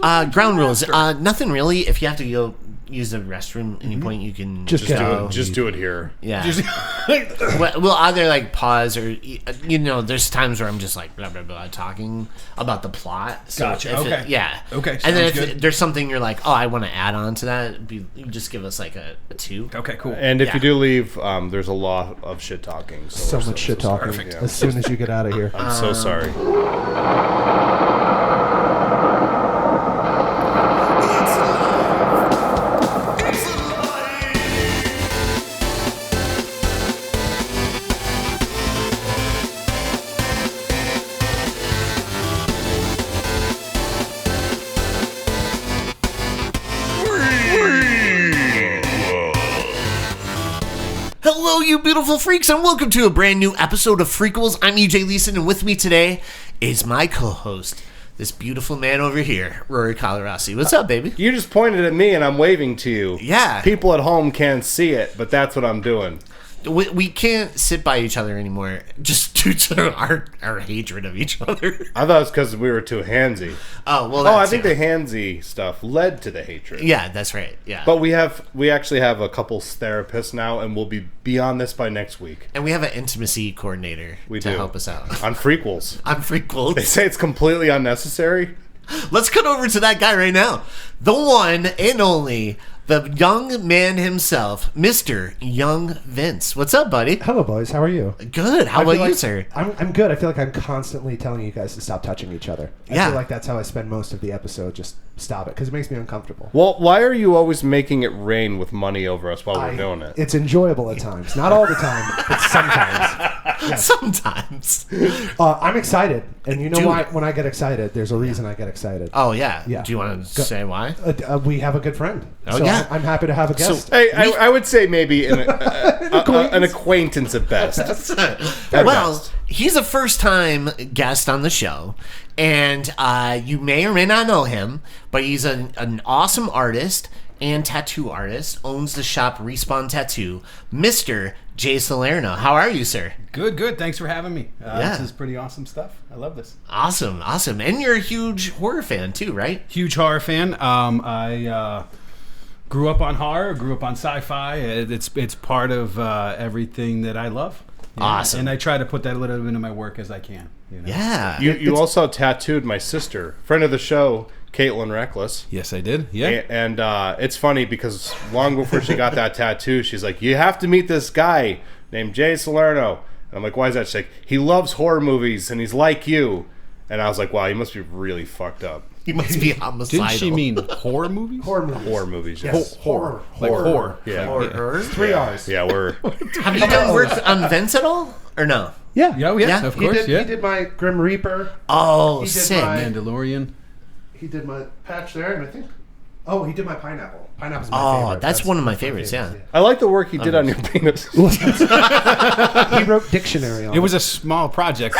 Ground rules. Nothing really. If you have to go use the restroom at any point, you can just do it here. Yeah. We'll either like pause or there's times where I'm just like blah blah blah talking about the plot. So gotcha. Okay. Okay. And then if there's something you're like, oh, I want to add on to that, you just give us like a 2. Okay. Cool. And if you do leave, there's a lot of shit talking. So much shit talking. Perfect. As soon as you get out of here. I'm so sorry. Hello, you beautiful freaks, and welcome to a brand new episode of Freakquels. I'm EJ Leeson, and with me today is my co-host, this beautiful man over here, Rory Colorasi. What's up, baby? You just pointed at me, and I'm waving to you. Yeah. People at home can't see it, but that's what I'm doing. We can't sit by each other anymore, just due to our hatred of each other. I thought it was because we were too handsy. Oh, well, I think the handsy stuff led to the hatred. Yeah, that's right, yeah. But we actually have a couple therapists now, and we'll be beyond this by next week. And we have an intimacy coordinator to help us out. On Freakquels. On Freakquels. They say it's completely unnecessary. Let's cut over to that guy right now. The one and only, the young man himself, Mr. Young Vince. What's up, buddy? Hello, boys. How are you? Good. How about you, sir? I'm good. I feel like I'm constantly telling you guys to stop touching each other. I feel like that's how I spend most of the episode. Just stop it, because it makes me uncomfortable. Well, why are you always making it rain with money over us while we're doing it? It's enjoyable at times. Not all the time, but sometimes. Yeah. Sometimes. I'm excited. And you know why? When I get excited, there's a reason I get excited. Oh, yeah. Do you want to say why? We have a good friend. Oh, so yeah. I'm happy to have a guest. So, hey, I would say maybe an acquaintance at best. Well, he's a first-time guest on the show, and you may or may not know him, but he's an awesome artist and tattoo artist, owns the shop Respawn Tattoo, Mr. Jay Salerno. How are you, sir? Good. Thanks for having me. This is pretty awesome stuff. I love this. Awesome. And you're a huge horror fan, too, right? Huge horror fan. I grew up on horror, grew up on sci-fi. It's part of everything that I love. Awesome. And I try to put that a little bit into my work as I can. Yeah. You also tattooed my sister, friend of the show, Caitlin Reckless. Yes, I did. Yeah. And it's funny because long before she got that tattoo, she's like, you have to meet this guy named Jay Salerno. And I'm like, why is that? She's like, he loves horror movies and he's like you. And I was like, wow, you must be really fucked up. He must be homicidal. Didn't she mean horror movies? Horror movies. Horror movies, yes. Horror. Like horror. Yeah. Horror. 3 R's. Yeah, we're... Have you done work on Vince at all? Or no? Yeah. Yeah, of course. He did my Grim Reaper. Oh, He did sick. Mandalorian. He did my patch there, and I think... Oh, he did my pineapple. Pineapple's my favorite. That's one of my favorites, yeah. I like the work he did on your penis. He wrote dictionary on it. It was a small project.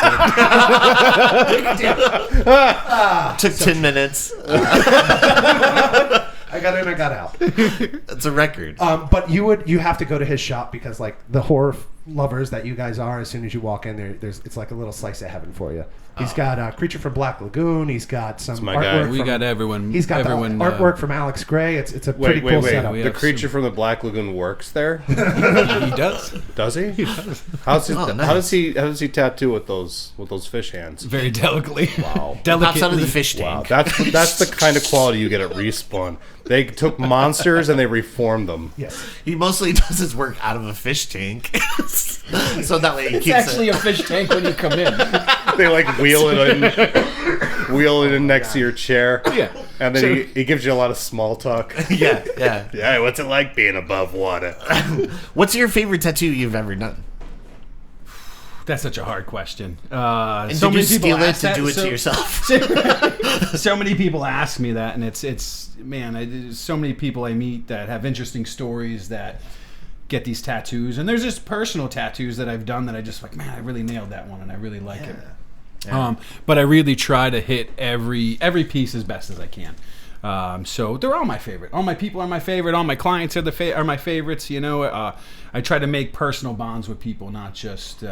Took 10 minutes. I got in, I got out. That's a record. But you have to go to his shop because like the horror lovers that you guys are, as soon as you walk in there, it's like a little slice of heaven for you. He's got Creature from Black Lagoon. He's got some artwork. We got everyone. He's got everyone, the artwork from Alex Gray. It's a pretty cool setup. The Creature from the Black Lagoon works there. He does. Does he? He does. How does he tattoo with those fish hands? Very delicately. Wow. Pops out of the fish Wow, tank. that's the kind of quality you get at Respawn. They took monsters and they reformed them. Yes. He mostly does his work out of a fish tank. So that way he It's keeps actually a fish tank when you come in. They like wheel it in next to your chair. Yeah. And then he gives you a lot of small talk. Yeah. Yeah, what's it like being above water? What's your favorite tattoo you've ever done? That's such a hard question. And So did you many people steal it ask to that, do it to yourself? So many people ask me that, and it's man, so many people I meet that have interesting stories that get these tattoos, and there's just personal tattoos that I've done that I just like, man, I really nailed that one, and I really like it. Yeah. But I really try to hit every piece as best as I can. So they're all my favorite. All my people are my favorite. All my clients are my favorites. You know, I try to make personal bonds with people, not just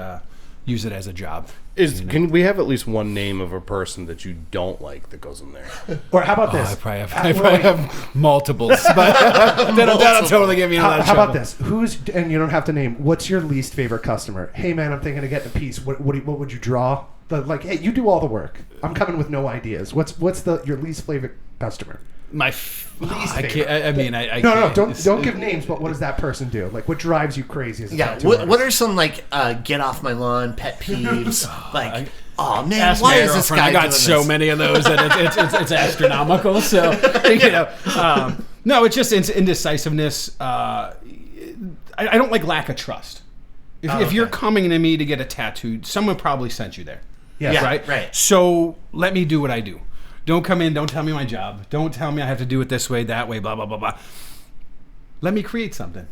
use it as a job. Can we have at least one name of a person that you don't like that goes in there? Or how about this? I probably have multiples, but that'll totally give me a lot of How trouble. about this? And you don't have to name. What's your least favorite customer? Hey man, I'm thinking of getting a piece. What would you draw? Like, hey, you do all the work. I'm coming with no ideas. What's your least favorite customer? I can't. I mean, I No, can't. don't give names. But what does that person do? Like, what drives you crazy as a tattoo What artist? are some like get off my lawn pet peeves? Like, oh man, Ask why my is this girlfriend. guy I got doing so this? many of those that it's astronomical. So no, it's just indecisiveness. I don't like lack of trust. If you're coming to me to get a tattoo, someone probably sent you there. Yeah, right. So let me do what I do. Don't come in. Don't tell me my job. Don't tell me I have to do it this way, that way, blah blah blah blah. Let me create something,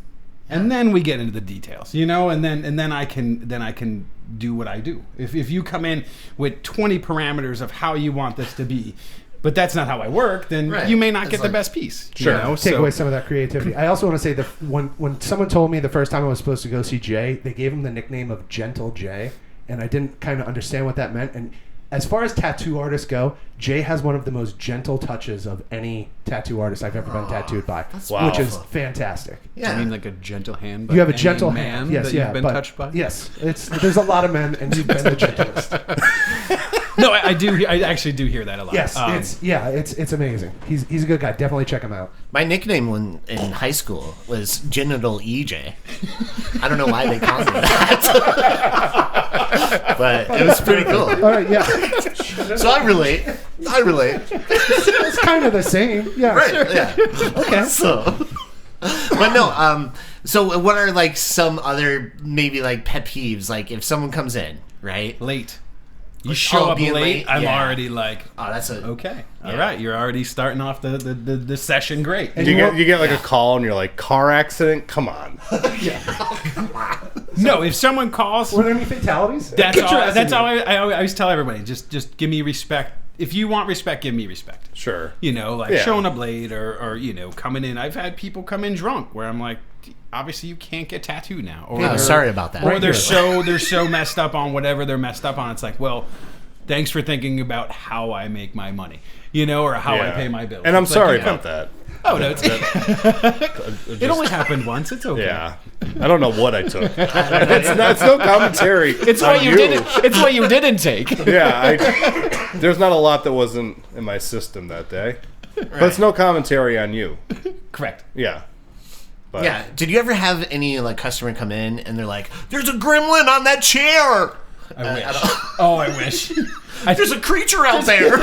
and then we get into the details, and then I can do what I do. If you come in with 20 parameters of how you want this to be, but that's not how I work, then you may not get the best piece. Sure. Take away some of that creativity. I also want to say that when someone told me the first time I was supposed to go see Jay, they gave him the nickname of Gentle Jay, and I didn't kind of understand what that meant. And as far as tattoo artists go, Jay has one of the most gentle touches of any tattoo artist I've ever been tattooed by, which is fantastic. Yeah. I mean, like a gentle hand. You have a any gentle man hand, yes, that you've been touched by. Yes, there's a lot of men, and you've been the gentlest. No, I do. I actually do hear that a lot. Yes, it's amazing. He's a good guy. Definitely check him out. My nickname in high school was Genital EJ. I don't know why they called me that, but it was pretty cool. All right, yeah. So I relate. It's kind of the same. Yeah. Right. Sure. Yeah. Okay. But no. So what are like some other maybe like pet peeves? Like if someone comes in right Late. You show up being late, I'm yeah. already like, Oh, that's a okay, all Yeah. right. You're already starting off the session great. And You get like a call and you're like, car accident? Come on. No, if someone calls, Were there any fatalities? that's Get your ass in all here. I always tell everybody. Just give me respect. If you want respect, give me respect. Sure. Like showing up late or coming in. I've had people come in drunk where I'm like, obviously you can't get tattooed now. Or Yeah, sorry about that. Or they're so messed up on whatever they're messed up on. It's like, well, thanks for thinking about how I make my money, or how I pay my bills. And I'm It's sorry like, about that. Oh no, it only happened once. It's okay. Yeah. I don't know what I took. It's no commentary. It's what you didn't. It's what you didn't take. Yeah. There's not a lot that wasn't in my system that day. But it's no commentary on you. Correct. Yeah. But Yeah. Did you ever have any like customer come in and they're like, "There's a gremlin on that chair. I wish. I wish. There's a creature out there."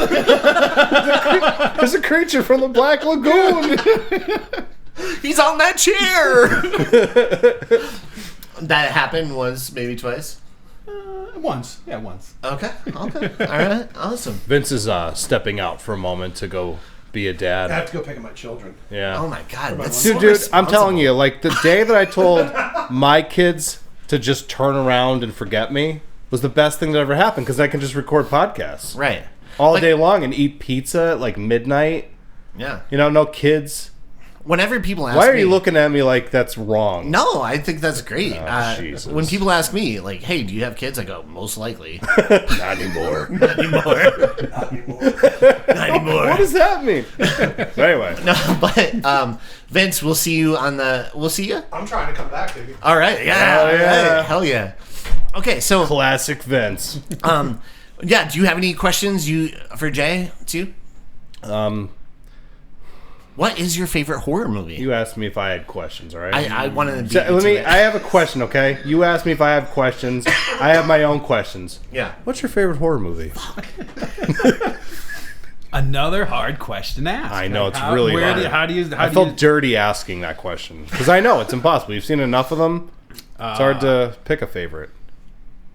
There's a creature from the Black Lagoon. He's on that chair. That happened once, maybe twice. Once. Yeah, once. Okay. All right. Awesome. Vince is stepping out for a moment to go be a dad. I have to go pick up my children. Yeah. Oh my God. That's Dude, so I'm responsible. telling you, like the day that I told my kids to just turn around and forget me was the best thing that ever happened because I can just record podcasts Right. all Like- day long and eat pizza at like midnight. Yeah. No kids. Whenever people ask Why are me, you looking at me like that's wrong? No, I think that's great. Jesus. When people ask me, like, "Hey, do you have kids?" I go, "Most likely." Not anymore. Not anymore. What does that mean? Anyway. No, but Vince, we'll see you We'll see you. I'm trying to come back, baby. All right. Yeah. Hell yeah. Right. Hell yeah. Okay. So, Classic Vince. yeah. Do you have any questions for Jay too? What is your favorite horror movie? You asked me if I had questions, all right? I wanted to be. So, I have a question, okay? You asked me if I have questions. I have my own questions. Yeah. What's your favorite horror movie? Another hard question to ask. I know, Like, it's really hard. I felt dirty asking that question. Because I know, it's impossible. You've seen enough of them. It's hard to pick a favorite.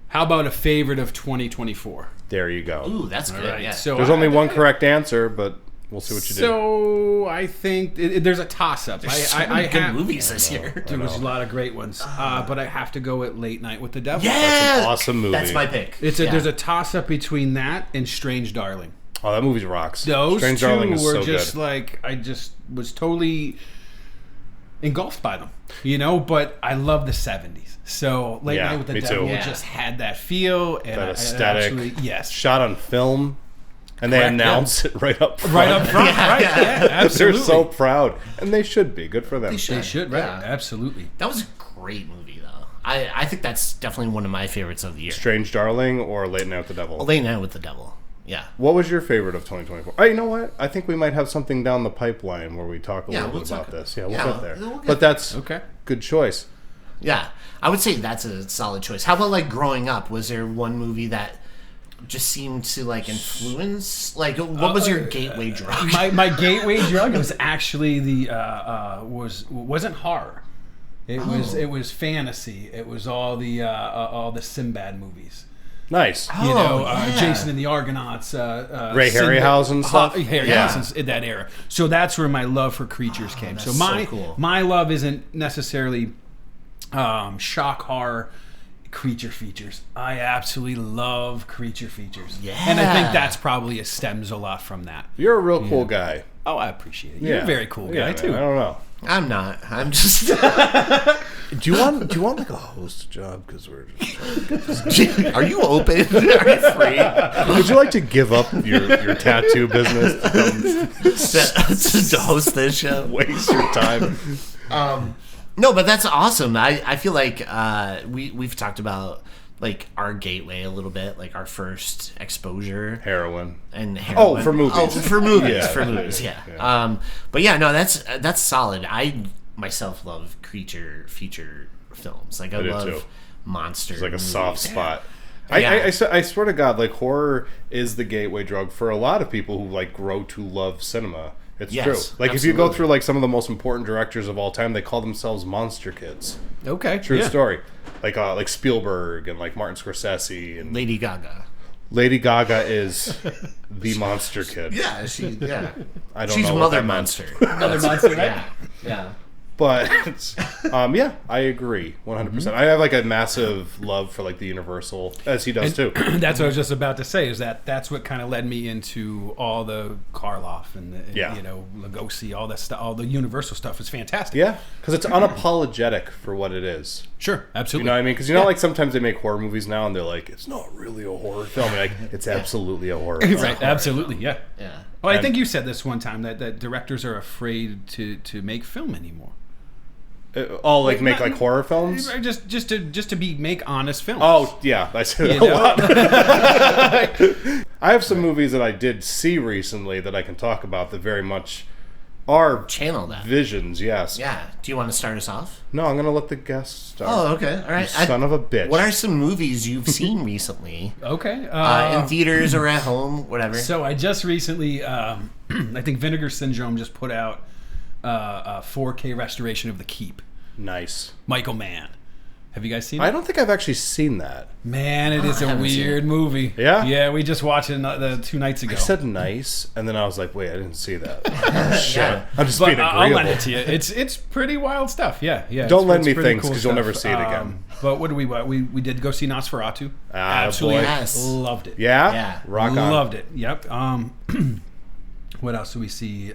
How about a favorite of 2024? There you go. Ooh, that's good. Right. Yeah. So There's only one correct answer, but we'll see what you do. So I think there's a toss-up. so I many good have movies this year. There was a lot of great ones, but I have to go with Late Night with the Devil. Yeah. That's an awesome movie. That's my pick. There's a toss-up between that and Strange Darling. Oh, that movie rocks. Those Strange two Darling is were so just good. like I just was totally. engulfed by them, but I love the 70s. So Late Night with the Devil just had that feel and that aesthetic. Yes. Shot on film. And they announce it right up front. Right up front, yeah, absolutely. They're so proud. And they should be. Good for them. They should, right. Yeah. Absolutely. That was a great movie, though. I think that's definitely one of my favorites of the year. Strange Darling or Late Night with the Devil? Late Night with the Devil, yeah. What was your favorite of 2024? Oh, you know what? I think we might have something down the pipeline where we talk a little bit about this. Yeah, we'll get there. But that's good choice. Yeah, I would say that's a solid choice. How about, like, growing up? Was there one movie that just seemed to, like, influence? Like, what was your gateway drug? My gateway drug was actually wasn't horror. It was fantasy. It was all the Sinbad movies. Nice. Jason and the Argonauts. Ray Harryhausen stuff. Harryhausen in that era. So that's where my love for creatures came. So my love isn't necessarily shock horror. Creature features. I absolutely love creature features. Yeah. And I think that's probably stems a lot from that. You're a real cool guy. Oh, I appreciate it. You're a very cool guy, too. I don't know. I'm not. I'm just... Do you want like a host job? Because we're just... Are you open? Are you free? Would you like to give up your tattoo business to host this show? Waste your time. No, but that's awesome. I feel like we've talked about, like, our gateway a little bit, like our first exposure. Heroin. Oh, for movies. Oh, for movies, yeah. But yeah, no, that's solid. I myself love creature feature films. Like, I love too. monster. It's like movies. A soft spot. Yeah. I swear to God, like, horror is the gateway drug for a lot of people who, like, grow to love cinema. It's true. Like, if you go through, like, some of the most important directors of all time, they call themselves monster kids. Okay. True story. Like Spielberg and, like, Martin Scorsese and Lady Gaga. Lady Gaga is the monster kid. Yeah, I don't she's know. Mother Monster. Mother Monster, right? Yeah. But I agree 100%. I have, like, a massive love for, like, the Universal, as he does too. That's what I was just about to say. Is that's what kind of led me into all the Karloff and Lugosi, all that stuff. All the Universal stuff is fantastic. Yeah, because it's unapologetic for what it is. Sure, absolutely. You know what I mean? Because like, sometimes they make horror movies now, and they're like, it's not really a horror film. And like, it's absolutely a horror film. Right, absolutely, yeah. Well, And I think you said this one time that directors are afraid to make film anymore. Make horror films? Just to make honest films. Oh, yeah. I say that a lot. I have some movies that I did see recently that I can talk about that very much are channel that. Visions, yes. Yeah. Do you want to start us off? No, I'm going to let the guests start. Oh, okay. All right. You son of a bitch. What are some movies you've seen recently? Okay. In theaters or at home, whatever. So I just recently, I think Vinegar Syndrome just put out a 4K restoration of The Keep. Nice. Michael Mann. Have you guys seen it? I don't think I've actually seen that. Man, it is a weird movie. Yeah? Yeah, we just watched it 2 nights ago. I said nice, and then I was like, wait, I didn't see that. Shit. Yeah. I'm just being agreeable. I'll lend it to you. It's pretty wild stuff. Yeah. Don't lend me things, because you'll never see it again. But what did we did go see Nosferatu. Absolutely loved it. Yeah? Yeah. Rock on. Loved it. Yep. What else do we see?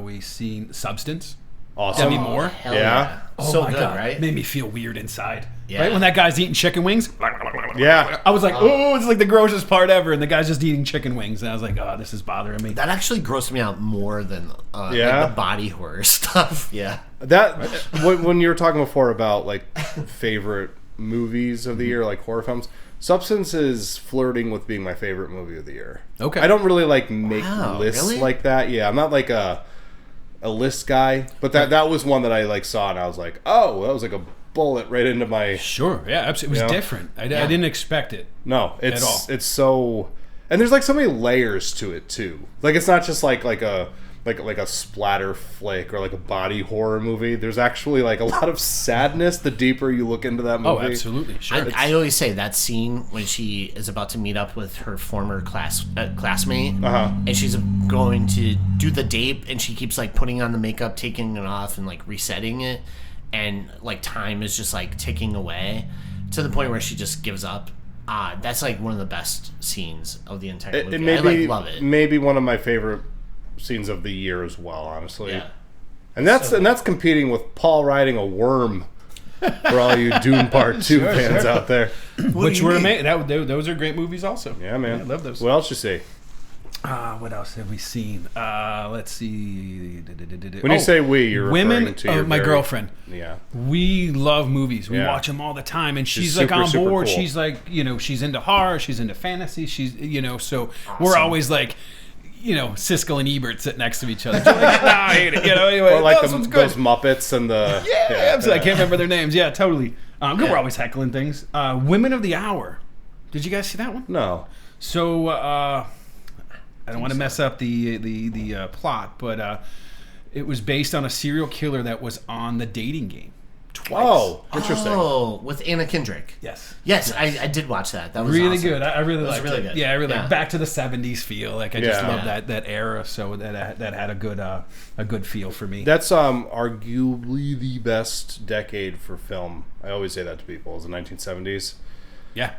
We seen Substance. Awesome. Demi Moore. Hell Yeah. Oh So my good, God. right? Made me feel weird inside. Yeah. Right when that guy's eating chicken wings. Yeah. I was like, oh, it's like the grossest part ever, and the guy's just eating chicken wings, and I was like, oh, this is bothering me. That actually grossed me out more than like the body horror stuff. Yeah. That when you were talking before about like favorite movies of the year, like horror films, Substance is flirting with being my favorite movie of the year. Okay. I don't really like make lists really? like that. Yeah, I'm not like a list guy, but that was one that I like saw and I was like, oh, that was like a bullet right into my. Sure, yeah, absolutely. It was different. I didn't expect it. No, at all. It's so, and there's like so many layers to it too. Like it's not just like a splatter flick or like a body horror movie. There's actually like a lot of sadness the deeper you look into that movie. Oh, absolutely, sure. I always say that scene when she is about to meet up with her former classmate, and she's going to do the date, and she keeps like putting on the makeup, taking it off, and like resetting it, and like time is just like ticking away to the point where she just gives up. That's like one of the best scenes of the entire movie. I love it. Maybe one of my favorite scenes of the year as well, honestly. Yeah. And that's competing with Paul riding a worm for all you Dune Part 2 fans out there. Which were amazing. Those are great movies also. Yeah, man. Yeah, I love those. What else you see? What else have we seen? Let's see. When you say we, you're women, referring to your my girlfriend. Yeah. We love movies. We Yeah. watch them all the time, and she's super, like on super board. cool. She's like, she's into horror. She's into fantasy. She's, so we're always like, Siskel and Ebert sit next to each other. She's like, nah, I hate it. Anyway, Or like this one's good. those Muppets and the... Yeah, I can't remember their names. Yeah, totally. We're always heckling things. Women of the Hour. Did you guys see that one? No. So I don't want to mess up the plot, but it was based on a serial killer that was on the dating game twice. Oh, interesting. Oh, with Anna Kendrick. Yes. Yes, I did watch that. That was Really awesome. good. I really liked really it. good. Yeah, I really Yeah. back to the 70s feel. Like I just Yeah. love that era. So that had a good feel for me. That's arguably the best decade for film. I always say that to people. Is the 1970s. Yeah.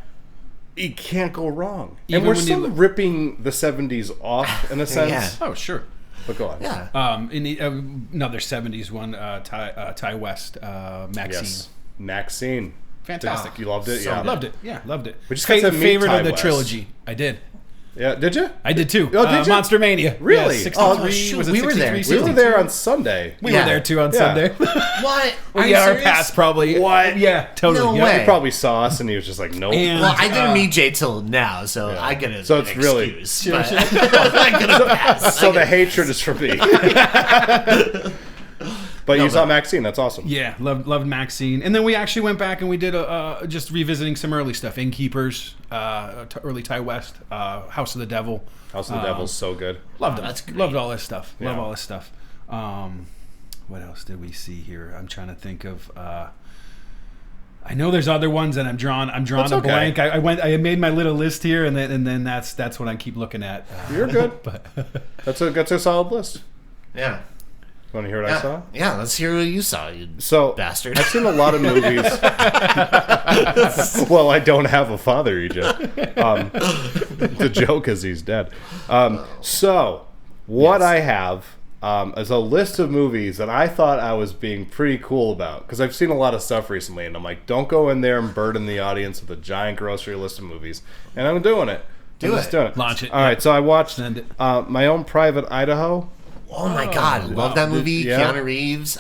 You can't go wrong. Even And we're when still you- ripping the 70s off in a sense. Yeah. Oh, sure. But go on. Yeah. In the, another 70s one, Ty West, Maxine. Yes. Maxine. Fantastic. You loved it? So Yeah. Loved it. Yeah, loved it. We just got to meet favorite Ty of the West. trilogy. I did. Yeah. Did you? I did too. Oh, did you? Monster Mania. Really? Yeah, 63, Oh, shoot, was it we were 63, there. We were 62? there on Sunday. We Yeah. were there too on Yeah. Sunday. What? Are you Yeah, our serious? paths probably. What? Yeah, totally. No yeah. way. He probably saw us and he was just like, nope. And- Well, I didn't meet Jay till now, so Yeah. I get it. So it's really- excuse, but I'm gonna pass. So the hatred is for me. But you saw Maxine. That's awesome. Yeah, loved Maxine, and then we actually went back and we did just revisiting some early stuff. Innkeepers, early Ty West, House of the Devil. House of the Devil's so good. Loved them. That's great. Loved all this stuff. Love Yeah. all this stuff. What else did we see here? I'm trying to think of. I know there's other ones, and I'm drawn That's a okay. blank. I made my little list here, and then that's what I keep looking at. You're good. But That's a solid list. Yeah. Want to hear what I saw? Yeah, let's hear what you saw, you So bastard. I've seen a lot of movies. Well, I don't have a father, EJ. The joke is he's dead. So what I have is a list of movies that I thought I was being pretty cool about because I've seen a lot of stuff recently, and I'm like, don't go in there and burden the audience with a giant grocery list of movies, and I'm doing it. I'm just doing it. Launch it. All right, so I watched Send it. My Own Private Idaho. Oh my god, love that movie. Yeah. Keanu Reeves.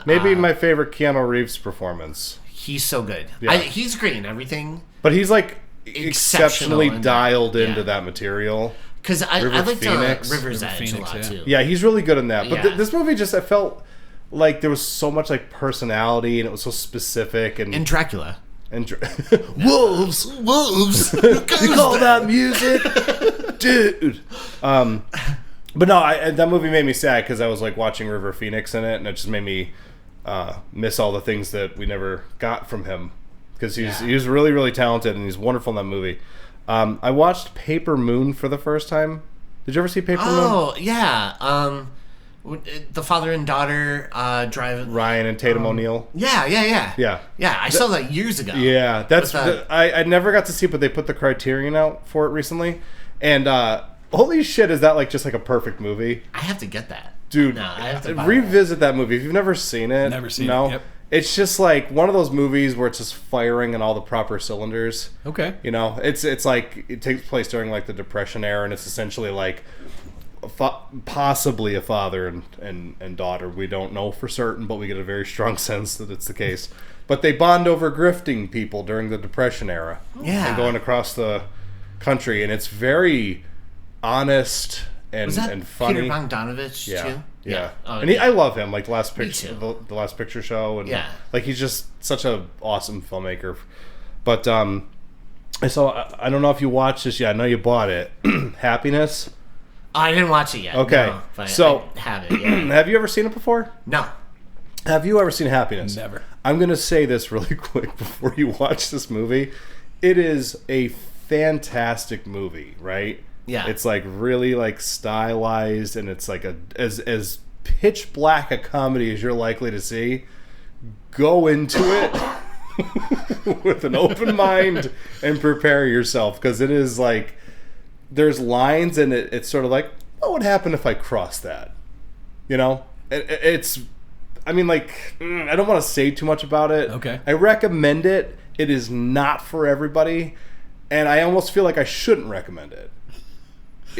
Maybe my favorite Keanu Reeves performance. He's so good. Yeah. He's great in everything. But he's like Exceptional exceptionally in that. dialed into Yeah. that material. Because I River liked Phoenix. River's River Edge Phoenix, a lot yeah. too. Yeah, he's really good in that. But Yeah. this movie just, I felt like there was so much like personality and it was so specific and And Dracula. wolves. You call that music, dude? But no, that movie made me sad because I was like watching River Phoenix in it, and it just made me miss all the things that we never got from him because he was really, really talented and he's wonderful in that movie. I watched Paper Moon for the first time. Did you ever see Paper Moon? Oh, yeah. The father and daughter driving. Ryan and Tatum O'Neal. Yeah. Yeah. Yeah, I saw that years ago. Yeah, that's With, I never got to see it, but they put the Criterion out for it recently, and holy shit, is that like just like a perfect movie, I have to get that. dude? No, I have to buy revisit that movie if you've never seen it. Never seen no? it, yep. It's just like one of those movies where it's just firing on all the proper cylinders. okay. You know, it's like it takes place during like the Depression era, and it's essentially like possibly a father and daughter. We don't know for certain, but we get a very strong sense that it's the case. But they bond over grifting people during the Depression era. Yeah. And going across the country, and it's very honest and Was that and funny. Peter Bogdanovich Yeah. too? Yeah. Oh, And I love him, like the last Me picture too. the last picture show, and Yeah. like he's just such a awesome filmmaker. But so I don't know if you watched this yet. I know you bought it. Happiness. I didn't watch it yet. Okay, no, but so- I have it. Yeah. Have you ever seen it before? No. Have you ever seen Happiness? Never. I'm going to say this really quick before you watch this movie. It is a fantastic movie, right? Yeah. It's like really like stylized, and it's like as pitch black a comedy as you're likely to see. Go into it with an open mind and prepare yourself, because it is like there's lines and it's sort of like, what would happen if I crossed that? You know? it's, I mean, like, I don't want to say too much about it. Okay. I recommend it. It is not for everybody, and I almost feel like I shouldn't recommend it.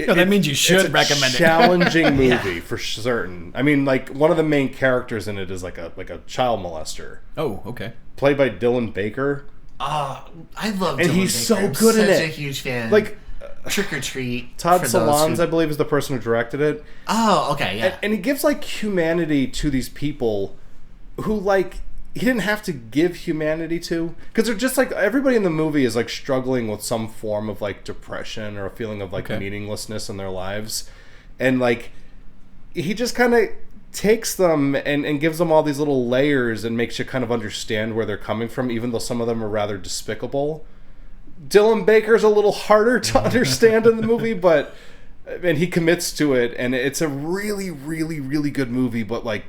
No, that means you should recommend it. it. Challenging movie for certain. I mean, like, one of the main characters in it is like a child molester. Oh, okay. Played by Dylan Baker. I love And Dylan he's Baker. so I'm good in such it. a huge fan. Like, Trick or Treat. Todd for those Solondz, who- I believe, is the person who directed it. Oh, okay, yeah. And he gives, like, humanity to these people who, like, he didn't have to give humanity to. Because they're just, like, everybody in the movie is, like, struggling with some form of, like, depression or a feeling of, like, meaninglessness in their lives. And, like, he just kind of takes them and gives them all these little layers and makes you kind of understand where they're coming from, even though some of them are rather despicable. Dylan Baker's a little harder to understand in the movie, but and he commits to it, and it's a really, really, really good movie. But, like,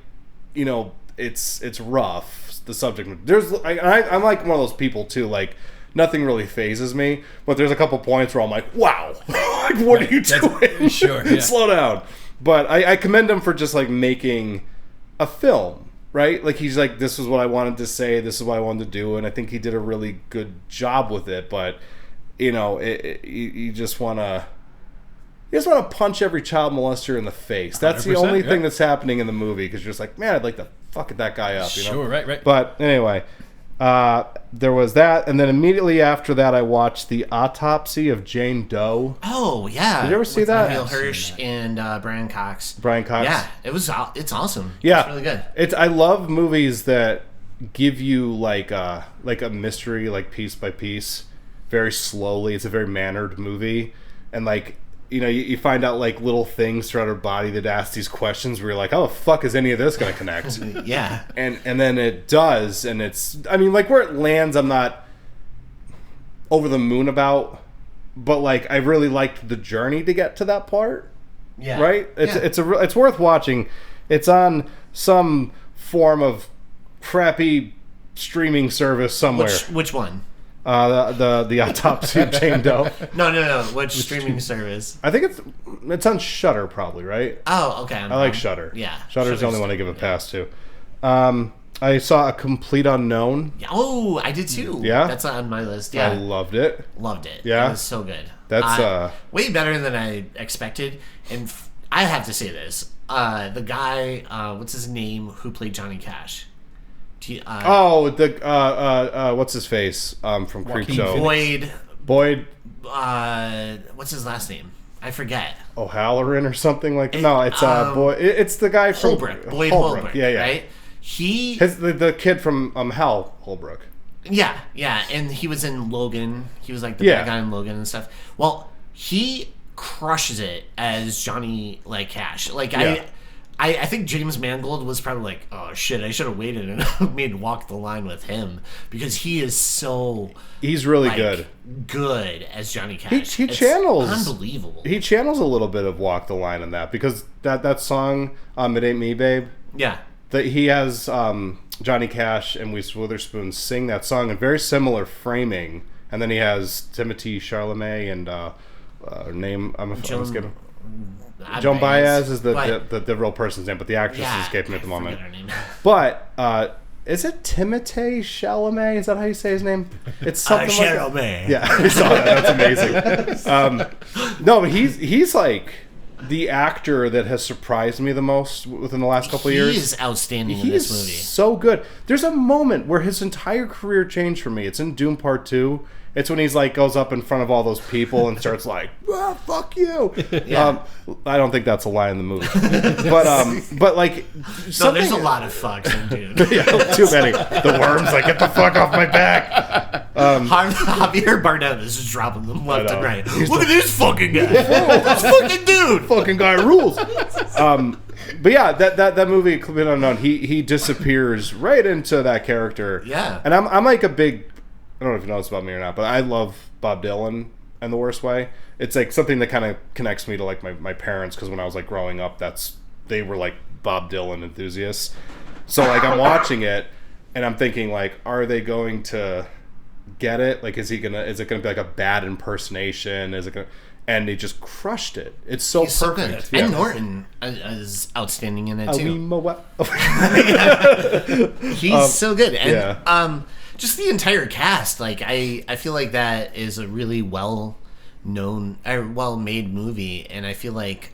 you know, it's rough. The subject. I'm like one of those people too. Like, nothing really phases me, but there's a couple points where I'm like, wow, like, what are you doing? Sure, yeah. Slow down. But I commend him for just, like, making a film. Right? Like, he's like, this is what I wanted to say, this is what I wanted to do, and I think he did a really good job with it, but, you know, you just want to punch every child molester in the face. That's the only thing that's happening in the movie, because you're just like, man, I'd like to fuck that guy up, you know? Sure, right. But anyway, there was that, and then immediately after that, I watched The Autopsy of Jane Doe. Oh, yeah. Did you ever see that? Neil Hirsch and Brian Cox. Brian Cox? Yeah, it's awesome. Yeah. It's really good. I love movies that give you, like a mystery, like, piece by piece, very slowly. It's a very mannered movie, and, like, you know, you find out, like, little things throughout her body that ask these questions where you're like, how the fuck is any of this going to connect? Yeah. And then it does, and it's, I mean, like, where it lands, I'm not over the moon about, but, like, I really liked the journey to get to that part. Yeah. Right? It's worth watching. It's on some form of crappy streaming service somewhere. Which one? The Autopsy of Jane Doe. No. Which streaming service? I think it's on Shudder, probably, right? Oh, okay. I like Shudder. Yeah. Shudder's the only one I give a pass to. I saw A Complete Unknown. Oh, I did too. Yeah? That's on my list. Yeah. I loved it. Loved it. Yeah? It was so good. That's way better than I expected. And I have to say this. The guy, what's his name, who played Johnny Cash? What's his face from Creepshow? Boyd. What's his last name? I forget. O'Halloran or something like that. No, it's it's the guy from Holbrook. Boyd Holbrook. Yeah. Right? The kid from Hal Holbrook. Yeah, and he was in Logan. He was like the bad guy in Logan and stuff. Well, he crushes it as Johnny, like, Cash. Like, I think James Mangold was probably like, oh shit, I should have waited and made Walk the Line with him, because he is so, he's really like, good as Johnny Cash. He channels unbelievable. He channels a little bit of Walk the Line in that, because that song, It Ain't Me, Babe. Yeah. That he has Johnny Cash and Reese Witherspoon sing that song in very similar framing, and then he has Timothée Chalamet and her name I'm skipping. Joan Baez is the real person's name, but the actress is escaping at the moment. Her name. But is it Timothée Chalamet? Is that how you say his name? It's something like Chalamet. Yeah, I saw that. That's amazing. No, but he's like the actor that has surprised me the most within the last couple of years. He is outstanding in this movie. So good. There's a moment where his entire career changed for me. It's in Doom Part 2. It's when he's like goes up in front of all those people and starts like, fuck you. Yeah. I don't think that's a line in the movie. But like, no, there's a lot of fucks in Dune. Yeah, too many. The worms, like, get the fuck off my back. Javier Bardem is just dropping them left and right. Look at this fucking guy. This fucking dude. Fucking guy rules. But yeah, that movie, Complete Unknown, he disappears right into that character. Yeah. And I'm like a big, I don't know if you know this about me or not, but I love Bob Dylan in the worst way. It's like something that kind of connects me to like my parents, because when I was like growing up, they were like Bob Dylan enthusiasts. So like I'm watching it and I'm thinking like, are they going to get it? Like, is it gonna be like a bad impersonation? Is it gonna? and they just crushed it. It's so He's so perfect. good. And Norton is outstanding in it too. He's so good. And just the entire cast, like I feel like that is a really well made movie, and I feel like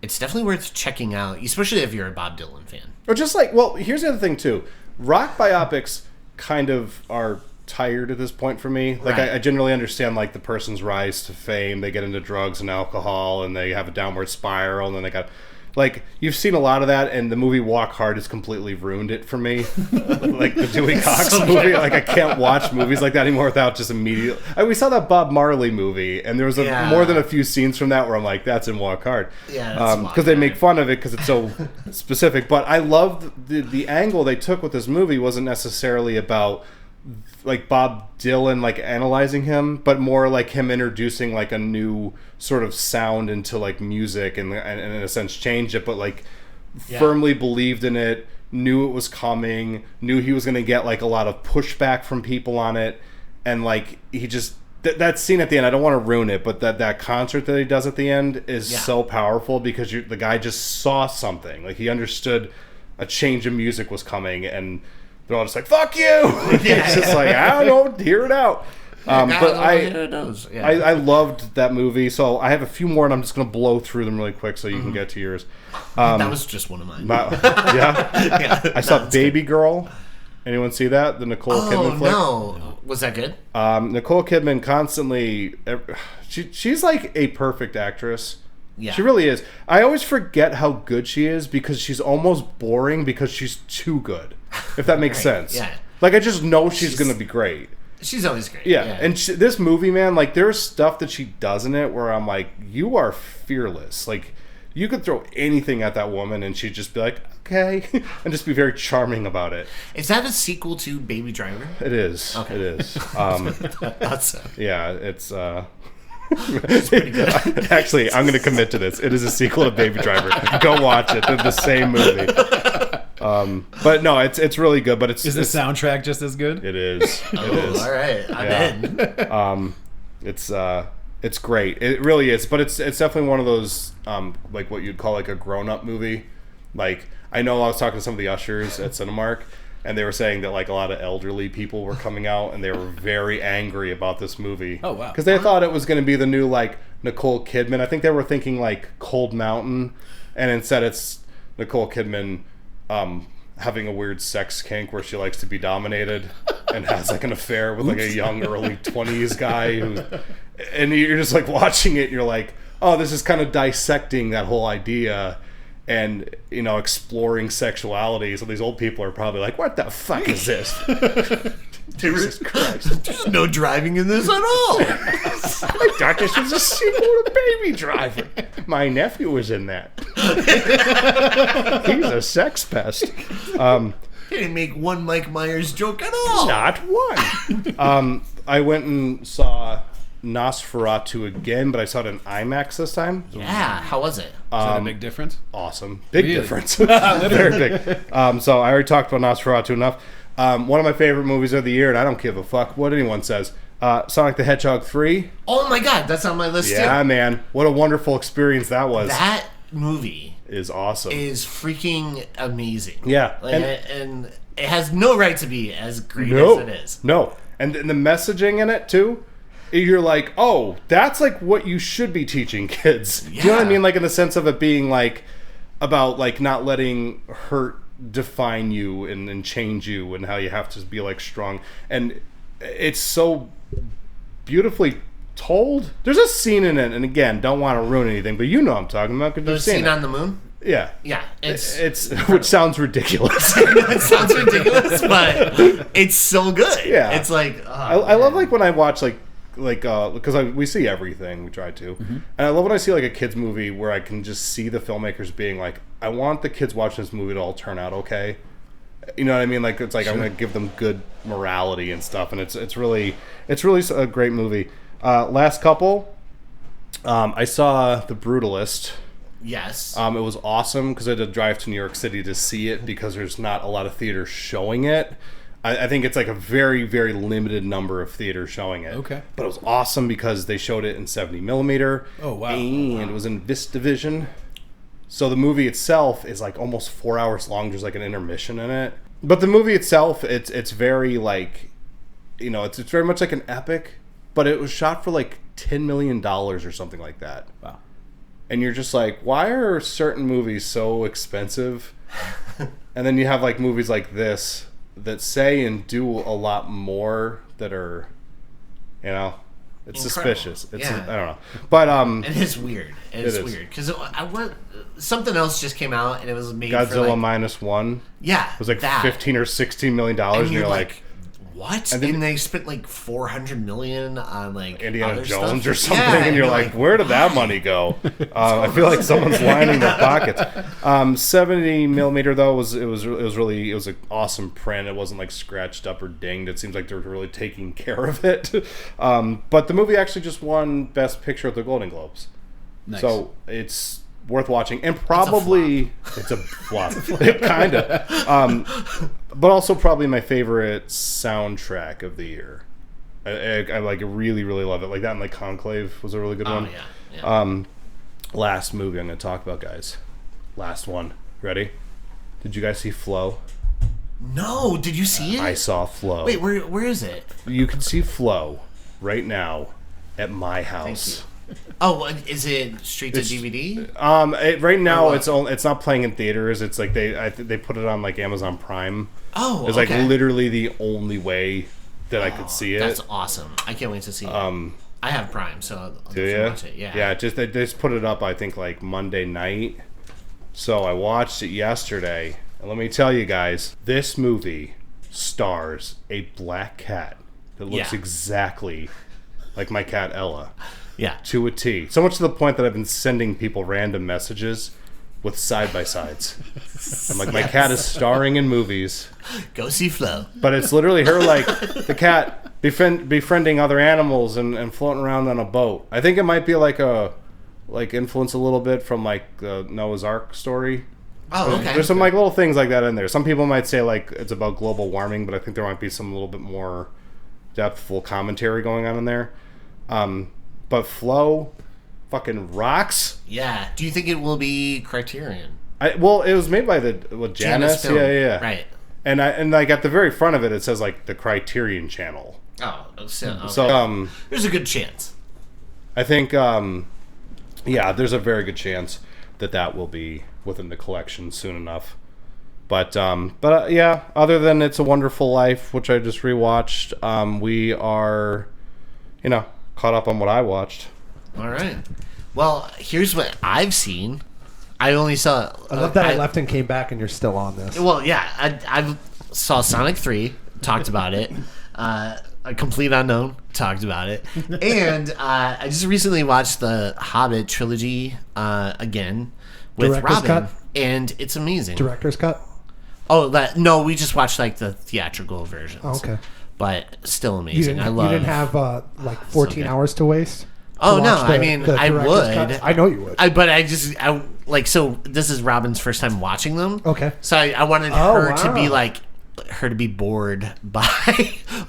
it's definitely worth checking out, especially if you're a Bob Dylan fan. Or just like, well, here's the other thing too. Rock biopics kind of are tired at this point for me. Like, Right. I generally understand, like, the person's rise to fame. They get into drugs and alcohol, and they have a downward spiral, and then they got... Like, you've seen a lot of that, and the movie Walk Hard has completely ruined it for me. Like, the Dewey Cox movie. Like, I can't watch movies like that anymore without just immediately... we saw that Bob Marley movie, and there was more than a few scenes from that where I'm like, that's in Walk Hard. Yeah, because they make fun of it because it's so specific. But I love the angle they took with this movie wasn't necessarily about... like Bob Dylan, like analyzing him, but more like him introducing like a new sort of sound into like music and in a sense change it, but like firmly believed in it, knew it was coming, knew he was going to get like a lot of pushback from people on it, and like he just that scene at the end, I don't want to ruin it, but that concert that he does at the end is so powerful because the guy just saw something, like he understood a change in music was coming, and they're all just like, fuck you! It's just like, I don't know, hear it out. But I loved that movie, so I have a few more, and I'm just going to blow through them really quick so you can get to yours. That was just one of mine. I saw Baby Girl. Anyone see that? The Nicole Kidman flick? Oh, no. Was that good? Nicole Kidman constantly... She's like a perfect actress. Yeah. She really is. I always forget how good she is because she's almost boring because she's too good. If that makes sense. Yeah. Like, I just know she's going to be great. She's always great. Yeah. And this movie, man, like, there's stuff that she does in it where I'm like, you are fearless. Like, you could throw anything at that woman and she'd just be like, okay. And just be very charming about it. Is that a sequel to Baby Driver? It is. Okay. It is. That's yeah, it's... It's pretty good. Actually, I'm going to commit to this. It is a sequel to Baby Driver. Go watch it. They're the same movie. But no, it's really good. But is the soundtrack just as good? It is. It is. All right, I'm in. It's great. It really is. But it's definitely one of those like what you'd call like a grown-up movie. Like, I know I was talking to some of the ushers at Cinemark, and they were saying that like a lot of elderly people were coming out and they were very angry about this movie. Oh, wow. Because they thought it was going to be the new like Nicole Kidman. I think they were thinking like Cold Mountain, and instead it's Nicole Kidman having a weird sex kink where she likes to be dominated and has like an affair with like a young early 20s guy and you're just like watching it and you're like, oh, this is kind of dissecting that whole idea and, you know, exploring sexuality. So these old people are probably like, what the fuck is this? Jesus Christ. There's no driving in this at all. I thought this was a sequel to Baby Driver. My nephew was in that. He's a sex pest. He didn't make one Mike Myers joke at all. Not one. I went and saw Nosferatu again, but I saw it in IMAX this time. Yeah, how was it? Is that a big difference? Awesome. Big Really? difference. Very big. So I already talked about Nosferatu enough. One of my favorite movies of the year, and I don't give a fuck what anyone says. Sonic the Hedgehog 3. Oh my god, that's on my list too. Yeah, man. What a wonderful experience that was. That movie is awesome. Is freaking amazing. Yeah. Like, and it has no right to be as great No. as it is. No. And the messaging in it, too, you're like, oh, that's like what you should be teaching kids. Yeah. You know what I mean? Like in the sense of it being like about like not letting hurt define you and change you and how you have to be like strong. And it's so beautifully told. There's a scene in it, and again, don't want to ruin anything, but you know what I'm talking about because you've The seen scene it. on the moon? Yeah. Yeah. It's which sounds ridiculous. It sounds ridiculous, but it's so good. Yeah. It's like I love like when I watch like because we see everything, we try to, and I love when I see like a kids movie where I can just see the filmmakers being like, I want the kids watching this movie to all turn out okay. You know what I mean? Like it's like I'm gonna give them good morality and stuff, and it's really a great movie. Last couple, I saw The Brutalist. yes. It was awesome because I had to drive to New York City to see it because there's not a lot of theaters showing it. I think it's like a very, very limited number of theaters showing it. Okay. But it was awesome because they showed it in 70 millimeter. Oh, wow. And it was in VistaVision. So the movie itself is like almost 4 hours long. There's like an intermission in it. But the movie itself, it's very like, you know, it's very much like an epic. But it was shot for like $10 million or something like that. Wow. And you're just like, why are certain movies so expensive? And then you have like movies like this that say and do a lot more that are, you know, it's Incredible. suspicious. It's Yeah. I don't know, but It is weird. It is weird because I went. Something else just came out and it was made Godzilla for like, -1. Yeah, It was like that. $15 or $16 million, and you're like what? and And, then- they spent like $400 million on like Indiana other Jones stuff. or something, Yeah, and you're like, where did that money go? I feel like someone's lining their pockets. 70 millimeter though was really an awesome print. It wasn't like scratched up or dinged. It seems like they were really taking care of it. But the movie actually just won Best Picture at the Golden Globes, Nice. so it's worth watching. And probably it's a flop, kind of. But also probably my favorite soundtrack of the year. I like really, really love it. Like that and like Conclave was a really good Oh one. yeah. Last movie I'm going to talk about, guys. Last one. Ready? Did you guys see Flow? No, did you see it? I saw Flow. Wait, where is it? You can see Flow right now at my house. Oh, is it straight to It's- DVD? Right now Oh, it's not playing in theaters. It's like they put it on like Amazon Prime. Oh, It's okay. like literally the only way that I could see it. That's awesome. I can't wait to see it. I have Prime, so I'll Do definitely you? watch it. Yeah. Yeah. They just put it up. I think like Monday night. So I watched it yesterday, and let me tell you guys, this movie stars a black cat that looks Yeah. exactly like my cat Ella, Yeah. to a T. So much to the point that I've been sending people random messages with side by sides. I'm like, my cat is starring in movies, Go see Flo. but it's literally her, like the cat befriending other animals and floating around on a boat. I think it might be like influence a little bit from like the Noah's Ark story. Oh, okay. There's some like little things like that in there. Some people might say like it's about global warming, but I think there might be some little bit more depthful commentary going on in there. But Flow fucking rocks. Yeah. Do you think it will be Criterion? Well, it was made by Janus. Film. Yeah. Right. And like at the very front of it says like the Criterion Channel. Oh, so, okay. So there's a good chance. I think yeah, there's a very good chance that will be within the collection soon enough. But yeah, other than It's a Wonderful Life, which I just rewatched, we are, caught up on what I watched. All right. Well, here's what I've seen. I only saw. I love that I left and came back, and you're still on this. Well, yeah, I saw Sonic 3, talked about it. A Complete Unknown, talked about it. And I just recently watched the Hobbit trilogy again with Director's Robin. cut? And it's amazing. Director's cut. Oh, no, we just watched like the theatrical versions. Oh, okay. But still You amazing. didn't, I love. you didn't have like 14 good. hours to waste. Oh to no! watch the- I mean, the I director's would. cuts? I know you would. But I like so. This is Robin's first time watching them. Okay. So I wanted Oh, her to be wow. like her to be bored by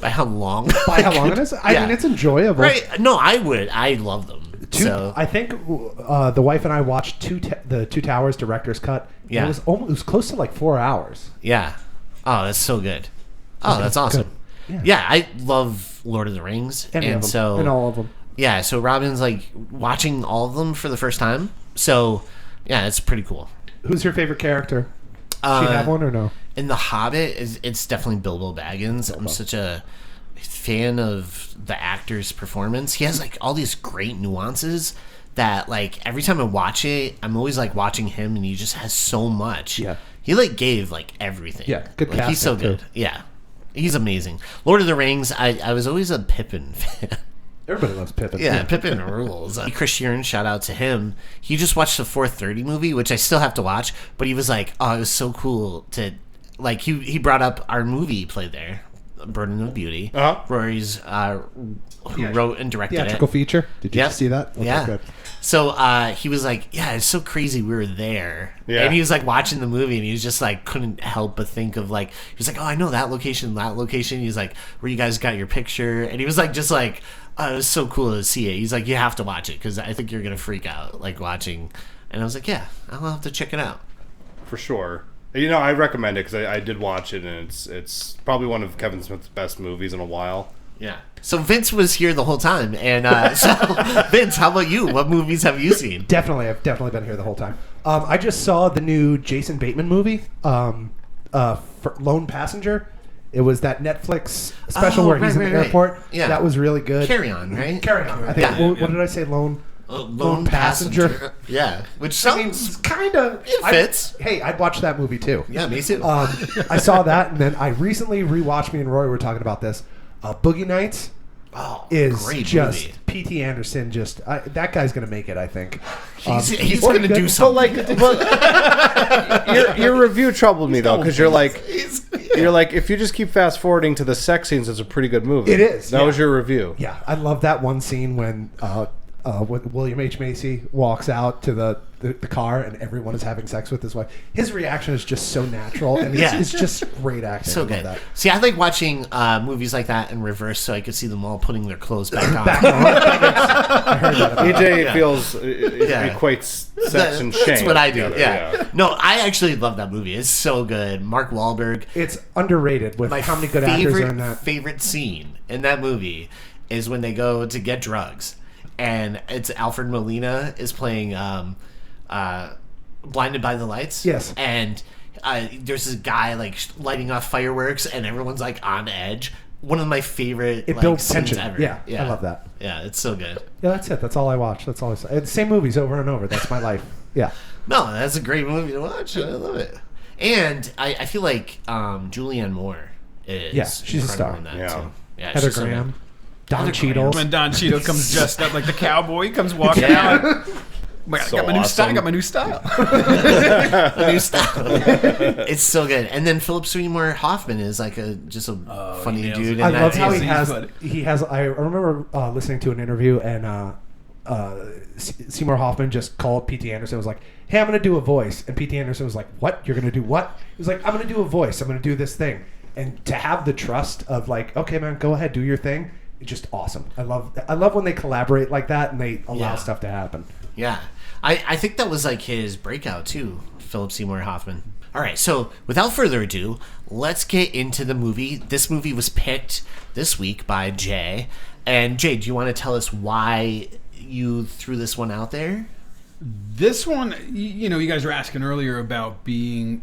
how long. By how long it is? I Yeah. mean, it's enjoyable. Right? No, I would. I love them. So I think the wife and I watched the Two Towers director's cut. and Yeah. it was close to like 4 hours. yeah. Oh, that's so good. Oh, that's awesome. Good. Yeah, I love Lord of the Rings, Any and of them. so And all of them. yeah. So Robin's like watching all of them for the first time. So yeah, it's pretty cool. Who's your favorite character? She have one or no? In The Hobbit, it's definitely Bilbo Baggins. I'm such a fan of the actor's performance. He has like all these great nuances that like every time I watch it, I'm always like watching him, and he just has so much. Yeah. He like gave like everything. Yeah, good Like, he's so casting, good. too. Yeah, he's amazing. Lord of the Rings, I was always a Pippin fan. Everybody loves Pippin. Yeah, Pippin rules. Chris Sheeran, shout out to him. He just watched the 4:30 movie, which I still have to watch, but he was like, oh, it was so cool to, like, he brought up our movie played there, Burden of Beauty. Uh-huh. Rory's, who wrote and directed Theatrical it. feature. Did you Yep. see that? Okay, Yeah. good. So he was like, yeah, it's so crazy we were there. Yeah. And he was like watching the movie and he was just like couldn't help but think of like, he was like, oh, I know that location. He's like, where you guys got your picture. And he was like, just like, it was so cool to see it. He's like, you have to watch it because I think you're going to freak out like watching. And I was like, yeah, I'll have to check it out. For sure. I recommend it because I did watch it, and it's probably one of Kevin Smith's best movies in a while. Yeah. So Vince was here the whole time. And so, Vince, how about you? What movies have you seen? I've definitely been here the whole time. I just saw the new Jason Bateman movie, Lone Passenger. It was that Netflix special where he's in the airport. Yeah. That was really good. Carry On, right? Carry On. I think. What did I say? Lone Passenger. Yeah. Which sounds... kind of... It fits. I'd watch that movie too. Yeah, me too. I saw that, and then I recently rewatched, me and Rory were talking about this. Boogie Nights is great just... movie. P.T. Anderson just... that guy's going to make it, I think. He's going to do something. Your review troubled me, though, because you're like, if you just keep fast forwarding to the sex scenes, it's a pretty good movie. It is. That was your review. Yeah, I love that one scene when William H. Macy walks out to the car and everyone is having sex with his wife. His reaction is just so natural, and it's just great acting. So good. See, I like watching movies like that in reverse so I could see them all putting their clothes back on. I heard that about EJ feels equates sex and shame. That's what I do. together, Yeah. No, I actually love that movie. It's so good. Mark Wahlberg. It's underrated with how many good actors are in that. Favorite scene in that movie is when they go to get drugs. And it's Alfred Molina is playing Blinded by the Lights. Yes. And there's this guy like lighting off fireworks and everyone's like on edge. One of my favorite builds scenes tension. ever. Yeah, I love that. Yeah, it's so good. Yeah, that's it. That's all I watch. That's all I say. Same movies over and over. That's my life. Yeah. No, that's a great movie to watch. I love it. And I feel like Julianne Moore is she's a star. in that Yeah. too. Yeah, Heather she's so Graham. good. Don Cheadle. When Don Cheadle comes dressed up like the cowboy, he comes walking out. I got my new style. I got my new style. A new style. It's so good. And then Philip Seymour Hoffman is like just a funny dude. I love how too. he has. I remember listening to an interview and Seymour Hoffman just called P.T. Anderson. Was like, "Hey, I'm going to do a voice," and P.T. Anderson was like, "What? You're going to do what?" He was like, "I'm going to do a voice. I'm going to do this thing." And to have the trust of like, "Okay, man, go ahead, do your thing." It's just awesome. I love when they collaborate like that and they allow stuff to happen. Yeah. I think that was like his breakout too, Philip Seymour Hoffman. All right, so without further ado, let's get into the movie. This movie was picked this week by Jay. And Jay, do you want to tell us why you threw this one out there? This one, you guys were asking earlier about being,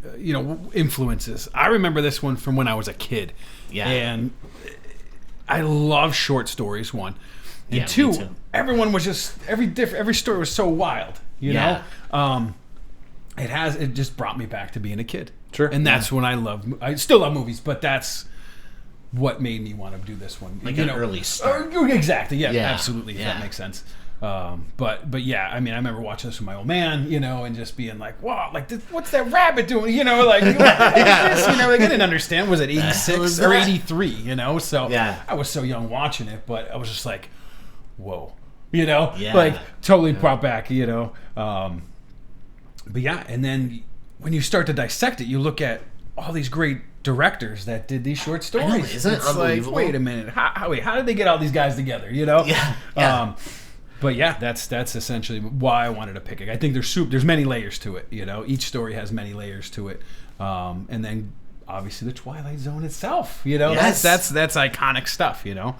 influences. I remember this one from when I was a kid. Yeah. And I love short stories, one. And Yeah, two, me too. everyone was just, every story was so wild, you know? It just brought me back to being a kid. Sure. And that's when I still love movies, but that's what made me want to do this one. Like an early start. Exactly, yeah, Yeah, absolutely, if yeah. that makes sense. But yeah, I mean, I remember watching this with my old man, and just being like, "Wow, like what's that rabbit doing?" Like, what is this? Like I didn't understand. Was it 86 or 83? So yeah. I was so young watching it, but I was just like, "Whoa," Yeah. like totally brought back, But yeah, and then when you start to dissect it, you look at all these great directors that did these short stories. I know, isn't it it's unbelievable? like, wait a minute, how did they get all these guys together? Yeah. But yeah, that's essentially why I wanted to pick it. I think there's many layers to it. Each story has many layers to it, and then obviously the Twilight Zone itself. Yes. That's iconic stuff. So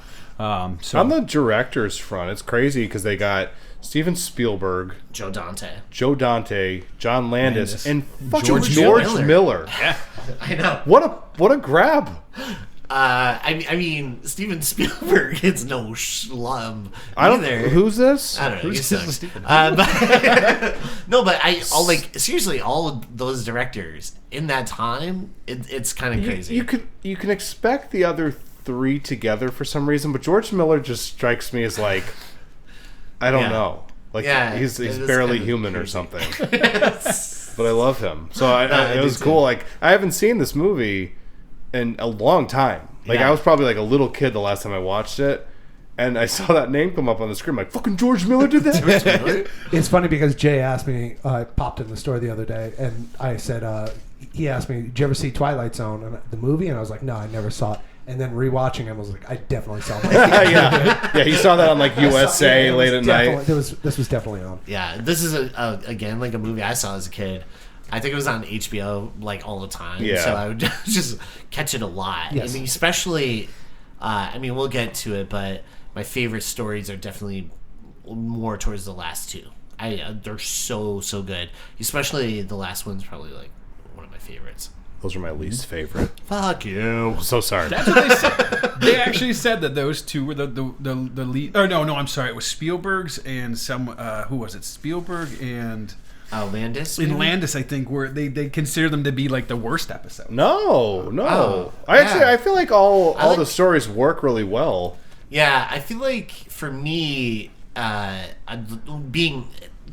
On the director's front, it's crazy because they got Steven Spielberg, Joe Dante, John Landis, and fucking George George Miller. Miller. Yeah, I know. What a grab! I mean, Steven Spielberg is no schlum I don't. either. Who's this? I don't know. He Who's sucks. Steven? But no, but seriously, all of those directors in that time, it's kind of crazy. You can expect the other three together for some reason, but George Miller just strikes me as like, I don't know, like he's barely human or something. But I love him, so it was cool. Like I haven't seen this movie in a long time. Like I was probably like a little kid the last time I watched it, and I saw that name come up on the screen. I'm like, fucking George Miller did that? It's funny because Jay asked me, I popped in the store the other day, and I said, he asked me, did you ever see Twilight Zone, the movie? And I was like, no, I never saw it. And then rewatching him, I was like, I definitely saw it. Yeah, he saw that on like USA late at night. This was definitely on. Yeah, this is again like a movie I saw as a kid. I think it was on HBO like all the time. Yeah. So I would just catch it a lot. Yes. I mean, especially, I mean, we'll get to it, but my favorite stories are definitely more towards the last two. They're so good. Especially the last one's probably like one of my favorites. Those are my least favorite. Fuck you. So sorry. That's what they said. They actually said that those two were the lead. Oh no, I'm sorry. It was Spielberg's and some. Who was it? Spielberg and. Landis? In Landis, I think, where they consider them to be like the worst episode. No. Oh, I feel like all like- the stories work really well. Yeah, I feel like for me, being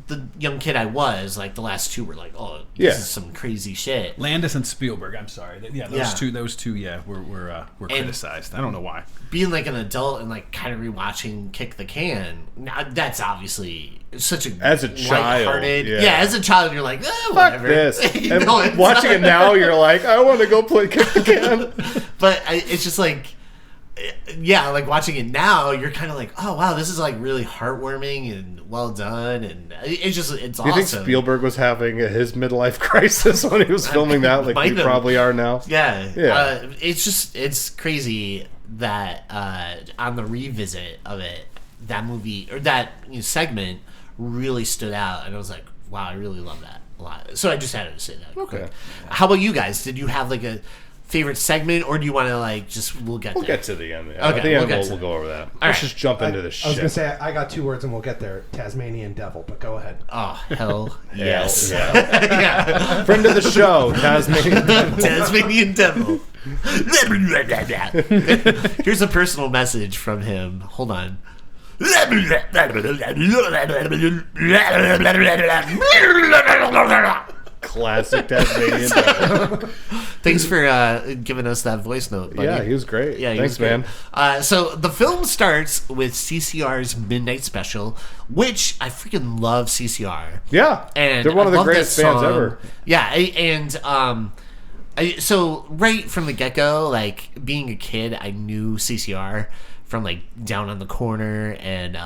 the young kid I was, like the last two were like, oh, this is some crazy shit. Landis and Spielberg. I'm sorry. Those two. Yeah, were criticized. I don't know why. Being like an adult and like kind of rewatching Kick the Can, now, that's obviously such a As a child, lighthearted- yeah. As a child, you're like, Fuck whatever. this. You And know, it's watching not- it now, you're like, I want to go play Kick the Can. But it's just like, yeah, like watching it now, you're kind of like, oh wow, this is like really heartwarming and well done, and it's Do you awesome. think Spielberg was having his midlife crisis when he was filming that, like Might we have. probably are now? Yeah. It's crazy that on the revisit of it, that movie or that segment really stood out, and I was like, wow, I really love that a lot. So I just had to say that. Okay. How about you guys? Did you have like a favorite segment, or do you want to like just we'll get to the end. Okay, At the end, get to we'll that. go over that. All Let's right. just jump into this I was shit. going to say, I got 2 words and we'll get there. Tasmanian devil, but go ahead. Oh hell yes! Yeah. Yeah. Friend of the show, Tasmanian. Tasmanian devil. Here's a personal message from him. Hold on. Classic Tasmanian devil. Thanks for giving us that voice note, buddy. Yeah, he was great. Yeah, he Thanks, was great. man. So the film starts with CCR's Midnight Special, which I freaking love CCR. Yeah, And they're one of I the love greatest that bands song. ever. Yeah, so right from the get-go, like being a kid, I knew CCR from like Down on the Corner, and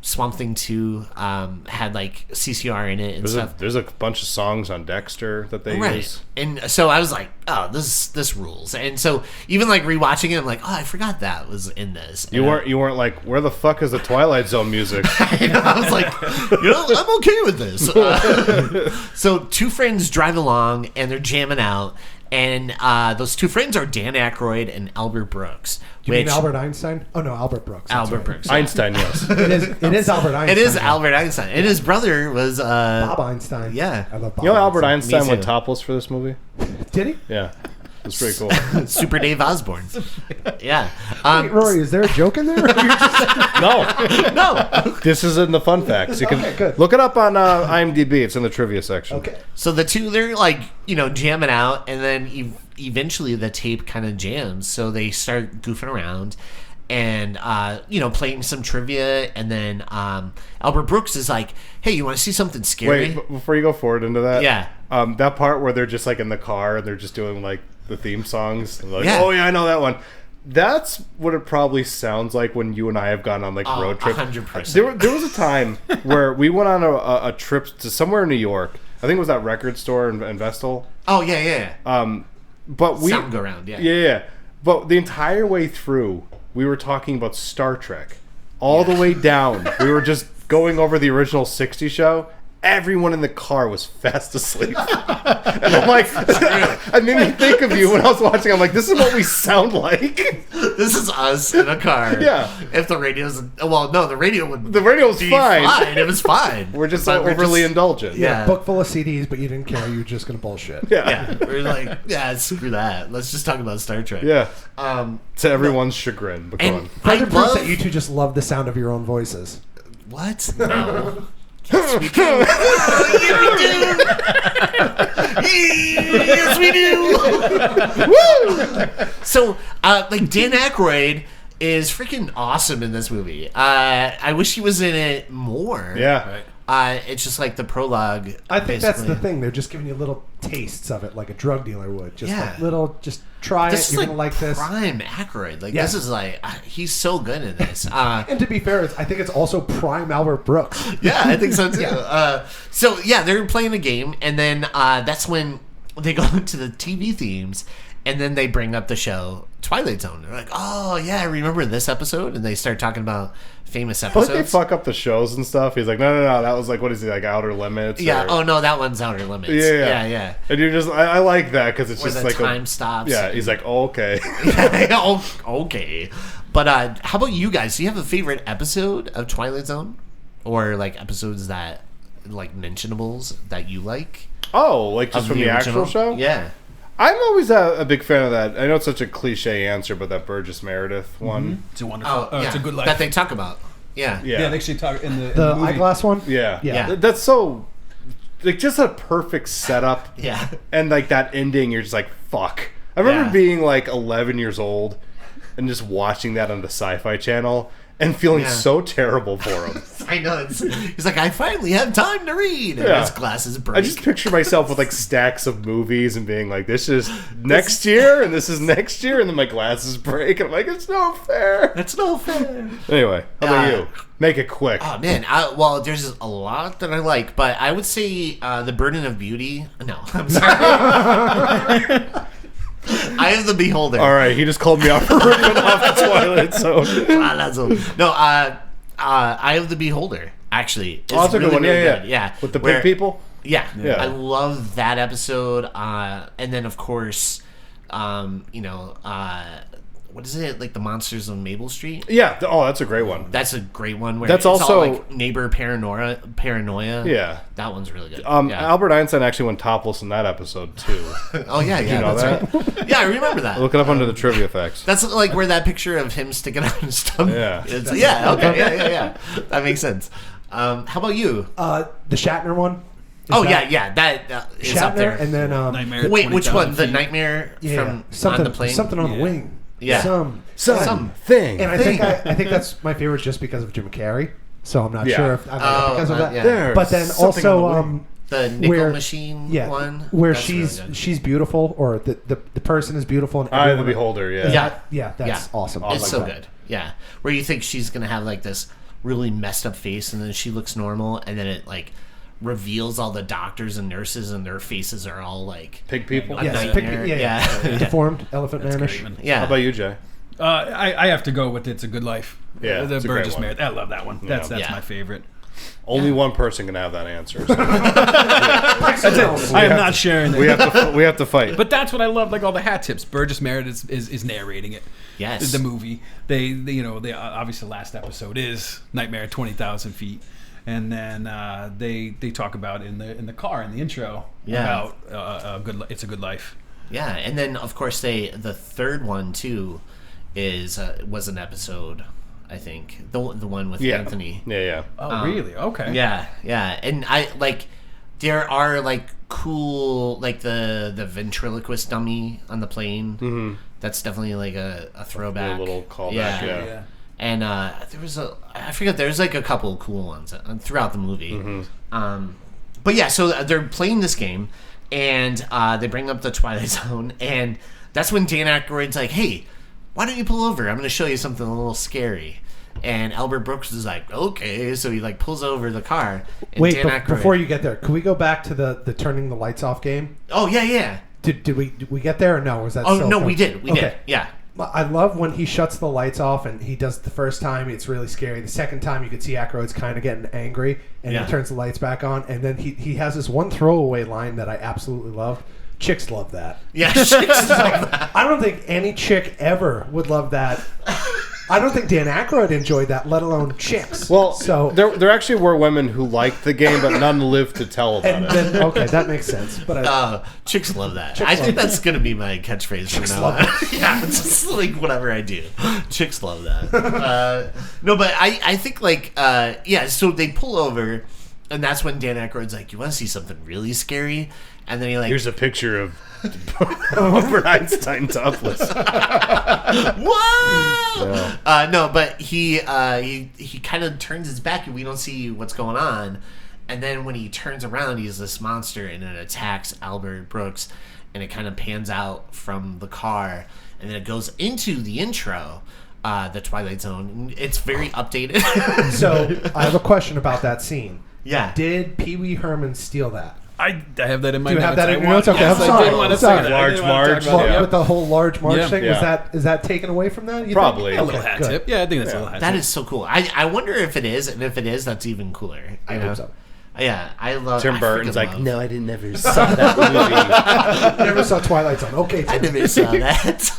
Swamp Thing 2 had like CCR in it and stuff. There's a bunch of songs on Dexter that they Right. use. And so I was like, oh, this rules. And so even like rewatching it, I'm like, oh, I forgot that was in this. You And weren't like, where the fuck is the Twilight Zone music? I was like, I'm okay with this. So 2 friends drive along and they're jamming out. And those 2 friends are Dan Aykroyd and Albert Brooks. Do you mean Albert Einstein? Oh, no, Albert Brooks. That's Albert right. Brooks. Einstein, yes. It is Albert Einstein. It is Albert Einstein. And his brother was... Bob Einstein. Yeah. I love Bob You know Albert Einstein. Einstein Me went too. topless for this movie? Did he? Yeah. It was pretty cool. Super Dave Osborne. Yeah. Hey, Rory, is there a joke in there? No. No. This is in the fun facts. You can Okay, good. look it up on IMDb. It's in the trivia section. Okay. So the 2, they're like, jamming out, and then eventually the tape kind of jams. So they start goofing around and, playing some trivia. And then Albert Brooks is like, hey, you want to see something scary? Wait, before you go forward into that. Yeah. That part where they're just like in the car and they're just doing like the theme songs. Like, Yeah. oh yeah, I know that one. That's what it probably sounds like when you and I have gone on like road trips. 100%. There was a time where we went on a trip to somewhere in New York. I think it was that record store in Vestal. Oh, yeah. But we Sound go round, yeah. Yeah. But the entire way through, we were talking about Star Trek. All the way down, we were just going over the original 60 show. Everyone in the car was fast asleep. And I'm like, I made me think of you when I was watching. I'm like, this is what we sound like. This is us in a car. Yeah. If the radio's... Well, no, the radio would The radio was be fine. It was fine. We're just But overly indulgent. Yeah. Book full of CDs, but you didn't care. You were just going to bullshit. Yeah. We're like, yeah, screw that. Let's just talk about Star Trek. Yeah. To To everyone's chagrin. But go and on. I Further proof love... that you 2 just love the sound of your own voices. What? No. Yes, we do. Yes, we do. Woo! So, like Dan Aykroyd is freaking awesome in this movie. I wish he was in it more. Yeah. Right. It's just like the prologue. I think that's basically. the thing. They're just giving you little tastes of it, like a drug dealer would. Just Yeah. like little, just try This it. is You're like gonna like this. prime Aykroyd. Like Yes. this is like he's so good in this. And to be fair, I think it's also prime Albert Brooks. Yeah, I think so too. So they're playing a game, and then that's when they go into the TV themes, and then they bring up the show Twilight Zone. They're like, "Oh yeah, I remember this episode," and they start talking about famous But they episodes. fuck up the shows and stuff. He's like, no, that was like, what is he, like Outer Limits? Yeah. or- Oh no, that one's Outer Limits. Yeah. And you're just, I like that because it's Where just the like time stops. Yeah, he's like, oh, okay. Okay. But how about you guys? Do you have a favorite episode of Twilight Zone, or like episodes that like mentionables that you like? Oh, like just Of from the original? actual show? Yeah. I'm always a big fan of that. I know it's such a cliche answer, but that Burgess Meredith one. It's a wonderful. Oh, yeah. It's a good life. That they talk about. Yeah. Yeah. Yeah, they actually talk in the The movie. eyeglass one. Yeah. Yeah. That's so, like, just a perfect setup. Yeah. And, like, that ending, you're just like, fuck. I remember Yeah. being, like, 11 years old and just watching that on the Sci-Fi Channel and feeling Yeah. so terrible for him. I know. He's like, I finally have time to read. And Yeah. his glasses break. I just picture myself with, like, stacks of movies and being like, this is next year, and this is next year, and then my glasses break, and I'm like, it's no fair. That's no fair. Anyway, how about you? Make it quick. Oh man, well, there's a lot that I like, but I would say The Burden of Beauty. No, I'm sorry. I Am the Beholder. All right, he just called me out for ripping off the Twilight Zone. No, I Am the Beholder. Actually, it's Oh, that's a good really, one. really Yeah. good. Yeah, With the Where- pig people? Yeah. Yeah. I love that episode. And then of course, what is it? Like the Monsters on Maple Street. Yeah. Oh, that's a great one. That's a great one. Where That's it's all also- like neighbor paranoia. Yeah. That one's really good. Yeah. Albert Einstein actually went topless in that episode, too. Oh yeah, yeah, know that's right. Yeah, I remember that. Look it up under the trivia facts. That's like where that picture of him sticking out his stomach. Yeah. Okay, yeah. That makes sense. How about you? The Shatner one. Is Oh that yeah, that is Shatner, up there. and then Nightmare at Wait, which 20,000 one? The feet. nightmare from something, on the plane. something on Yeah. the wing. Yeah. Something. And I think that's my favorite just because of Jim Carrey. So I'm not Yeah. sure if because of that. yeah. There. But then Something on also the wing. The nickel where- machine yeah, one. where That's really she's good. beautiful, or the person is beautiful, and Eye of the everyone- Beholder, yeah. Yeah. that's Yeah. awesome. It's I like so that. good. Yeah, where you think she's gonna have like this really messed up face, and then she looks normal, and then it like reveals all the doctors and nurses, and their faces are all like Pig people. a Yes, nightmare. yeah. Deformed elephant That's manish. great, man. Yeah. How about you, Jay? I have to go with It's a Good Life. Yeah, the it's a great Burgess one. Meredith. I love that one. That's Yeah. my favorite. Only one person can have that answer. So That's it. I am not sharing we it. have to fight. But that's what I love, like all the hat tips. Burgess Meredith is narrating it. Yes. The movie. They obviously the last episode is Nightmare at 20,000 feet, and then they talk about in the car in the intro Yeah. about It's a Good Life. Yeah, and then of course the third one too was an episode, I think the one with Yeah. Anthony. Yeah. Oh, really? Okay. Yeah, and I like there are like cool like the ventriloquist dummy on the plane. Mm-hmm. That's definitely like a throwback. A little callback, yeah. And there was I forget. There's like a couple of cool ones throughout the movie. Mm-hmm. But yeah, so they're playing this game, and they bring up the Twilight Zone, and that's when Dan Aykroyd's like, "Hey, why don't you pull over? I'm going to show you something a little scary." And Albert Brooks is like, "Okay," so he like pulls over the car. And Wait, Dan Aykroyd, before you get there, can we go back to the turning the lights off game? oh yeah. Did we get there or no? Or was that? Oh still no, fun? we did. Okay. Yeah. I love when he shuts the lights off and he does it the first time. It's really scary. The second time, you can see Aykroyd's kind of getting angry, and Yeah. he turns the lights back on. And then he has this one throwaway line that I absolutely love. Chicks love that. Yeah, chicks love that. I don't think any chick ever would love that. I don't think Dan Aykroyd enjoyed that, let alone chicks. Well, so there actually were women who liked the game, but none lived to tell about and it. then okay, that makes sense. But Chicks love that. Chicks I think love that's gonna be my catchphrase from now love on. Yeah, it's just like whatever I do. Chicks love that. No, but I think like yeah. So they pull over, and that's when Dan Aykroyd's like, "You want to see something really scary?" and then he like Here's a picture of Albert Einstein topless. whoa. Yeah. No, but he kind of turns his back and we don't see what's going on. And then when he turns around, he's this monster and it attacks Albert Brooks. And it kind of pans out from the car. And then it goes into the intro, the Twilight Zone. It's very updated. So I have a question about that scene. Yeah. Did Pee Wee Herman steal that? I have that in my Do you notes. have that in I your notes? want- Okay, yes, I'm I did sorry. want to Sorry. say that. I Large did want to talk Marge, about it. yeah. With the whole large March Yeah. thing, Yeah. is that taken away from that? You Probably. think? A little Okay, hat good. tip. Yeah, I think that's a little hat That tip. is so cool. I wonder if it is. And if it is, that's even cooler. I hope so. Yeah, I love Tim I Burton's freaking like, love- no, I didn't never saw that movie. Never saw Twilight Zone. Okay, I Tim. never saw that.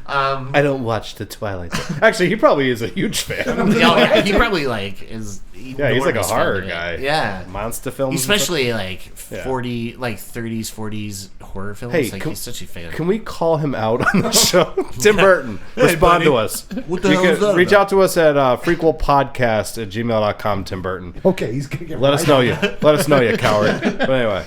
I don't watch the Twilight Zone. Actually, he probably is a huge fan. Yeah, he probably like is. Yeah, he's like a enormous fan horror of it. guy. Yeah, Monster films. and especially like Yeah. 40, like 30s, 40s horror films. Hey, like can- he's such a fan. stuff. Can we call him out on the show? Tim Burton, respond to us. What the You hell can is that reach about? out to us at freakquelpodcast@gmail.com, Tim Burton. Okay, he's gonna get Let right us know on you. that. Let us know you, coward. But anyway.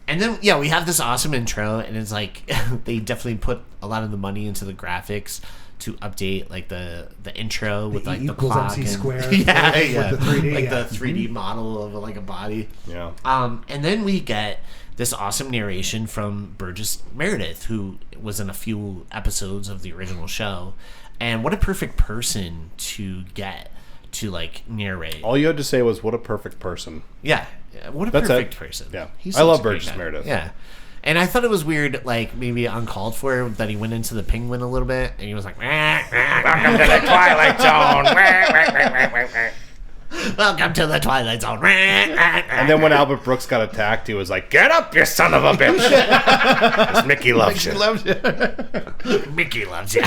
And then yeah, we have this awesome intro, and it's like they definitely put a lot of the money into the graphics to update like the intro with like the equals clock MC and, squared yeah, with yeah, the 3D, like yeah. the 3D model of like a body. Yeah. And then we get this awesome narration from Burgess Meredith, who was in a few episodes of the original show, and what a perfect person to get to like narrate. All you had to say was, what a perfect person. Yeah, what a That's perfect it. person. Yeah. He's I such love a great Burgess guy. Meredith. Yeah. And I thought it was weird, like maybe uncalled for, that he went into the penguin a little bit, and he was like, "Welcome to the Twilight Zone." Welcome to the Twilight Zone. And then when Albert Brooks got attacked, he was like, get up, you son of a bitch. 'Cause Mickey loves you. Mickey loves you.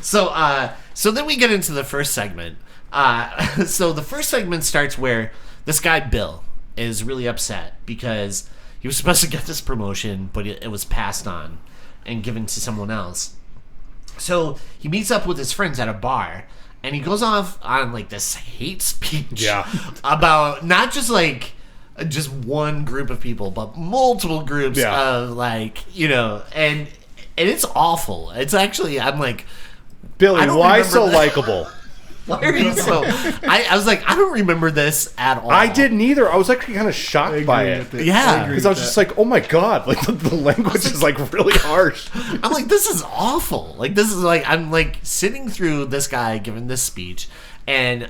So then we get into the first segment. So the first segment starts where this guy Bill is really upset because he was supposed to get this promotion, but it was passed on and given to someone else. So he meets up with his friends at a bar, and he goes off on like this hate speech Yeah. about not just like just one group of people, but multiple groups Yeah. of like, you know, and it's awful. It's actually, I'm like, Billy, I don't why remember so that. likable? why are you so? I was like, I don't remember this at all. I didn't either. I was actually kind of shocked by it. Yeah. Because I was just like, oh my god, like the language is like really harsh. I'm like, this is awful. Like, this is like, I'm like sitting through this guy giving this speech, and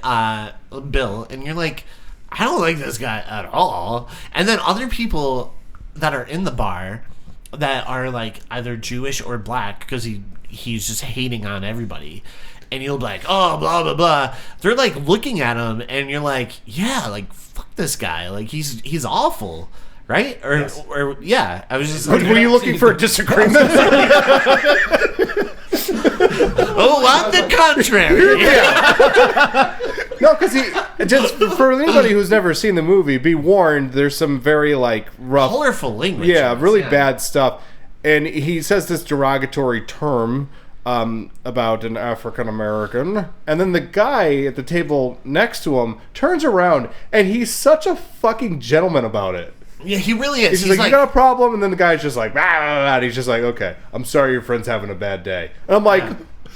Bill, and you're like, I don't like this guy at all. And then other people that are in the bar that are like either Jewish or black, because he's just hating on everybody. And you'll be like, oh, blah, blah, blah. They're like looking at him, and you're like, yeah, like, fuck this guy. Like, he's awful. Right? Or yeah. I was just like, Were you looking for a disagreement? oh, on the contrary. No, because just for anybody who's never seen the movie, be warned, there's some very like rough, Colorful language. yeah, really Yeah. bad stuff. And he says this derogatory term about an African American, and then the guy at the table next to him turns around, and he's such a fucking gentleman about it. Yeah, he really is. He's like, you got a problem? And then the guy's just like, "Rah, rah, rah," and he's just like, okay, I'm sorry your friend's having a bad day. And I'm like,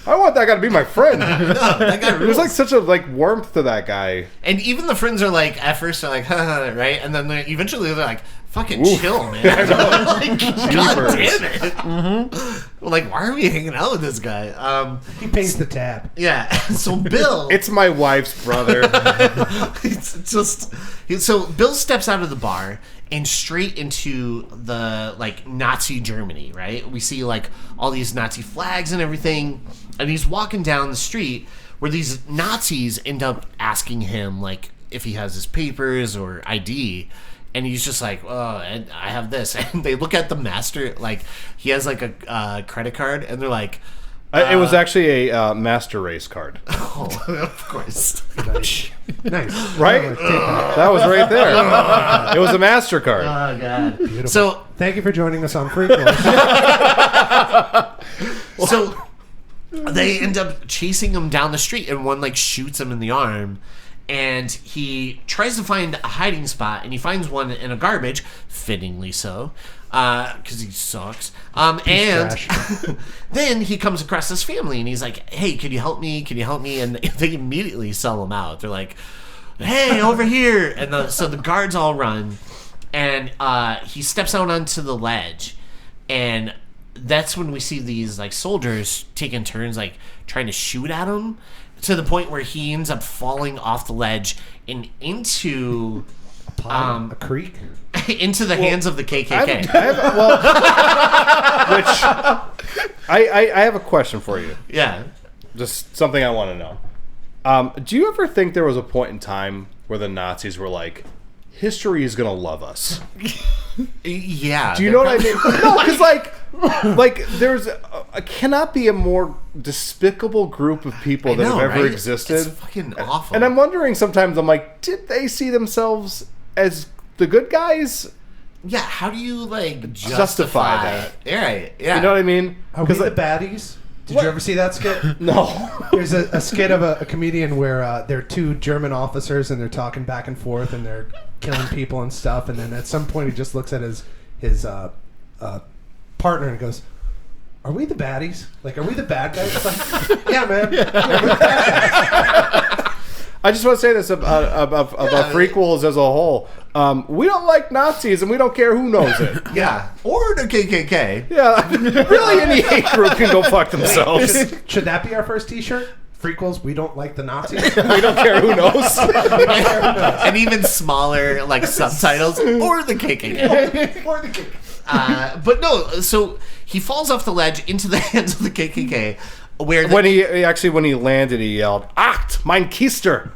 I want that guy to be my friend. that guy There's rules. like such a like warmth to that guy. And even the friends are like, at first they're like, haha, right? And then eventually they're like, fucking Oof. chill, man. I know. Like, God Jeepers. damn it. Mm-hmm. Like, why are we hanging out with this guy? He pays the tab. Yeah. So Bill, It's my wife's brother. it's just so Bill steps out of the bar and straight into the like Nazi Germany, right? We see like all these Nazi flags and everything, and he's walking down the street where these Nazis end up asking him like if he has his papers or ID. And he's just like, oh, and I have this. And they look at the master, like, he has, like, a credit card. And they're like... It was actually a master race card. Oh, of course. Nice. Right? That was right there. It was a MasterCard. Oh, God. Beautiful. So, Thank you for joining us on Freakquels. so they end up chasing him down the street. And one, like, shoots him in the arm. and he tries to find a hiding spot, and he finds one in a garbage, fittingly so, because he sucks. And then he comes across this family, and he's like, "Hey, could you help me? Can you help me?" And they immediately sell him out. They're like, "Hey, over here!" And so the guards all run, and he steps out onto the ledge, and that's when we see these like soldiers taking turns, like trying to shoot at him, to the point where he ends up falling off the ledge and into a creek, into the hands of the KKK. I have a question for you. Yeah. Just something I want to know. Do you ever think there was a point in time where the Nazis were like, history is going to love us? Yeah. Do you know what I mean? No, because like there's cannot be a more despicable group of people that have ever existed. It's fucking awful. And I'm wondering sometimes, I'm like, did they see themselves as the good guys? Yeah, how do you like justify that? Right, yeah. You know what I mean? Are we the baddies? Did you ever see that skit? No. There's a skit of a comedian where there are two German officers and they're talking back and forth and they're killing people and stuff, and then at some point he just looks at his partner and goes, "Are we the baddies? Like, are we the bad guys?" It's like, yeah, man. Yeah, we're the bad guys. I just want to say this about prequels as a whole. We don't like Nazis, and we don't care who knows it. Yeah. Or the KKK. Yeah. Really, any hate group can go fuck themselves. Should that be our first T-shirt? Frequels, we don't like the Nazis. We don't care who knows. And even smaller, like, subtitles. Or the KKK. Or the KKK. But no, so he falls off the ledge into the hands of the KKK. When he landed, he yelled, "Acht, mein Keister!"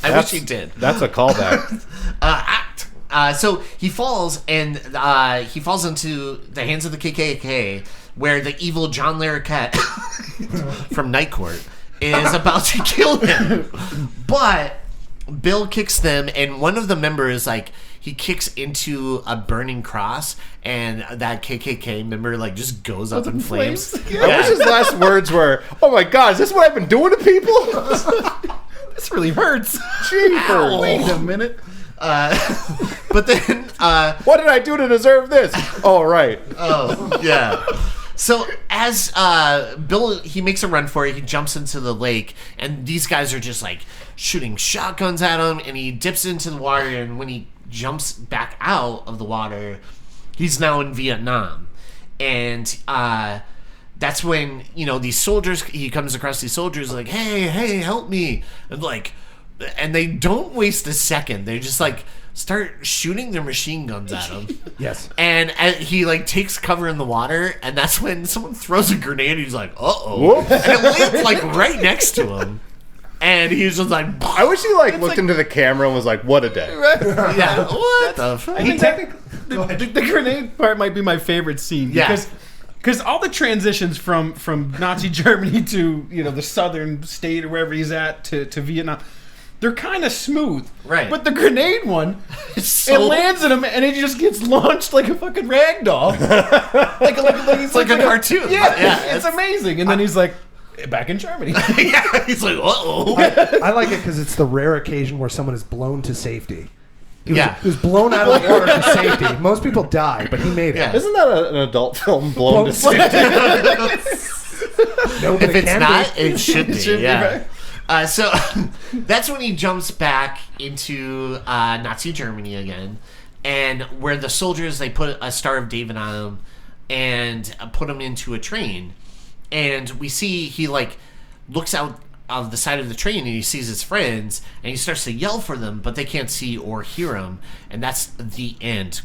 I wish he did. That's a callback. Act. So he falls, and he falls into the hands of the KKK, where the evil John Larroquette from Night Court is about to kill him. But Bill kicks them, and one of the members, like, he kicks into a burning cross, and that KKK member, like, just goes up in flames. Yeah. I wish his last words were, "Oh my God, is this what I've been doing to people?" This really hurts. Jeepers. Wait a minute. But then... what did I do to deserve this? Oh, right. Oh, yeah. So as Bill, he makes a run for it, he jumps into the lake, and these guys are just, like, shooting shotguns at him, and he dips into the water, and when he jumps back out of the water, he's now in Vietnam. And that's when, you know, these soldiers, he comes across these soldiers like, hey, help me. And they don't waste a second. They just, like, start shooting their machine guns at him. Yes. And he, like, takes cover in the water, and that's when someone throws a grenade, and he's like, uh-oh. And it lands, like, right next to him. And he was just like, I wish he like looked into the camera and was like, "What a day!" Yeah, what the fuck? I think the grenade part might be my favorite scene. Yeah. Because all the transitions from Nazi Germany to, you know, the southern state or wherever he's at to Vietnam, they're kind of smooth. Right. But the grenade one, it lands in him and it just gets launched like a fucking rag doll. It's like a cartoon. Yeah, it's amazing. And then he's like, back in Germany. Yeah, he's like, uh-oh. I like it because it's the rare occasion where someone is blown to safety. He was blown out of the water to safety. Most people die, but he made it. Yeah. Isn't that an adult film, Blown to Safety? No, but If it's not, be. it should be. It should be, Yeah. So that's when he jumps back into Nazi Germany again, and where the soldiers, they put a Star of David on him and put him into a train. And we see he, like, looks out of the side of the train and he sees his friends and he starts to yell for them, but they can't see or hear him. And that's the end, ?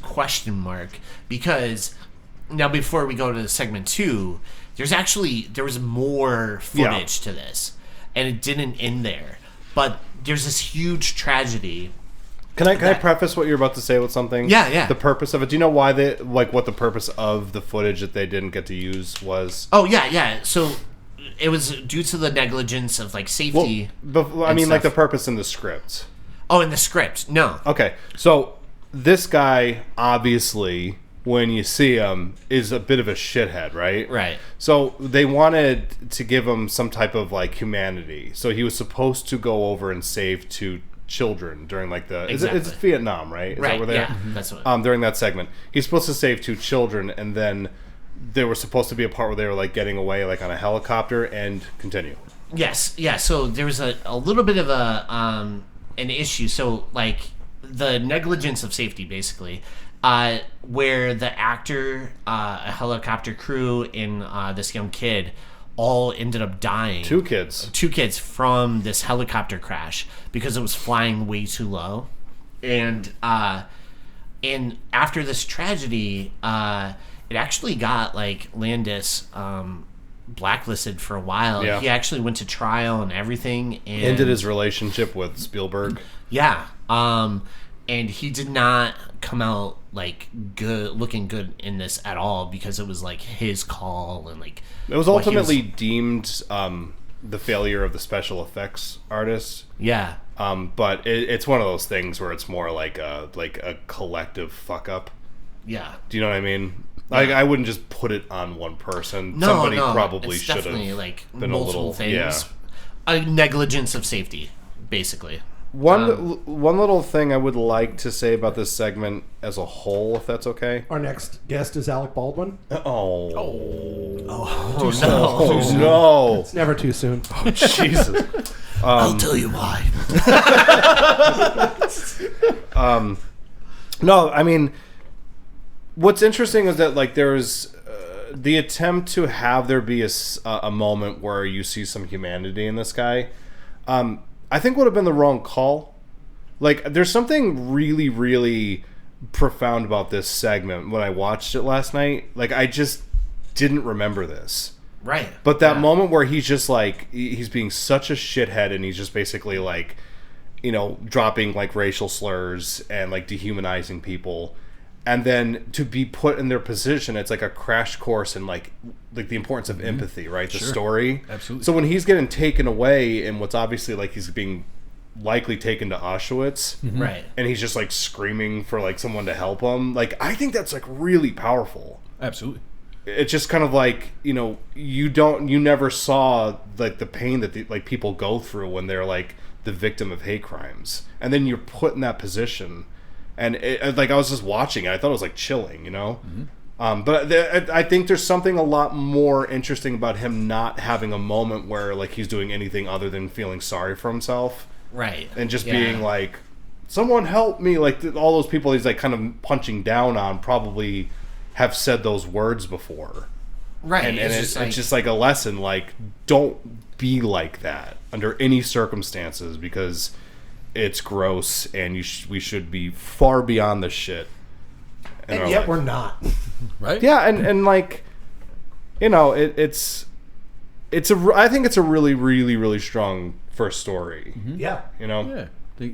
Because now before we go to segment 2, there was more footage to this, and it didn't end there. But there's this huge tragedy. Can I preface what you're about to say with something? Yeah. The purpose of it. Do you know why what the purpose of the footage that they didn't get to use was? Oh yeah. So it was due to the negligence of, like, safety. Well, I mean, like, the purpose in the script. Oh, in the script, no. Okay, so this guy obviously when you see him, is a bit of a shithead, right? Right. So they wanted to give him some type of like humanity. So he was supposed to go over and save 2 children during like the Exactly. it's Vietnam, right? Is Right. that where they Yeah. are? That's what. During that segment, he's supposed to save 2 children, and then there was supposed to be a part where they were like getting away like on a helicopter. And continue. Yes, yeah. So there was a little bit of an issue. So like the negligence of safety, basically, where the actor, a helicopter crew, and this young kid all ended up dying. 2 kids. 2 kids from this helicopter crash because it was flying way too low, and after this tragedy, it actually got like Landis blacklisted for a while. Yeah. He actually went to trial and everything, and Ended his relationship with Spielberg. yeah. And he did not come out like looking good in this at all, because it was like his call, and like It was what he ultimately deemed the failure of the special effects artist. yeah. But it's one of those things where it's more like a collective fuck up. Yeah. Do you know what I mean? Like, I wouldn't just put it on one person. No, Somebody no, probably it's should definitely have like been multiple a little things. A negligence of safety, basically. One little thing I would like to say about this segment as a whole, if that's okay. Our next guest is Alec Baldwin. Oh no. no! It's never too soon. Jesus. I'll tell you why. No, I mean, what's interesting is that like there's the attempt to have there be a moment where you see some humanity in this guy. I think would have been the wrong call. Like, there's something really, really profound about this segment when I watched it last night. Like, I just didn't remember this. Right. But that moment where he's just like, he's being such a shithead, and he's just basically like, you know, dropping like racial slurs and like dehumanizing people. And then to be put in their position, it's like a crash course in like the importance of empathy, right? The story. Absolutely. So when he's getting taken away, and what's obviously like he's being likely taken to Auschwitz, Right. and he's just like screaming for like someone to help him. Like, I think that's like really powerful. Absolutely. It's just kind of like, you know, you never saw like the pain that like people go through when they're like the victim of hate crimes, and then you're put in that position. And like, I was just watching it, I thought it was like chilling, you know. But I think there's something a lot more interesting about him not having a moment where like he's doing anything other than feeling sorry for himself, Right. and just being like, "Someone help me!" Like all those people he's like kind of punching down on probably have said those words before, Right. and it's like, just like a lesson. Like, don't be like that under any circumstances, because it's gross, and we should be far beyond the shit. And yet we're not. Right? Yeah, and like, you know, I think it's a really, really, really strong first story. Yeah. You know? Yeah.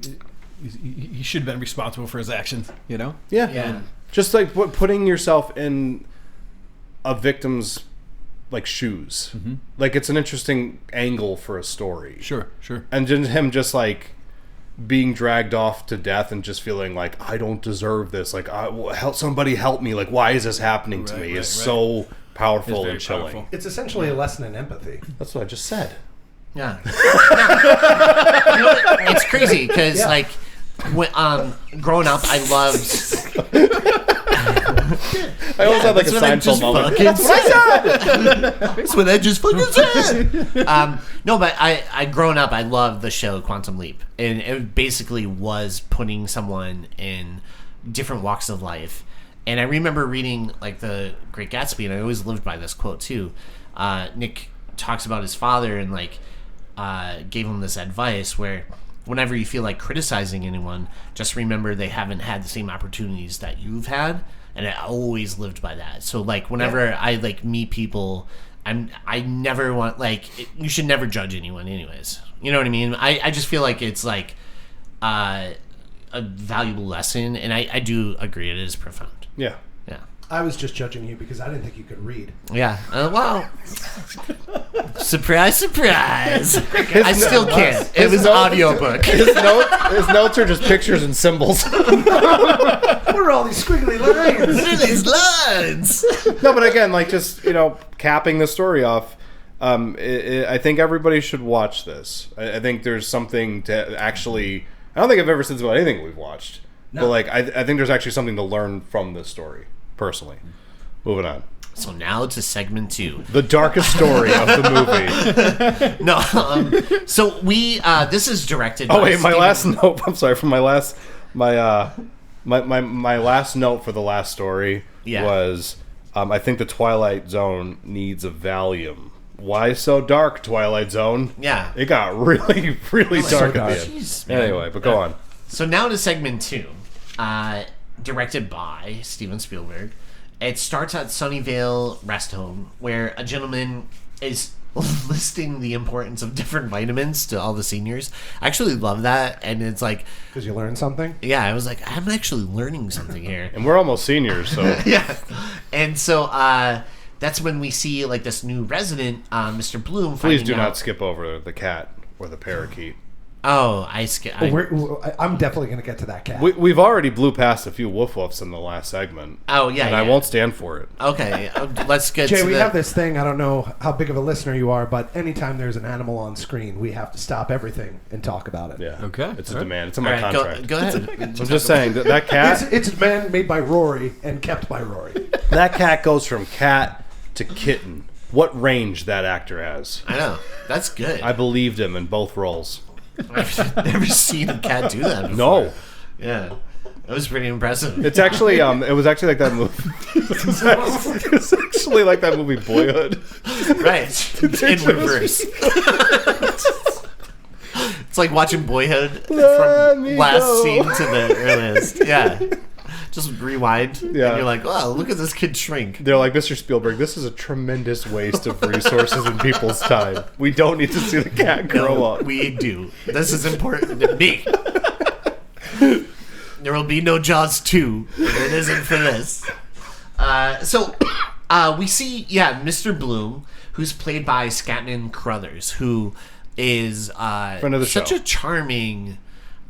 He should have been responsible for his actions, you know? Yeah. Yeah. Just like putting yourself in a victim's like shoes. Like, it's an interesting angle for a story. Sure. And just him just like being dragged off to death and just feeling like, I don't deserve this. Like, somebody help me. Like, why is this happening to me? Is so powerful It's very and chilling. powerful. It's essentially a lesson in empathy. That's what I just said. Yeah. You know what? It's crazy because like when growing up, I loved. I always had like a That's what I Seinfeld just moment. fucking said. That's what I just fucking said. No, but I growing up, I loved the show Quantum Leap, and it basically was putting someone in different walks of life. And I remember reading like The Great Gatsby, and I always lived by this quote too. Nick talks about his father and like gave him this advice where whenever you feel like criticizing anyone, just remember they haven't had the same opportunities that you've had. And I always lived by that. So like whenever I like meet people, I never want like you should never judge anyone anyways. You know what I mean? I just feel like it's like a valuable lesson, and I do agree it is profound. Yeah. Yeah. I was just judging you because I didn't think you could read. Yeah. Well, surprise, surprise. I still can't. It was an audiobook. His notes are just pictures and symbols. What are all these squiggly lines? What are these lines? No, but again, like just, capping the story off, I think everybody should watch this. I think there's something to actually... I don't think I've ever said this about anything we've watched. No. But, like, I think there's actually something to learn from this story, personally. Moving on. So now to segment 2. The darkest story of the movie. No, so we, this is directed by my Steven... last note, I'm sorry, from my last note for the last story was, I think the Twilight Zone needs a Valium. Why so dark, Twilight Zone? Yeah. It got really, really dark at the end. Jeez, anyway, but go on. So now to segment 2, directed by Steven Spielberg. It starts at Sunnyvale Rest Home, where a gentleman is listing the importance of different vitamins to all the seniors. I actually love that, and it's like... Because you learned something? Yeah, I was like, I'm actually learning something here. And we're almost seniors, so... Yeah. And so, that's when we see like this new resident, Mr. Bloom. Please do not skip over the cat or the parakeet. Oh, I'm definitely going to get to that cat. We've already blew past a few woof woofs in the last segment. Oh yeah, and I won't stand for it. Okay, let's get. Jay, we have this thing. I don't know how big of a listener you are, but anytime there's an animal on screen, we have to stop everything and talk about it. Yeah. Okay. It's a demand. It's in my contract. Go ahead. I'm just saying that cat. It's a man made by Rory and kept by Rory. That cat goes from cat to kitten. What range that actor has. I know. That's good. I believed him in both roles. I've never seen a cat do that before. No. Yeah. That was pretty impressive. It's actually, it was actually like that movie. It's actually like that movie Boyhood. Right. In reverse. It's like watching Boyhood from last scene to the earliest. Yeah. Just rewind. Yeah. And you're like, wow, look at this kid shrink. They're like, Mr. Spielberg, this is a tremendous waste of resources and people's time. We don't need to see the cat grow up. We do. This is important to me. There will be no Jaws 2 if it isn't for this. So we see, Mr. Bloom, who's played by Scatman Crothers, who is Friend of the such show. a charming,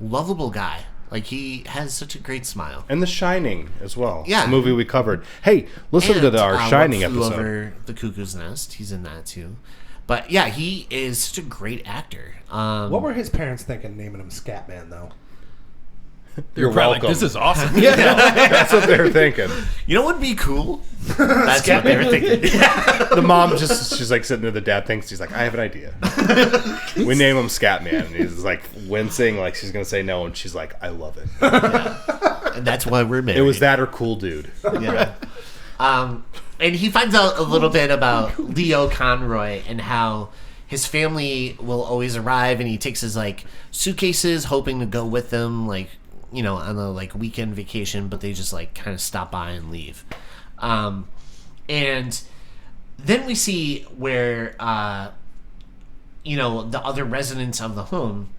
lovable guy. Like, he has such a great smile. And The Shining as well. Yeah. The movie we covered. Hey, listen to our Shining One Flew episode. Over the Cuckoo's Nest. He's in that, too. But, yeah, he is such a great actor. What were his parents thinking naming him Scatman, though? You're probably welcome. like, this is awesome. Yeah, that's what they're thinking. You know what would be cool? That's what they were thinking. The mom she's like sitting there, the dad thinks, he's like, I have an idea. We name him Scatman. And he's like wincing, like she's going to say no. And she's like, I love it. Yeah. And that's why we're married. It was that or Cool Dude. Yeah. And he finds out a little bit about Leo Conroy and how his family will always arrive, and he takes his like suitcases hoping to go with them, like, you know, on a like weekend vacation, but they just like kind of stop by and leave. And then we see where you know, the other residents of the home,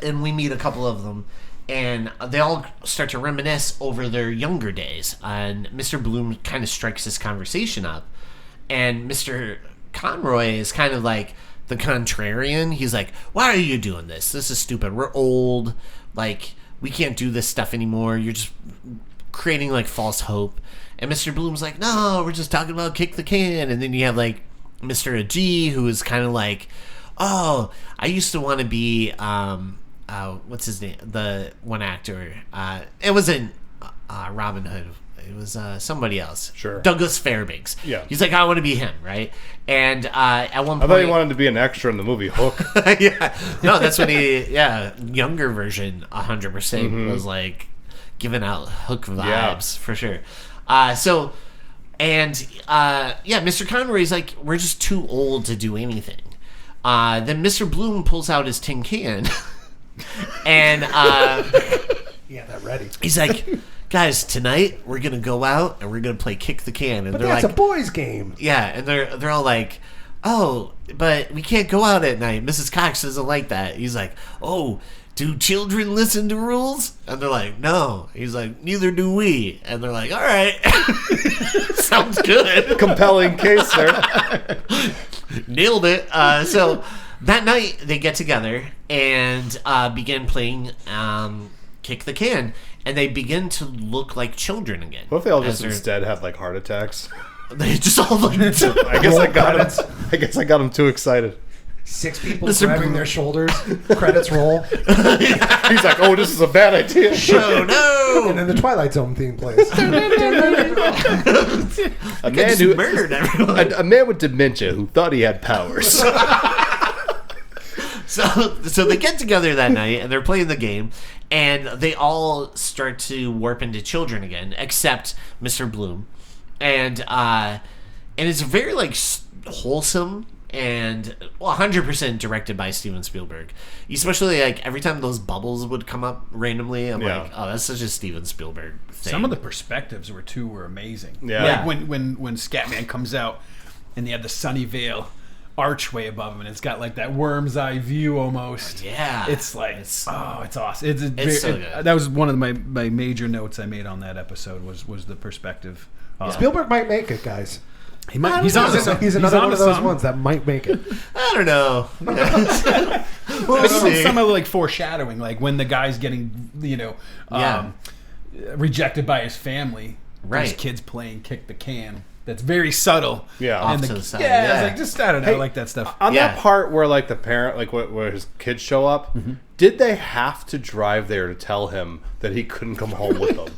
and we meet a couple of them, and they all start to reminisce over their younger days. And Mr. Bloom kind of strikes this conversation up, and Mr. Conroy is kind of like the contrarian. He's like, why are you doing this? This is stupid. We're old. Like, we can't do this stuff anymore. You're just creating like false hope. And Mr. Bloom's like, no, we're just talking about kick the can. And then you have like Mr. Ajee, who is kind of like, oh, I used to want to be what's his name? The one actor. It wasn't Robin Hood. It was somebody else. Sure. Douglas Fairbanks. Yeah. He's like, I want to be him, right? And at one I point, thought he wanted to be an extra in the movie Hook. yeah. No, that's when younger version 100% was like giving out Hook vibes for sure. Mr. Conroy's like, we're just too old to do anything. Then Mr. Bloom pulls out his tin can and Yeah, that ready. he's like, guys, tonight we're gonna go out and we're gonna play kick the can. And But they're that's like, a boys' game. yeah, and they're all like, oh, but we can't go out at night. Mrs. Cox doesn't like that. He's like, oh, do children listen to rules? And they're like, no. He's like, neither do we. And they're like, all right. Sounds good. Compelling case there. Nailed it. So that night they get together and begin playing Kick the Can. And they begin to look like children again. What if they all just instead have like heart attacks? They just all like... I guess I got them too excited. 6 people grabbing their shoulders. Credits roll. He's like, "Oh, this is a bad idea." Oh no! And then the Twilight Zone theme plays. A man who murdered everyone. A man with dementia who thought he had powers. So they get together that night and they're playing the game, and they all start to warp into children again, except Mr. Bloom, and it's very like wholesome. And 100% directed by Steven Spielberg. Especially like every time those bubbles would come up randomly, I'm like, oh, that's such a Steven Spielberg thing. Some of the perspectives were amazing. Yeah. Like when Scatman comes out and they have the Sunnyvale archway above him and it's got like that worm's eye view almost. Yeah. It's like, it's awesome. It's so good. That was one of my major notes I made on that episode was the perspective. Spielberg might make it, guys. He might. He's another one of those ones that might make it. I don't know. We'll see. Some of the like foreshadowing, like when the guy's getting, rejected by his family. Right. There's kids playing Kick the Can. That's very subtle. Yeah. Off to the side. I was like, just I don't know, I like that stuff. On that part where like the parent, like where his kids show up, did they have to drive there to tell him that he couldn't come home with them?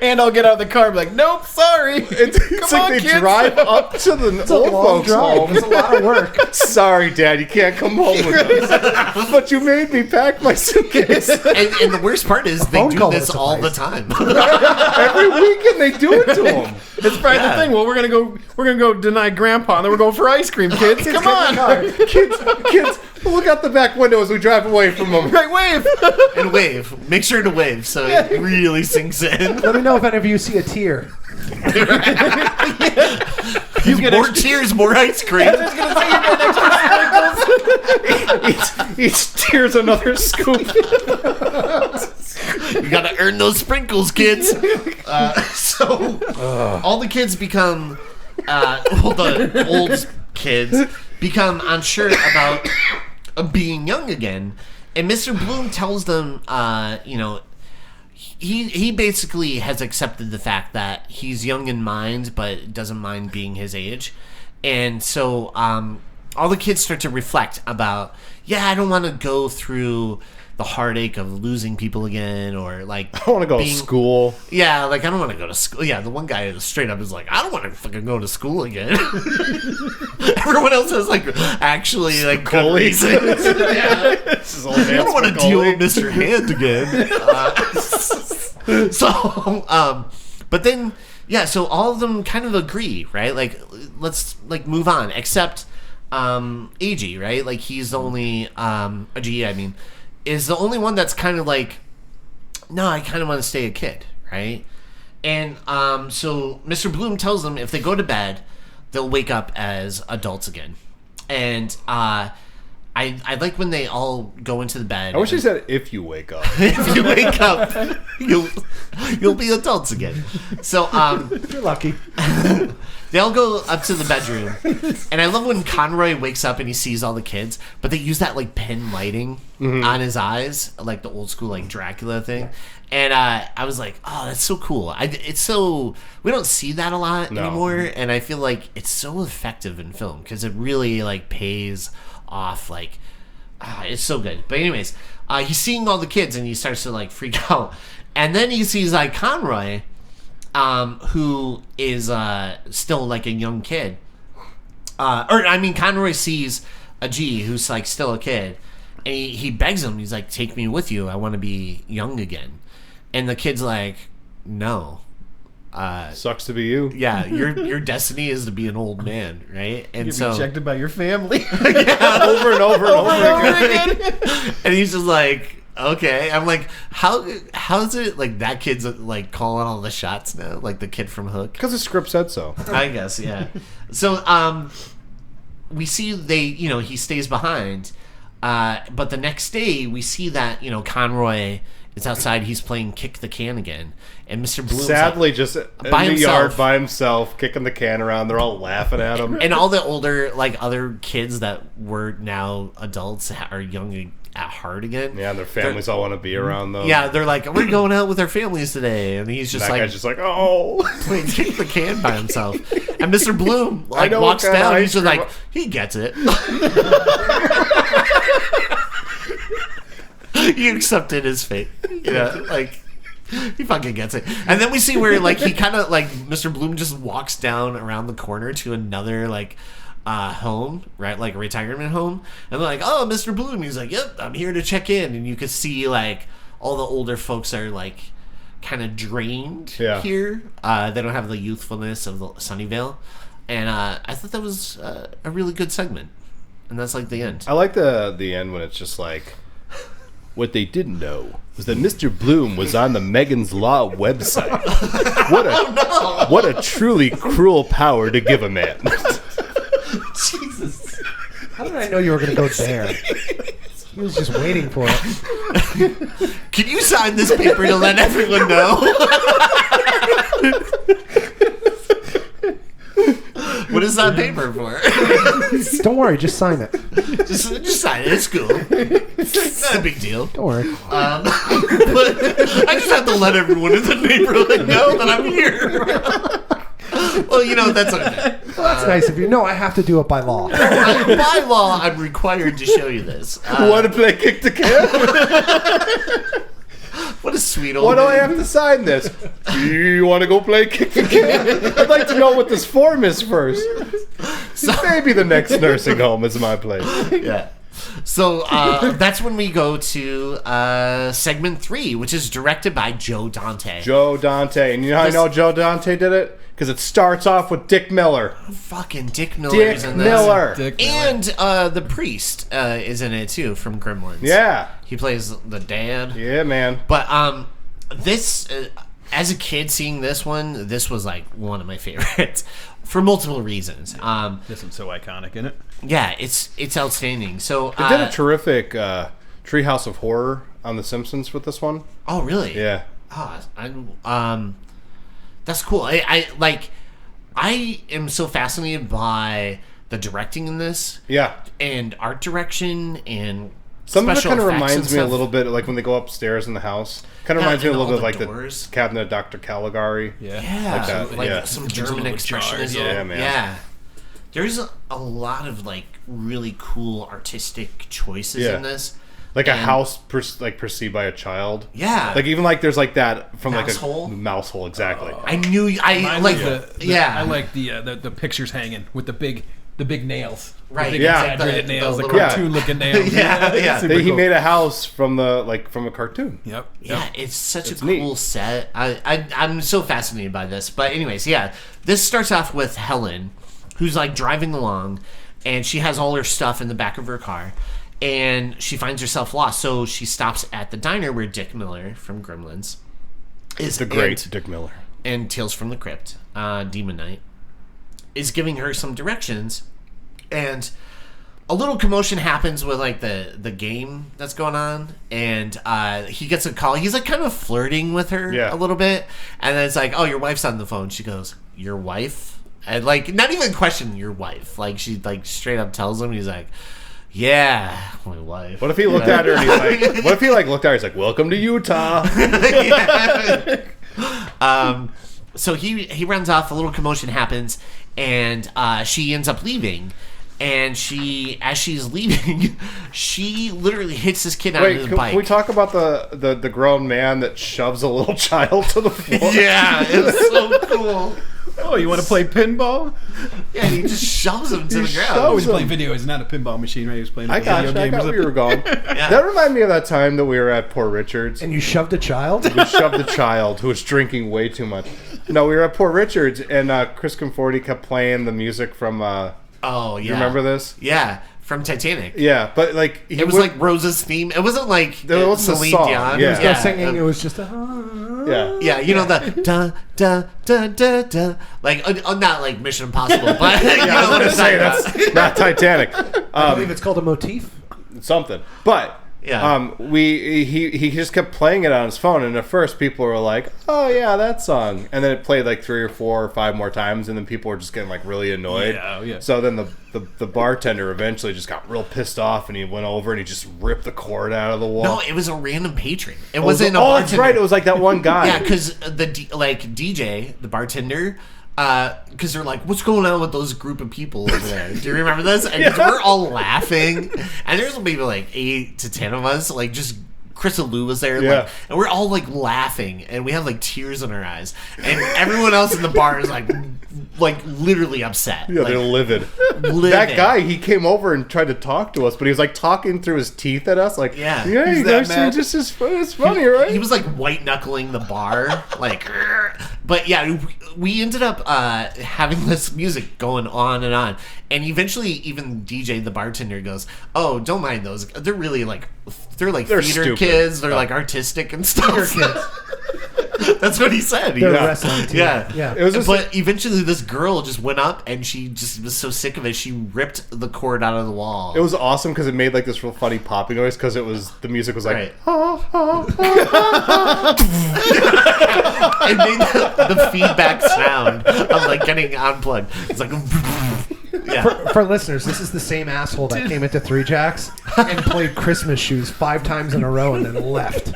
And I'll get out of the car and be like, nope, sorry. It's like they kids. drive up to the old folks' home. It's a lot of work. Sorry, Dad, you can't come home with us. But you made me pack my suitcase. And the worst part is they phone do call this would all the suffice. Every time. weekend they do it to him. It's probably the thing. Well, we're gonna go deny Grandpa, and then we're going for ice cream, kids. Come on, Kids, look out the back window as we drive away from them. Great wave. And wave. Make sure to wave so it really sinks in. Let me know if any of you see a tear. More tears, more ice cream. Each tear's another scoop. You gotta earn those sprinkles, kids. All the kids become, the old kids become unsure about being young again. And Mr. Bloom tells them, he basically has accepted the fact that he's young in mind, but doesn't mind being his age. And so all the kids start to reflect about, I don't want to go through the heartache of losing people again, or like I want to go to school. Yeah, like I don't want to go to school. Yeah, the one guy straight up is like, I don't want to fucking go to school again. Everyone else has like actually like good reasons. I don't want to deal with Mr. Hand again. But then so all of them kind of agree, right? Like let's like move on, except AG, right? Like he's the only is the only one that's kind of like, no, I kind of want to stay a kid, right? And so Mr. Bloom tells them if they go to bed, they'll wake up as adults again. And I like when they all go into the bed. I wish he said, if you wake up. If you wake up, you'll be adults again. So You're lucky. they all go up to the bedroom, and I love when Conroy wakes up and he sees all the kids, but they use that like pin lighting on his eyes, like the old school like Dracula thing. And I was like, oh, that's so cool. It's so, we don't see that a lot anymore, and I feel like it's so effective in film because it really like pays off. Like it's so good. But anyways, he's seeing all the kids and he starts to like freak out, and then he sees like Conroy, who is still like a young kid, Conroy sees a G who's like still a kid, and he begs him. He's like, take me with you, I want to be young again. And the kid's like, no, sucks to be you. Yeah, your destiny is to be an old man, right? And You're rejected by your family. Over and over and over again. And he's just like, okay. I'm like, how is it like that kid's like calling all the shots now, like the kid from Hook? Because the script said so. I guess, yeah. So we see he stays behind, But the next day, we see that, Conroy is outside. He's playing kick the can again. And Mr. Bloom's sadly just in by the himself. yard by himself, kicking the can around. They're all laughing at him. And all the older, other kids that were now adults are young at heart again. Yeah, and their families all want to be around them. Yeah, they're like, we're going out with our families today. And he's just That guy's just like, oh. playing kick the can by himself. And Mr. Bloom know walks what kind of down. ice He's just cream like, he gets it. He accepted his fate. He fucking gets it. And then we see where he kind of Mr. Bloom just walks down around the corner to another home, right? Like a retirement home. And they're like, oh, Mr. Bloom. He's like, yep, I'm here to check in. And you could see all the older folks are kind of drained here. They don't have the youthfulness of the Sunnyvale. And I thought that was a really good segment. And that's the end. I like the end when it's just like, what they didn't know was that Mr. Bloom was on the Megan's Law website. What a truly cruel power to give a man. Jesus. How did I know you were going to go there? He was just waiting for it. Can you sign this paper to let everyone know? What is that paper for? Don't worry, just sign it. Just sign it. It's cool. It's not a big deal. Don't worry. But I just have to let everyone in the neighborhood know that I'm here. Well, that's okay. Well, that's nice of you. No, I have to do it by law. By law, I'm required to show you this. Want to play kick the can? What a sweet old Why do I man. have to sign this? You want to go play kick the can? I'd like to know what this form is first. Maybe the next nursing home is my place. Yeah. So that's when we go to segment 3, which is directed by Joe Dante. Joe Dante. And you know how I know Joe Dante did it? Because it starts off with Dick Miller. Fucking Dick Miller Dick is in this. Miller. And the priest is in it too from Gremlins. Yeah. He plays the dad. Yeah, man. But this, as a kid seeing this one, this was one of my favorites for multiple reasons. This one's so iconic, isn't it? Yeah, it's outstanding. So They did a terrific Treehouse of Horror on The Simpsons with this one. Oh, really? Yeah. That's cool. I am so fascinated by the directing in this. Yeah. And art direction and some of it special kind of effects reminds and me a stuff. little bit when they go upstairs in the house. Kind of Yeah, reminds me a and little all bit the like doors. the Cabinet of Dr. Caligari. Yeah, Like that, yeah. some Things a German little jarred, expressionism. yeah, man. Yeah. There's a lot of really cool artistic choices Yeah. in this. Like a And- house perceived by a child. Yeah. Even there's that from Mouse a hole? mouse hole, exactly. I knew I Mine like was yeah. I like the pictures hanging with the big nails. Right. The big Yeah. exaggerated The nails, the little- cartoon looking nails. Yeah. Super He cool. made a house from from a cartoon. Yep. Yeah, it's such It's a cool neat. set. I'm so fascinated by this. But anyways, yeah, this starts off with Helen, who's driving along, and she has all her stuff in the back of her car, and she finds herself lost. So she stops at the diner where Dick Miller from Gremlins is The great Dick Miller. and Tales from the Crypt, Demon Knight, is giving her some directions, and a little commotion happens with the game that's going on, and he gets a call. He's kind of flirting with her Yeah. a little bit, and then it's oh, your wife's on the phone. She goes, your wife? And not even question your wife. She straight up tells him. He's like, yeah, my wife. What if he looked at her and he's like, what if he looked at her, he's like, welcome to Utah. So he runs off. A little commotion happens, and she ends up leaving. And as she's leaving, she literally hits this kid on Wait, his can bike. we talk about the grown man that shoves a little child to the floor? Yeah, it's so cool. Oh, you want to play pinball? Yeah, he just shoves him to the ground. Oh, he's playing video. It's not a pinball machine, right? He was playing I got video you. I games. got where you were going. That reminded me of that time that we were at Port Richards. And you shoved a child? We shoved a child who was drinking way too much. No, we were at Port Richards, and Chris Conforti kept playing the music from... Oh, yeah. You remember this? Yeah, from Titanic. Yeah, but It was Rose's theme. It wasn't There wasn't a Celine song, Dion. yeah. There's no singing. It was just a... Yeah. Yeah, you know the da da da da da, not Mission Impossible, but you know I was what going I'm to say, talking about. that's not Titanic. I believe it's called a motif. something. But Yeah. He just kept playing it on his phone, and at first people were like, "Oh yeah, that song," and then it played like 3 or 4 or 5 more times, and then people were just getting like really annoyed. Yeah. So then the bartender eventually just got real pissed off, and he went over and he just ripped the cord out of the wall. No, it was a random patron. It wasn't a Oh, bartender. that's right. It was like that one guy. Yeah, because DJ, the bartender, because they're like, "What's going on with those group of people over there?" Do you remember this? And we're all laughing, and there's maybe like 8 to 10 of us, like just. Chris and Lou was there, like, and we're all like laughing, and we have like tears in our eyes, and everyone else in the bar is like literally upset. Yeah, like, they're livid. livid. That guy, he came over and tried to talk to us, but he was like talking through his teeth at us, like, Yeah. you He's guys that think mad. this is it's funny, right? He was like white knuckling the bar, like. But yeah, we ended up having this music going on, and eventually even DJ, the bartender, goes, "Oh, don't mind those. They're really like they're theater stupid. kids. They're like artistic and stuff." That's what he said. They're wrestling team. Yeah. It was just but eventually this girl just went up and she just was so sick of it, she ripped the cord out of the wall. It was awesome because it made like this real funny popping noise because the music was like, Right. It made the feedback sound of like getting unplugged. It's like, yeah. For listeners, this is the same asshole that came into Three Jacks and played Christmas Shoes 5 times in a row and then left.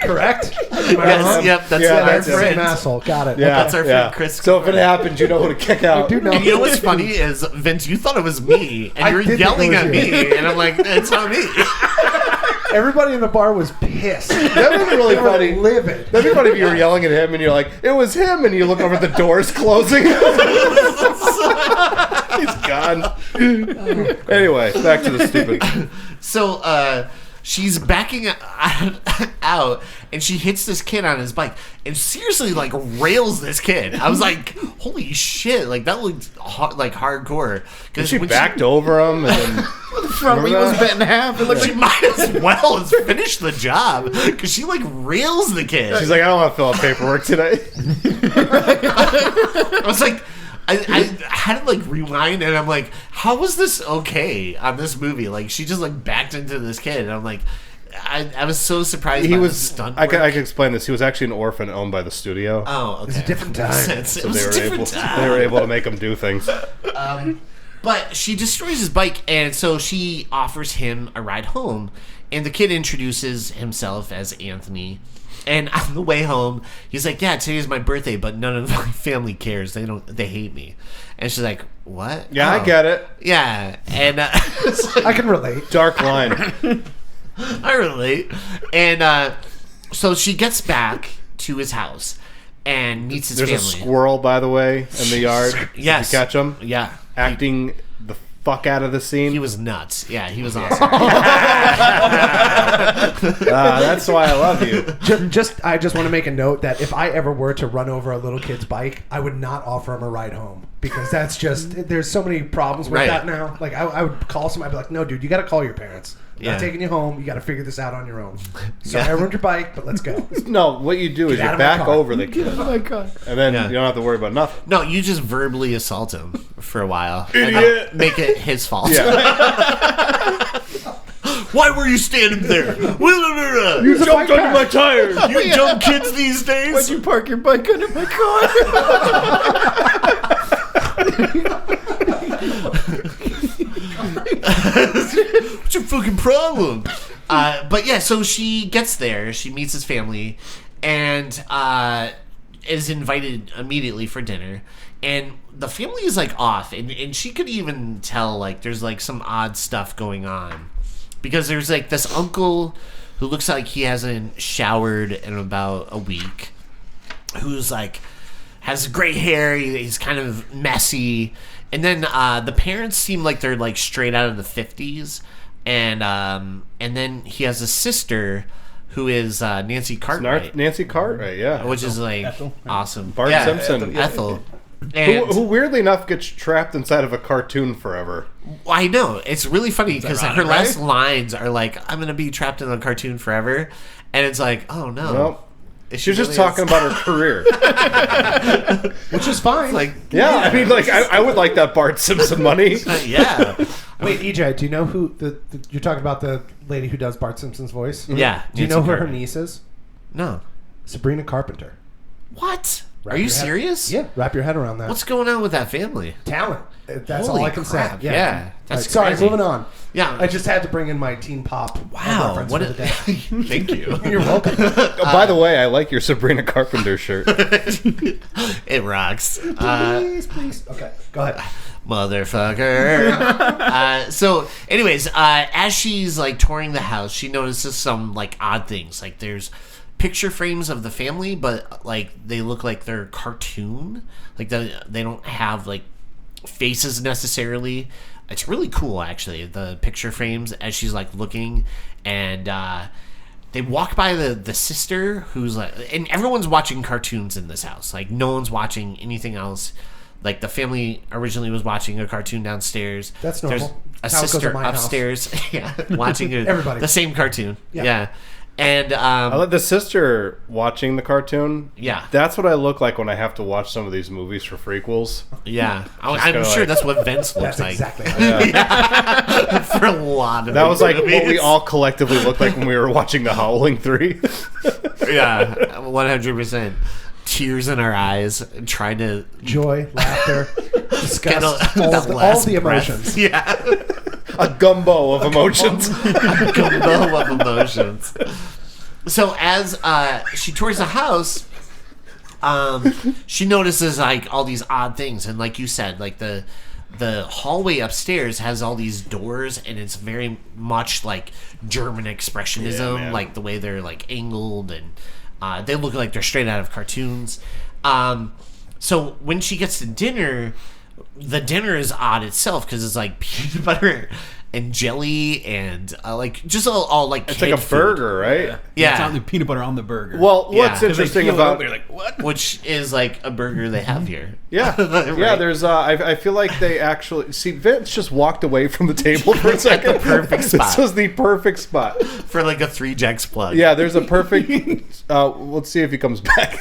Correct? Am I wrong? Yep, that's Yeah, our That's the same friend. asshole. Got it. yeah, That's our friend yeah. Chris. So if it happens, you know who to kick out. I do know. And you know what's funny is, Vince, you thought it was me, and I you were did think yelling it was at you. me, and I'm like, it's not me. Everybody in the bar was pissed. That would be really They were funny. livid. That'd be funny if you were yelling at him and you're like, it was him, and you look over at the doors closing. He's gone. Anyway, back to the stupid. So, she's backing out, and she hits this kid on his bike, and seriously, like, rails this kid. I was like, holy shit, like, that looked like hardcore. And she backed over him, and then Front wheel was bent in half. It looked She might as well as finish the job, because she, like, rails the kid. she's like, I don't want to fill out paperwork today. I was like, I had to like rewind, and I'm like, how was this okay on this movie? Like, she just like backed into this kid, and I'm like, I was so surprised. He by was. the stunt I can work. explain this. He was actually an orphan owned by the studio. Oh, okay. It's a different time. It So was they a were different able. time. They were able to make him do things. But she destroys his bike, and so she offers him a ride home. And the kid introduces himself as Anthony. And on the way home, he's like, "Yeah, today's my birthday, but none of my family cares. They hate me." And she's like, "What?" Yeah, Oh. I get it. Yeah, and it's like, I can relate. Dark line. I relate. And so she gets back to his house and meets his There's a family. squirrel, by the way, in the yard. Yes. Did you catch him? Yeah. Acting the fuck out of the scene. He was nuts. Yeah, he was awesome. That's why I love you. I just want to make a note that if I ever were to run over a little kid's bike, I would not offer him a ride home, because that's just, there's so many problems with Right. that now. Like, I would call somebody, I'd be like, no, dude, you got to call your parents. I'm Yeah. not taking you home. You got to figure this out on your own. So Yeah. I ruined your bike, but let's go. No, what you do is Get out you of my back car. over the kid, oh my god. and then Yeah. you don't have to worry about nothing. No, you just verbally assault him for a while. Idiot. And make it his fault. Yeah. Why were you standing there? Use a bike path. tires. You dumb kids these days. Why'd you park your bike under my car? What's your fucking problem? But yeah, so she gets there. She meets his family, and is invited immediately for dinner. And the family is like off, and she could even tell like there's like some odd stuff going on, because there's like this uncle who looks like he hasn't showered in about a week, who's like has gray hair. He's kind of messy. And then the parents seem like they're like straight out of the 50s, and then he has a sister who is Nancy Cartwright, Nancy Cartwright, yeah. which is like Ethel. awesome. Bart Simpson. Ethel. And Who weirdly enough gets trapped inside of a cartoon forever. I know, it's really funny because her ironic, last right? lines are like, "I'm gonna be trapped in a cartoon forever," and it's like, oh no. Well, Is she was just really talking about her career. Which is fine. like Yeah, I mean, like, I would like that Bart Simpson money. yeah. Wait, EJ, do you know who you're talking about? The lady who does Bart Simpson's voice? Yeah. Do you know who her Carter. niece is? No. Sabrina Carpenter. What? Wrap Are you your head- serious? Yeah, wrap your head around that. What's going on with that family? Talent. That's Holy all I can crap, say. yeah. That's Right, sorry, crazy. moving on. Yeah. I just had to bring in my teen pop. Wow. reference What for a, the day. thank you. You're welcome. Oh, by the way, I like your Sabrina Carpenter shirt. It rocks. Please. Okay, go ahead. Motherfucker. So, anyways, as she's like touring the house, she notices some like odd things. Like there's picture frames of the family, but like they look like they're cartoon. Like they don't have like faces necessarily. It's really cool, actually, the picture frames as she's like looking, and they walk by the sister who's like, and everyone's watching cartoons in this house. Like no one's watching anything else. Like the family originally was watching a cartoon downstairs. That's normal. There's a That's how it goes sister at my house. upstairs, yeah, watching Everybody. the same cartoon. Yeah. Yeah. And I let the sister watching the cartoon. Yeah. That's what I look like when I have to watch some of these movies for frequels. yeah, I'm kinda sure like- that's what Vince looks That's like exactly how Yeah. for a lot of That was like movies. what we all collectively looked like when we were watching The Howling 3. Yeah, 100%. Tears in our eyes, and trying to joy, laughter, disgust, get all that the last breath. emotions. Yeah, A gumbo of emotions. a gumbo of emotions. So as she tours the house, she notices like all these odd things, and like you said, like the hallway upstairs has all these doors, and it's very much like German expressionism, Yeah, man. like the way they're like angled, and they look like they're straight out of cartoons. So when she gets to dinner, the dinner is odd itself because it's like peanut butter and jelly and like just all like It's kid like a food. burger, right? Yeah. It's on the peanut butter on the burger. Well, Yeah. what's 'Cause interesting Peel it about open, you're like, what? Which is like a burger they have here. yeah, yeah. Right. There's I feel like they actually see Vince just walked away from the table for a second. the perfect spot. This was the perfect spot. For like a 3 Jacks plug. Yeah, there's a perfect. Let's see if he comes back.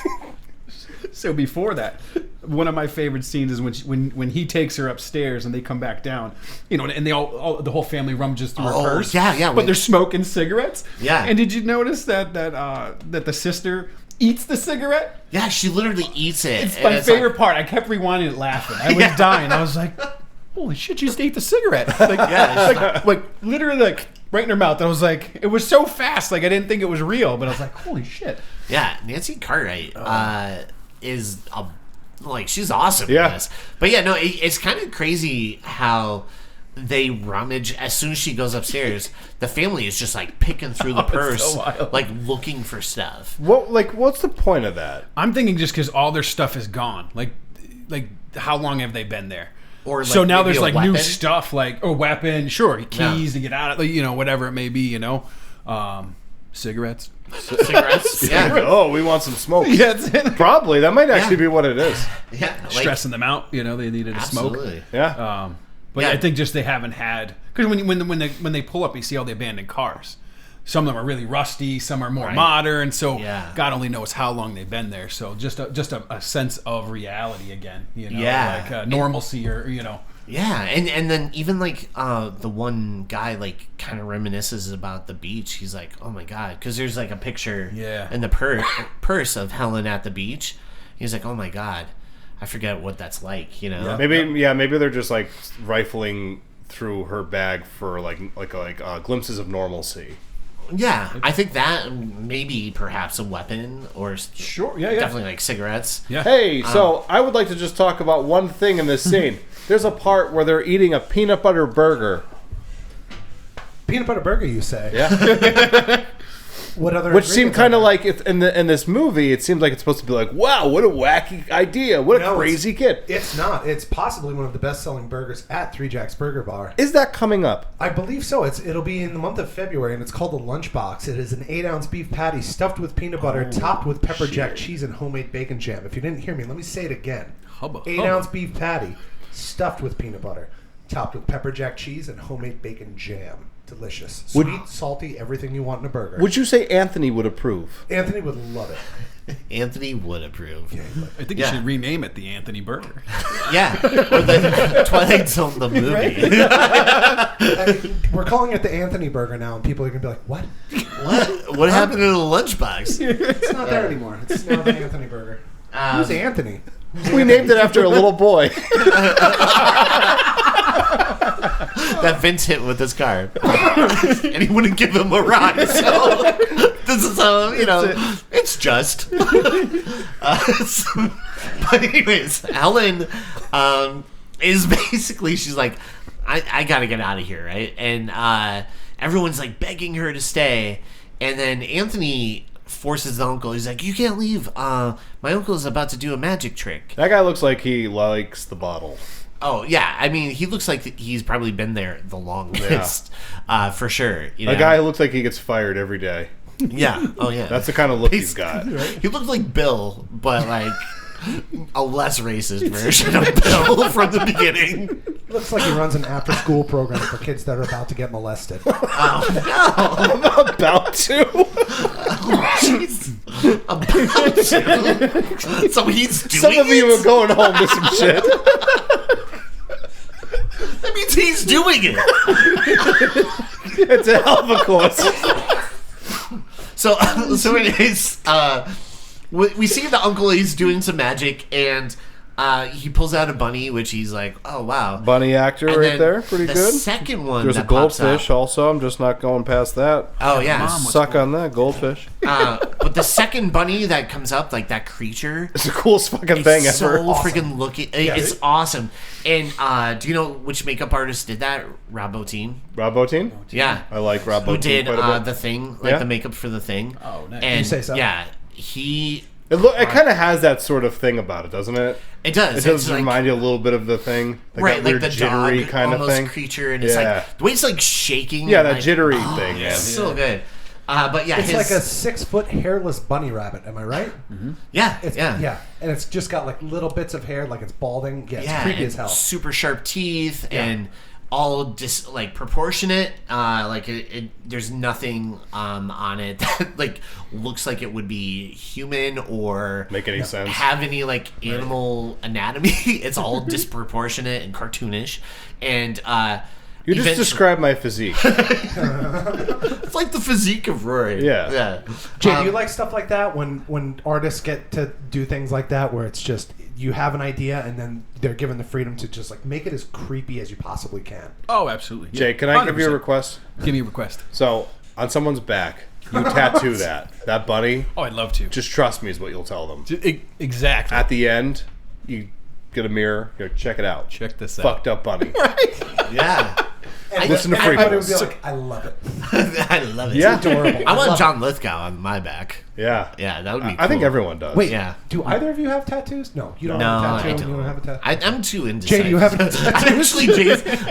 So before that, one of my favorite scenes is when he takes her upstairs and they come back down, you know, and they all the whole family rummages through her Oh, purse. yeah, But they're smoking cigarettes. Yeah. And did you notice that the sister eats the cigarette? Yeah, she literally eats it. It's and my favorite like- part. I kept rewinding it, laughing. I was dying. I was like, "Holy shit! She just ate the cigarette!" Like, Yeah, like literally, like right in her mouth. I was like, it was so fast. Like I didn't think it was real, but I was like, "Holy shit!" Yeah, Nancy Cartwright is like she's awesome Yeah. in this. But yeah, no, it's kind of crazy how they rummage as soon as she goes upstairs. The family is just like picking through the purse, so wild. like looking for stuff. What's the point of that? I'm thinking just because all their stuff is gone. Like how long have they been there? Or, like, so now maybe there's a like new weapon? stuff, like a weapon, sure, keys to get out of, like, you know, whatever it may be, you know, cigarettes. Cigarettes, yeah, Oh, we want some smoke. Yeah, that's it. Probably that might actually Yeah. be what it is. yeah, like, Stressing them out, you know, they needed to smoke. absolutely. Yeah. But Yeah. I think just they haven't had, because when they pull up, you see all the abandoned cars. Some of them are really rusty, some are more Right. modern. So Yeah. God only knows how long they've been there. So just a sense of reality again, you know, Yeah. like normalcy, or you know. Yeah, and then even like the one guy like kind of reminisces about the beach. He's like, oh my god, because there's like a picture in the purse of Helen at the beach. He's like, oh my god, I forget what that's like, you know. Maybe they're just like rifling through her bag for like glimpses of normalcy. Yeah, I think that maybe perhaps a weapon or Sure, yeah. definitely like cigarettes. Yeah. Hey, so I would like to just talk about one thing in this scene. There's a part where they're eating a peanut butter burger. Peanut butter burger, you say? Yeah. What other? Which seemed ingredients kind are of there? like in this movie, it seems like it's supposed to be like, wow, what a wacky idea, what a No, crazy kid. It's not. It's possibly one of the best-selling burgers at 3 Jacks Burger Bar. Is that coming up? I believe so. It'll be in the month of February, and it's called the Lunchbox. It is an 8-ounce beef patty stuffed with peanut butter, topped with pepper jack cheese and homemade bacon jam. If you didn't hear me, let me say it again. Hubba, 8-ounce beef patty stuffed with peanut butter, topped with pepper jack cheese and homemade bacon jam. delicious. Would- Sweet, salty, everything you want in a burger. Would you say Anthony would approve? Anthony would love it. Anthony would approve. I think Yeah. you should rename it the Anthony Burger. Yeah, or the Twilight Zone, the movie. We're calling it the Anthony Burger now, and people are going to be like, what? What happened to the lunchbox? It's not there anymore. It's now the Anthony Burger. Who's Anthony? We named it after a little boy. That Vince hit with his car, and he wouldn't give him a ride. So this is it's just. But anyways, Helen is basically, she's like, I gotta get out of here, right? And everyone's like begging her to stay, and then Anthony forces the uncle. He's like, you can't leave. My uncle is about to do a magic trick. That guy looks like he likes the bottle. Oh, yeah. I mean, he looks like he's probably been there the longest, for sure. You know? A guy who looks like he gets fired every day. Yeah. Oh, yeah. That's the kind of look he's got. He looks like Bill, but like a less racist version of Bill from the beginning. Looks like he runs an after-school program for kids that are about to get molested. Oh, I'm about to. jeez. About to. So he's doing Some of you it? are going home to some shit. That means he's doing it. It's a hell of a course. So anyways, we see the uncle. He's doing some magic, and he pulls out a bunny, which he's like, "Oh wow, Bunny actor And right then there, pretty the good. second one, There's a that pops goldfish up- also. I'm just not going past that. Oh yeah, Mom, what's Suck on that goldfish. but the second bunny that comes up, like that creature, It's the coolest fucking it's thing so ever. freaking looking. It's awesome. And do you know which makeup artist did that? Rob Bottin. Rob Bottin? Yeah. I like Rob Who Bottin did quite a bit. the Thing, like Yeah. the makeup for the Thing. Oh, nice. And You say so? yeah, he. It kind of has that sort of thing about it, doesn't it? It does. It does It's like- remind you a little bit of the Thing. right, that like weird the jittery dog kind of almost thing. creature, and it's Yeah. like the way it's like shaking. Yeah, and, that like, jittery thing, man. It's so good. But yeah, It's his, like a 6-foot hairless bunny rabbit. Am I right? yeah, It's, yeah. And it's just got like little bits of hair, like it's balding. Yeah, it's Yeah, creepy and as hell. super sharp teeth Yeah. and all like proportionate. Like there's nothing on it that like looks like it would be human or Make any sense. have any like animal anatomy. It's all disproportionate and cartoonish, and You just eventually- described my physique. It's like the physique of Rory. Yeah. yeah. Jay, do you like stuff like that when artists get to do things like that, where it's just you have an idea and then they're given the freedom to just like make it as creepy as you possibly can? Oh, absolutely. Yeah. Jay, can I give you a 100%. request? Give me a request. So, on someone's back, you tattoo that bunny. Oh, I'd love to. Just trust me is what you'll tell them. Exactly. At the end, you get a mirror. Go check it out. Check this out. Fucked up bunny. Yeah. Listen to And everybody would Freakquels. be like, I love it. I love it. Yeah. Adorable. I want love John Lithgow on my back. Yeah. Yeah, that would be cool. I think everyone does. Wait, Yeah. do either of you have tattoos? No, you don't No, have a tattoo. I You don't. don't have a tattoo. I'm too indecisive. Jay, do you have a tattoo?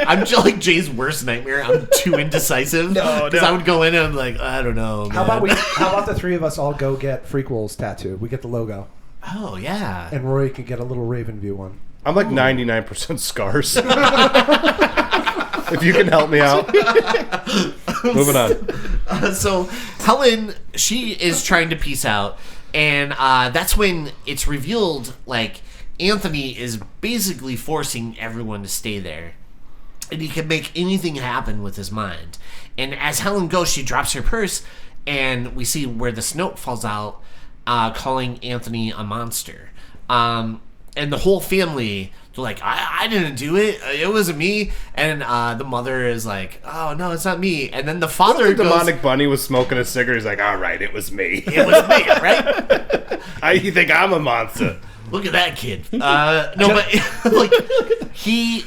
I'm actually Jay's worst nightmare. I'm too indecisive. No. Because I would go in and I'm like, I don't know. How man. how about the three of us all go get Freakquels tattooed? We get the logo, Oh yeah. and Rory can get a little Raven View one. I'm like 99% scars. If you can help me out. Moving on. So Helen, she is trying to peace out, and that's when it's revealed like Anthony is basically forcing everyone to stay there, and he can make anything happen with his mind. And as Helen goes, she drops her purse, and we see where this note falls out, calling Anthony a monster. And the whole family, they're like, I didn't do it. It wasn't me. And the mother is like, oh, no, it's not me. And then the father The goes, demonic bunny was smoking a cigarette. He's like, all right, it was me. it was me, right? You think I'm a monster? Look at that kid. No, but like he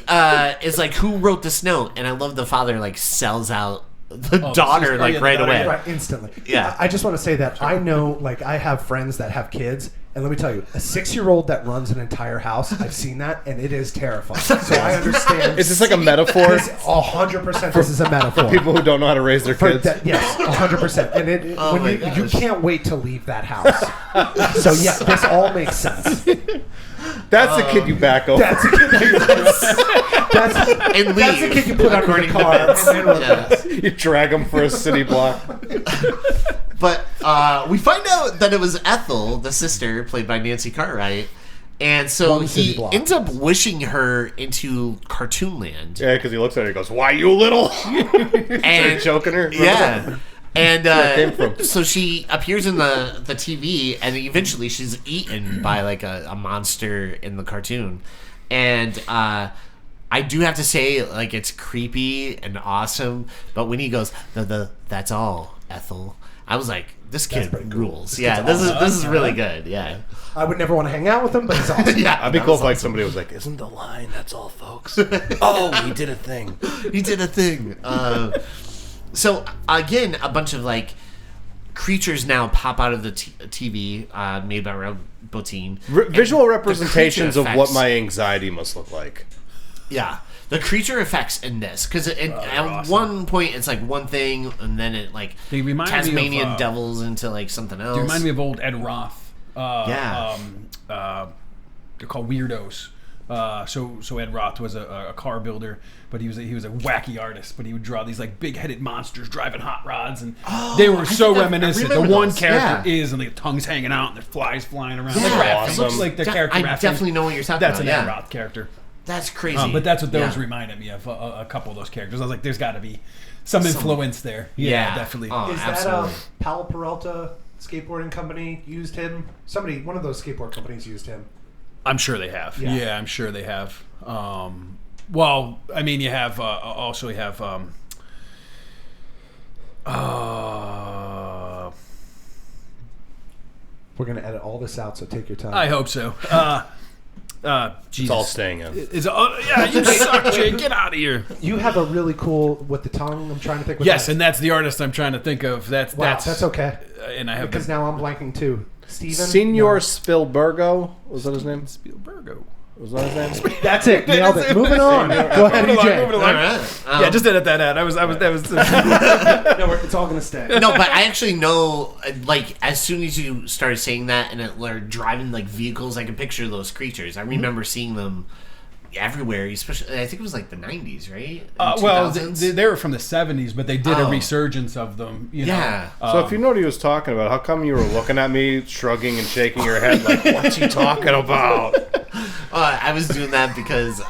is like, who wrote this note? And I love the father like sells out the daughter sister- like yeah, the right daughter, away. yeah. Right, instantly. Yeah. I just want to say that I know, like, I have friends that have kids, and let me tell you, a 6-year-old that runs an entire house, I've seen that, and it is terrifying. So I understand. Is this like a metaphor? This 100%. This is a metaphor. People who don't know how to raise their For kids? that, yes, 100%. And it, Oh when my you gosh. can't wait to leave that house. So yeah, this all makes sense. That's the kid you back over. That's and leave. That's the kid you put under the car. And then reverse. You drag him for a city block. But we find out that it was Ethel, the sister, played by Nancy Cartwright. And so One city he block. ends up wishing her into cartoon land. Yeah, because he looks at her and goes, "Why you little?" And Choking her. yeah. And it came from. so she appears in the TV, and eventually she's eaten by like a monster in the cartoon. And I do have to say, like, it's creepy and awesome. But when he goes, that's all, Ethel, I was like, this kid pretty cool. rules. This Yeah, kid's this is really good. Yeah. I would never want to hang out with him, but he's awesome. Yeah, I'd be that cool was if like awesome. somebody was like, "Isn't the line? That's all, folks." Oh, he did a thing. He did a thing. So again, a bunch of like creatures now pop out of the TV made by Rob Bottin. Visual representations the of creature what effects- my anxiety must look like. Yeah, the creature effects in this, because at awesome. one point it's like one thing, and then it like They remind me of, Tasmanian devils into like something else. They remind me of old Ed Roth. Yeah. They're called weirdos. So Ed Roth was a car builder, but he was a wacky artist. But he would draw these like big-headed monsters driving hot rods, and they were so think I reminiscent. The remember one those, character yeah. is, and the tongue's hanging out, and there's flies flying around. Yeah. Like Raph. Awesome. It looks like the character I Raph. definitely know what you're talking That's about. an Ed Yeah, Roth character. that's crazy. But that's what those Yeah. reminded me of. A couple of those characters. I was like, there's got to be some influence there. Yeah, definitely. Oh, Is absolutely. that Palo Peralta skateboarding company used him? One of those skateboard companies used him. I'm sure they have. Yeah. Yeah, I'm sure they have. Well, I mean, you have also you have. We're gonna edit all this out, so take your time. I hope so. Jesus. It's all staying in. Yeah, you suck, Jay. Get out of here. You have a really cool with the tongue. I'm trying to think. What Yes, that- and that's the artist I'm trying to think of. That's okay. And I have Because now I'm blanking too. Steven? Senor No. Spielbergo, was that his name? Spielbergo. Was that his name? That's it. Nailed it. Moving on. Go ahead, Moving EJ. along. All right. Yeah, just edit that out. That was. No, it's all gonna stay. No, but I actually know, like, as soon as you started saying that and they're driving, like, vehicles, I can picture those creatures. I remember seeing them everywhere, especially, I think it was, like, the 90s, right? Well, 2000s? they were from the 70s, but they did a Oh. resurgence of them. You Yeah. know? So if you know what he was talking about, how come you were looking at me, shrugging and shaking your head like, "What's he talking about?" I was doing that because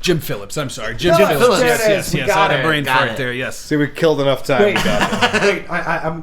Jim Phillips. I'm sorry, Jim Phillips. Phillips. There Yes, it yes, is. We yes. I got had a it. brain Got fart it. there. Yes. See, we killed enough time. Wait, We got it. wait.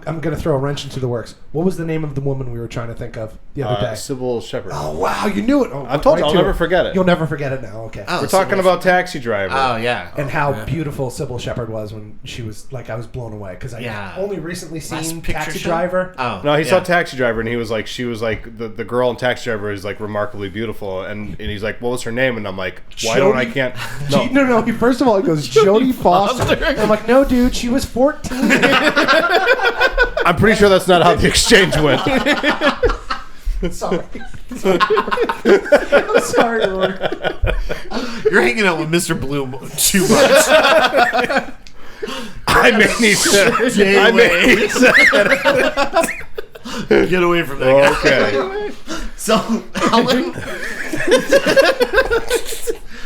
I'm gonna throw a wrench into the works. What was the name of the woman we were trying to think of the other day? Sybil Shepherd. Oh wow, you knew it. Oh, I told you, right I'll to never forget it. You'll never forget it now. Okay. Oh, We're talking about Taxi Driver. Oh, yeah. And how beautiful Sybil Shepherd was when she was like, I was blown away because I Yeah. only recently Last seen picture Taxi show? Driver. Oh. No, he yeah. saw Taxi Driver, and he was like, she was like, the girl in Taxi Driver is like remarkably beautiful, and he's like, what was her name? And I'm like, why don't I can't? No, No. First of all, he goes Jodie Foster. And I'm like, no, dude, she was 14. I'm pretty sure that's not how the exchange went. Sorry. I'm sorry, Rory. You're hanging out with Mr. Bloom too much. I may need to. I may need to. Get away from that guy. Okay. So, Helen...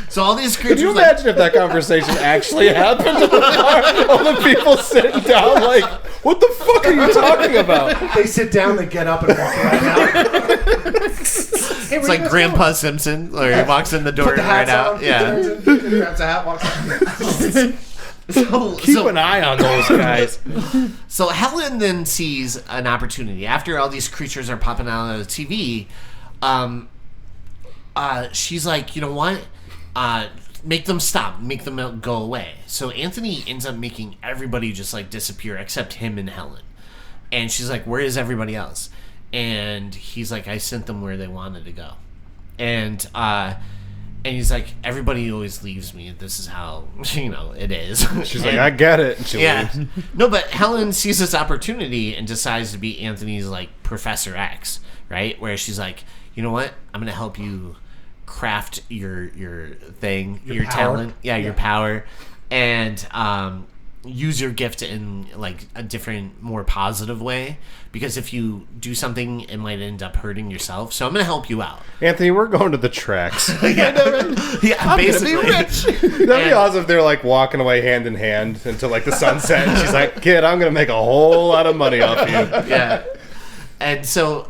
So all these creatures, Can you like, imagine if that conversation actually happened? All the people sitting down like, what the fuck are you talking about? They sit down, they get up, and walk right out. it's like Grandpa Simpson, or he walks in the door Put the and right hats out. on, Yeah. grabs a hat, walks out. Keep an eye on those guys. So Helen then sees an opportunity after all these creatures are popping out of the TV. She's like, you know what? Make them stop. Make them go away. So Anthony ends up making everybody just like disappear except him and Helen. And she's like, where is everybody else? And he's like, I sent them where they wanted to go. And he's like, everybody always leaves me. This is how, it is. She's like, I get it. And she Yeah. leaves. No, but Helen sees this opportunity and decides to be Anthony's like Professor X, right? Where she's like, you know what? I'm gonna help you craft your thing, your power. talent, your power, and use your gift in like a different, more positive way, because if you do something, it might end up hurting yourself. So I'm going to help you out. Anthony, we're going to the tracks. Yeah, I'm basically. gonna be rich. That'd be awesome if they're like walking away hand in hand until like the sunset. And she's like, "Kid, I'm gonna make a whole lot of money off you." Yeah. And so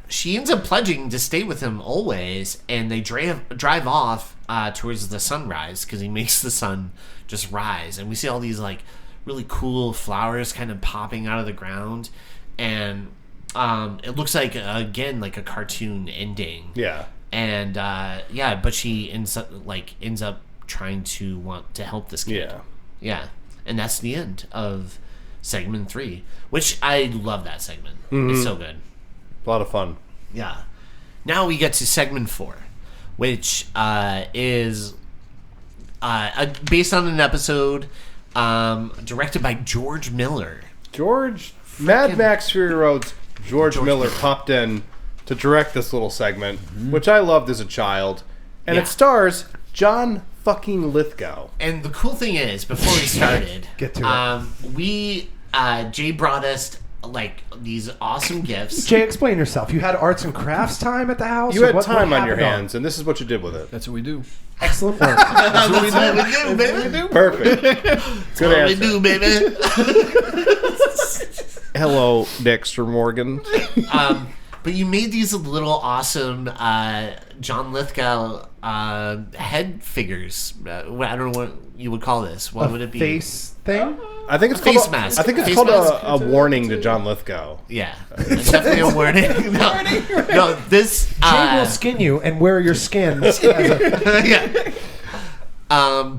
she ends up pledging to stay with him always, and they drive off towards the sunrise because he makes the sun just rise, and we see all these like really cool flowers kind of popping out of the ground, and it looks like again like a cartoon ending. Yeah. And but she ends up trying to want to help this kid. Yeah. And that's the end of segment 3, which I love that segment. It's so good. A lot of fun. Yeah. Now we get to segment 4, which is based on an episode directed by George Miller. Mad Max Fury Road's George Miller popped in to direct this little segment, which I loved as a child. And it stars John fucking Lithgow. And the cool thing is, before we started, Get to it. Jay brought us like these awesome gifts. Jay, explain yourself. You had arts and crafts time at the house? You had What time on your happened hands, and this is what you did with it. That's what we do. Excellent work. That's what we do, baby. Perfect. That's Good what answer. we do, baby. Hello, Dexter Morgan. But you made these little awesome John Lithgow head figures. I don't know what you would call this. What would it be? Face thing? I think it's Face called mask. I think it's Face called mask. a warning to John Lithgow. Yeah, it's definitely a warning. No, this Jay will skin you and wear your skin. As a, yeah.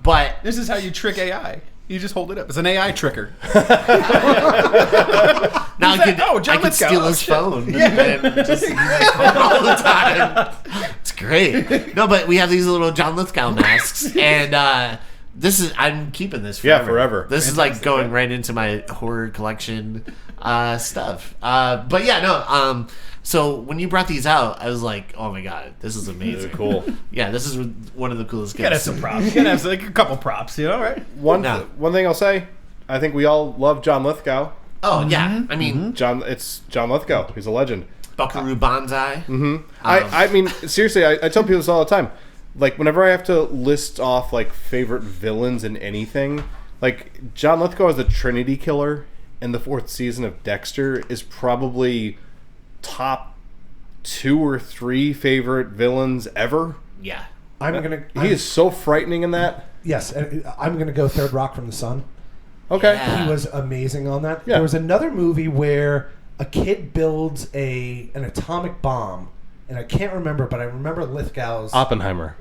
But This is how you trick AI. You just hold it up. It's an AI tricker. now I John could Lithgow. steal Oh, his shit. phone and just use his phone all the time. It's great. No, but we have these little John Lithgow masks, and this is I'm keeping this forever. Yeah, forever. This is like going right into my horror collection stuff. But yeah, no. So when you brought these out, I was like, oh my god, this is amazing. Cool. Yeah, this is one of the coolest You gotta gifts. have some props. You gotta have like a couple props, you know, right? One thing I'll say, I think we all love John Lithgow. Oh yeah, I mean It's John Lithgow. He's a legend. Buckaroo Banzai. I mean, seriously, I tell people this all the time. Like, whenever I have to list off, like, favorite villains in anything, like, John Lithgow as the Trinity Killer in the 4th season of Dexter is probably top 2 or 3 favorite villains ever. Yeah. He is so frightening in that. yes, and I'm going to go Third Rock from the Sun. Okay. Yeah. He was amazing on that. Yeah. There was another movie where a kid builds an atomic bomb, and I can't remember, but I remember Lithgow's Oppenheimer.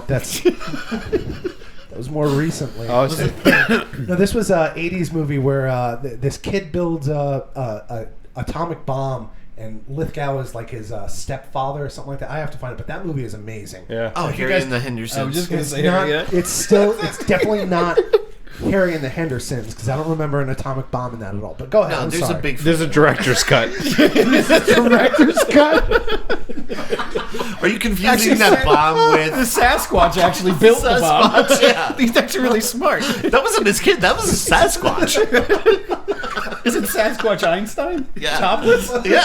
that's that was more recently. Oh, No, this was a 80s movie where this kid builds a atomic bomb, and Lithgow is like his stepfather or something like that. I have to find it, but that movie is amazing. yeah. Oh, If you Harry guys- and the Hendersons. I was just gonna It's say not. Harry, yeah. It's definitely not Harry and the Hendersons, because I don't remember an atomic bomb in that at all. But go ahead. No, I'm there's sorry. a big. There's a director's cut. director's cut. Are you confusing that bomb The with? Sasquatch actually built the bomb. Sasquatch, yeah. He's actually really smart. That wasn't his kid. That was a Sasquatch. Is it Sasquatch Einstein? Yeah. Topless? Yeah.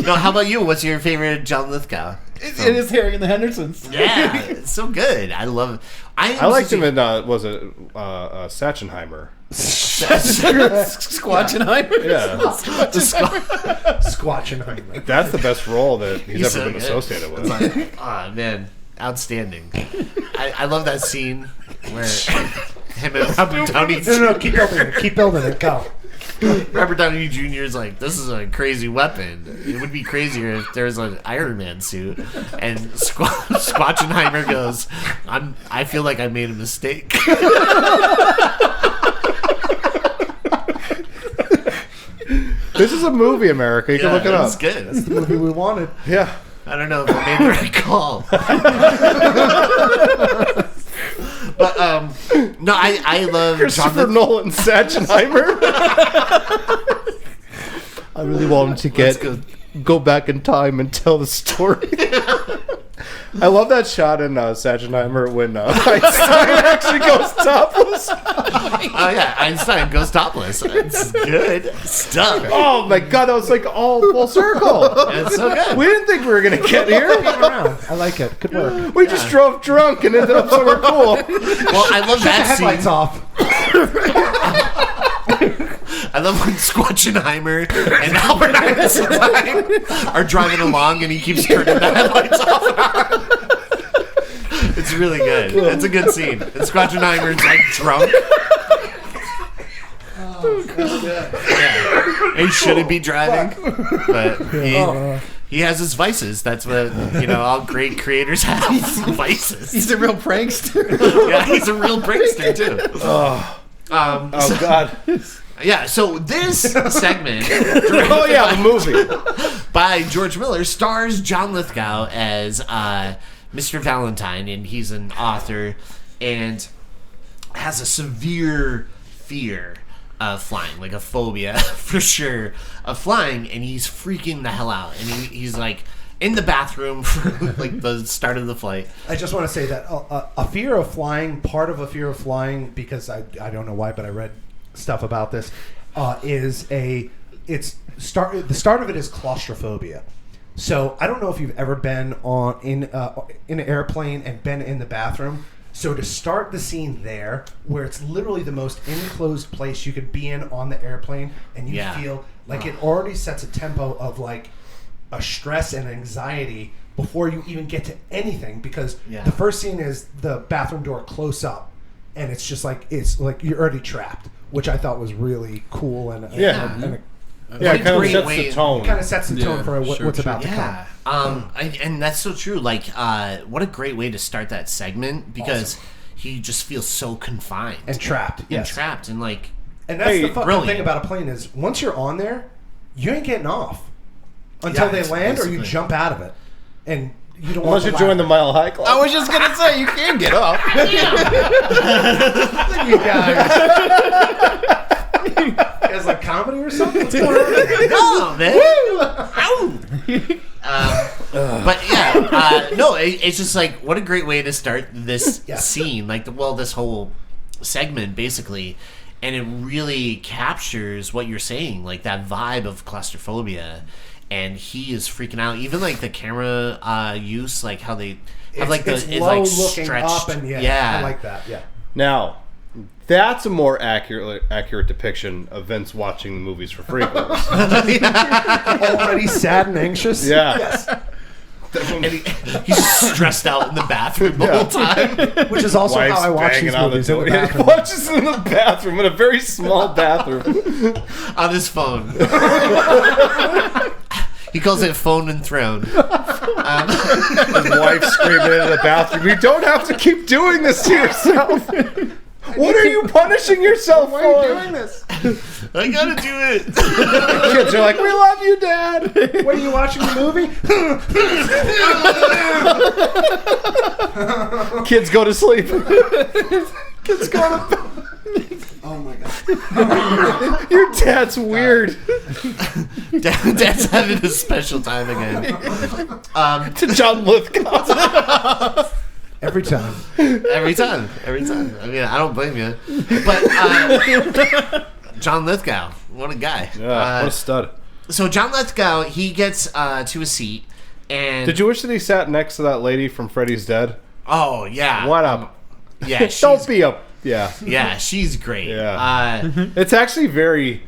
No, how about you? What's your favorite John Lithgow? It is Harry and the Hendersons. Yeah, it's so good. I love it. I liked him in, Satchenheimer. Squatchenheimer. Yeah. Squatchenheimer. That's the best role that he's ever so been good. associated with. Oh man, outstanding. I love that scene where him and Robert Downey. No, keep building it. Keep building it. Go. Robert Downey Jr. is like, this is a crazy weapon. It would be crazier if there was an Iron Man suit. And Squatchenheimer goes, I feel like I made a mistake. This is a movie, America. You can look it up. It's good. That's the movie we wanted. Yeah. I don't know if I made the right call. But no, I love Christopher Nolan Satchenheimer. I really want him to Let's go back in time and tell the story. I love that shot in Sagenheimer when Einstein actually goes topless. Oh yeah, Einstein goes topless. It's good stuff. Oh my god, that was like all full circle. It's so good. We didn't think we were gonna get here. Around. I like it. Good work. We just drove drunk and ended up somewhere cool. Well, I love that Headlights scene. off. I love when Squatchenheimer and Albert Einstein are driving along and he keeps turning the headlights off and on. It's really good. It's a good scene. And Squatchenheimer's like drunk. Yeah. He shouldn't be driving, but he has his vices. That's what all great creators have. Vices. He's a real prankster. Yeah, he's a real prankster too. Oh god. Yeah, so this segment The movie by George Miller stars John Lithgow as Mr. Valentine, and he's an author and has a severe fear of flying, like a phobia for sure of flying, and he's freaking the hell out, and he's like in the bathroom for like the start of the flight. I just want to say that a fear of flying, part of a fear of flying, because I don't know why, but I read stuff about this, the start of it is claustrophobia. So I don't know if you've ever been in an airplane and been in the bathroom. So to start the scene there, where it's literally the most enclosed place you could be in on the airplane, and you feel like it already sets a tempo of like a stress and anxiety before you even get to anything, because the first scene is the bathroom door close up, and it's like you're already trapped, which I thought was really cool and it kind of sets the tone. Kind of sets the tone for what's about to come. And that's so true. Like, what a great way to start that segment, because he just feels so confined and trapped. And like, and that's the fun thing about a plane is once you're on there, you ain't getting off until they land, or you jump out of it, and you don't. Unless you join the Mile High Club. I was just gonna say you can get off. You guys. It's like comedy or something? What's going on? No, man. But yeah, no, it's just like, what a great way to start this scene, like this whole segment basically, and it really captures what you're saying, like that vibe of claustrophobia, and he is freaking out. Even like the camera use, like how they have like it's it's low like looking stretched. up, and I like that. Yeah. Now, that's a more accurate depiction of Vince watching the movies for frequels. Already sad and anxious. Yeah. Yes. And he's just stressed out in the bathroom the whole time. Which is also Wife's how I watch these banging movies on in the the door. bathroom. He watches in the bathroom, in a very small bathroom. On his phone. He calls it phone and throne. His wife screaming in the bathroom, "You don't have to keep doing this to yourself. What are you punishing yourself for? Why are you doing this? I gotta do it." Kids are like, "We love you, Dad." What are you watching the movie? Kids go to sleep. Kids go to. Oh my god. Your dad's weird. Dad's having a special time again. To John Lithgow. Every time. Every time. I mean, I don't blame you. But John Lithgow, what a guy. Yeah, what a stud. So John Lithgow, he gets to a seat, and Did you wish that he sat next to that lady from Freddy's Dead? Oh yeah. What up? Yeah, Don't be a... Yeah. Yeah, she's great. Yeah. It's actually very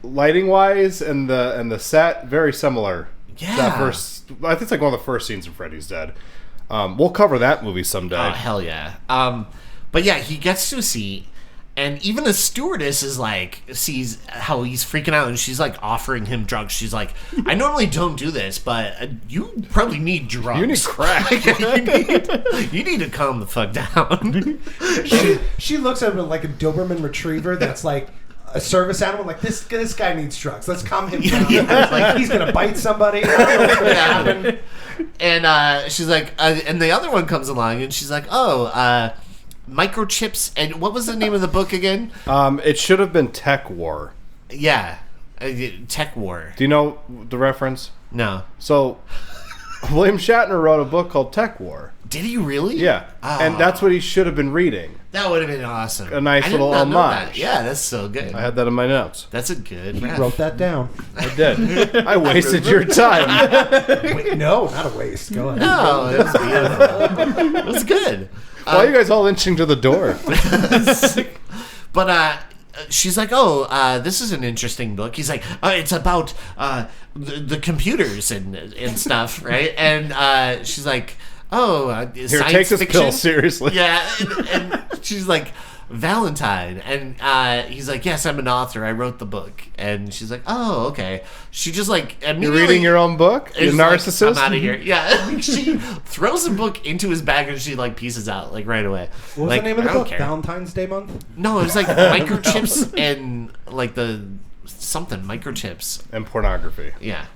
lighting-wise, and the set very similar. Yeah. That first, I think it's like one of the first scenes in Freddy's Dead. We'll cover that movie someday. Oh hell yeah. But yeah, he gets to a seat, and even the stewardess is like, sees how he's freaking out, and she's like offering him drugs. She's like, "I normally don't do this, but you probably need drugs. You need crack. you need to calm the fuck down." She looks at him like a Doberman retriever that's like a service animal. Like, this guy needs drugs. Let's calm him down. Like, he's gonna bite somebody. I don't know what's gonna happen. And she's like, and the other one comes along, and she's like, "Oh, microchips." And what was the name of the book again? It should have been Tech War. Yeah, Tech War. Do you know the reference? No. So, William Shatner wrote a book called Tech War. Did he really? Yeah. And that's what he should have been reading. That would have been awesome. A nice little homage. Yeah, that's so good. I had that in my notes. That's a good. He wrote that down. I did. I wasted your time. Wait, no, not a waste. Go ahead. No, it was beautiful. It was good. Why are you guys all inching to the door? But she's like, oh, this is an interesting book. He's like, it's about the computers and stuff, right? And she's like, oh, Here, science take this fiction? pill seriously. Yeah, and she's like, Valentine. And he's like, yes, I'm an author. I wrote the book. And she's like, oh, okay. She just like immediately... You're reading your own book? You narcissist? Like, I'm out of here. Yeah. She throws the book into his bag and she like pieces out like right away. What was like, the name of the I don't book? care. Valentine's Day month? No, it was like microchips and like microchips. And pornography. Yeah.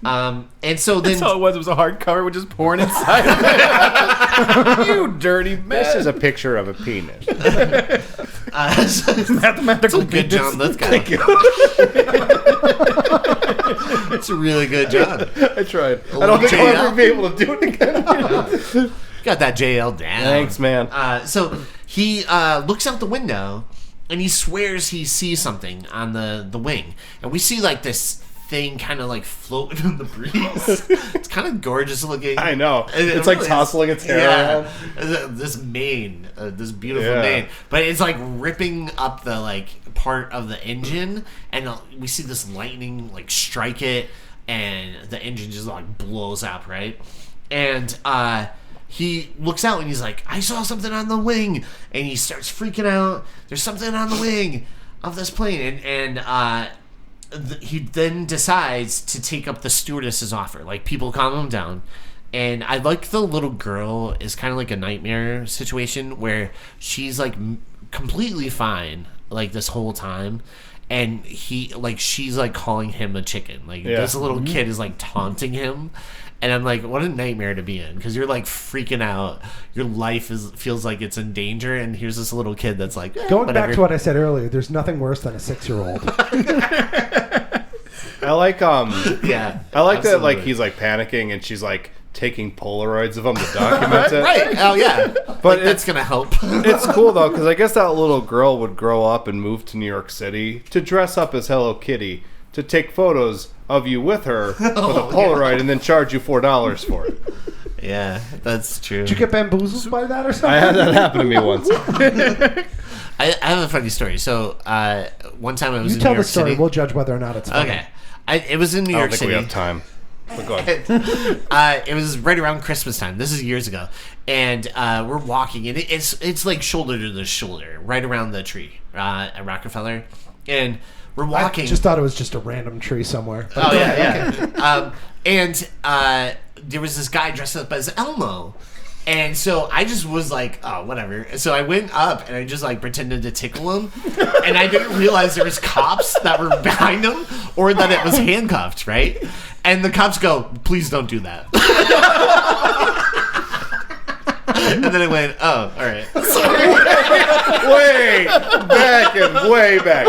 And so then... That's all it was. It was a hardcover with just porn inside of it. You dirty man. This is a picture of a penis. Mathematical That's a good John Lithgow. Thank you. It's a really good job. I tried. I don't think I'll ever be able to do it again. Got that JL down. Thanks, man. So he looks out the window and he swears he sees something on the wing. And we see like this thing kind of like floating in the breeze. It's kind of gorgeous looking. I know. It's really like tousling its hair around. This mane, this beautiful mane. But it's like ripping up the like part of the engine. And we see this lightning like strike it. And the engine just like blows up, right? And he looks out and he's like, I saw something on the wing. And he starts freaking out. There's something on the wing of this plane. And he then decides to take up the stewardess's offer. Like, people calm him down. And I like the little girl is kind of like a nightmare situation where she's like completely fine like this whole time. And she's like calling him a chicken. Like, this little kid is like taunting him. And I'm like, what a nightmare to be in, because you're like freaking out. Your life feels like it's in danger, and here's this little kid that's like, going whatever. back to what I said earlier. There's nothing worse than a 6-year-old. I like yeah, I like that like absolutely. he's like panicking and she's like taking Polaroids of him to document it. Right? Oh yeah, But that's gonna help. It's cool though, because I guess that little girl would grow up and move to New York City to dress up as Hello Kitty to take photos of you with her with a Polaroid and then charge you $4 for it. Yeah, that's true. Did you get bamboozled by that or something? I had that happen to me once. I have a funny story. So one time I was You in tell New York the story. City. We'll judge whether or not it's funny. Okay, it was in New I York don't think City. we have time. But go ahead. It was right around Christmas time. This is years ago, and we're walking, and it's like shoulder to the shoulder, right around the tree at Rockefeller, and we're walking. I just thought it was just a random tree somewhere. Oh yeah. And there was this guy dressed up as Elmo. And so I just was like, oh, whatever. So I went up and I just like pretended to tickle him. And I didn't realize there was cops that were behind him or that it was handcuffed, right? And the cops go, please don't do that. And then I went, oh, all right. Sorry. Way back and way back.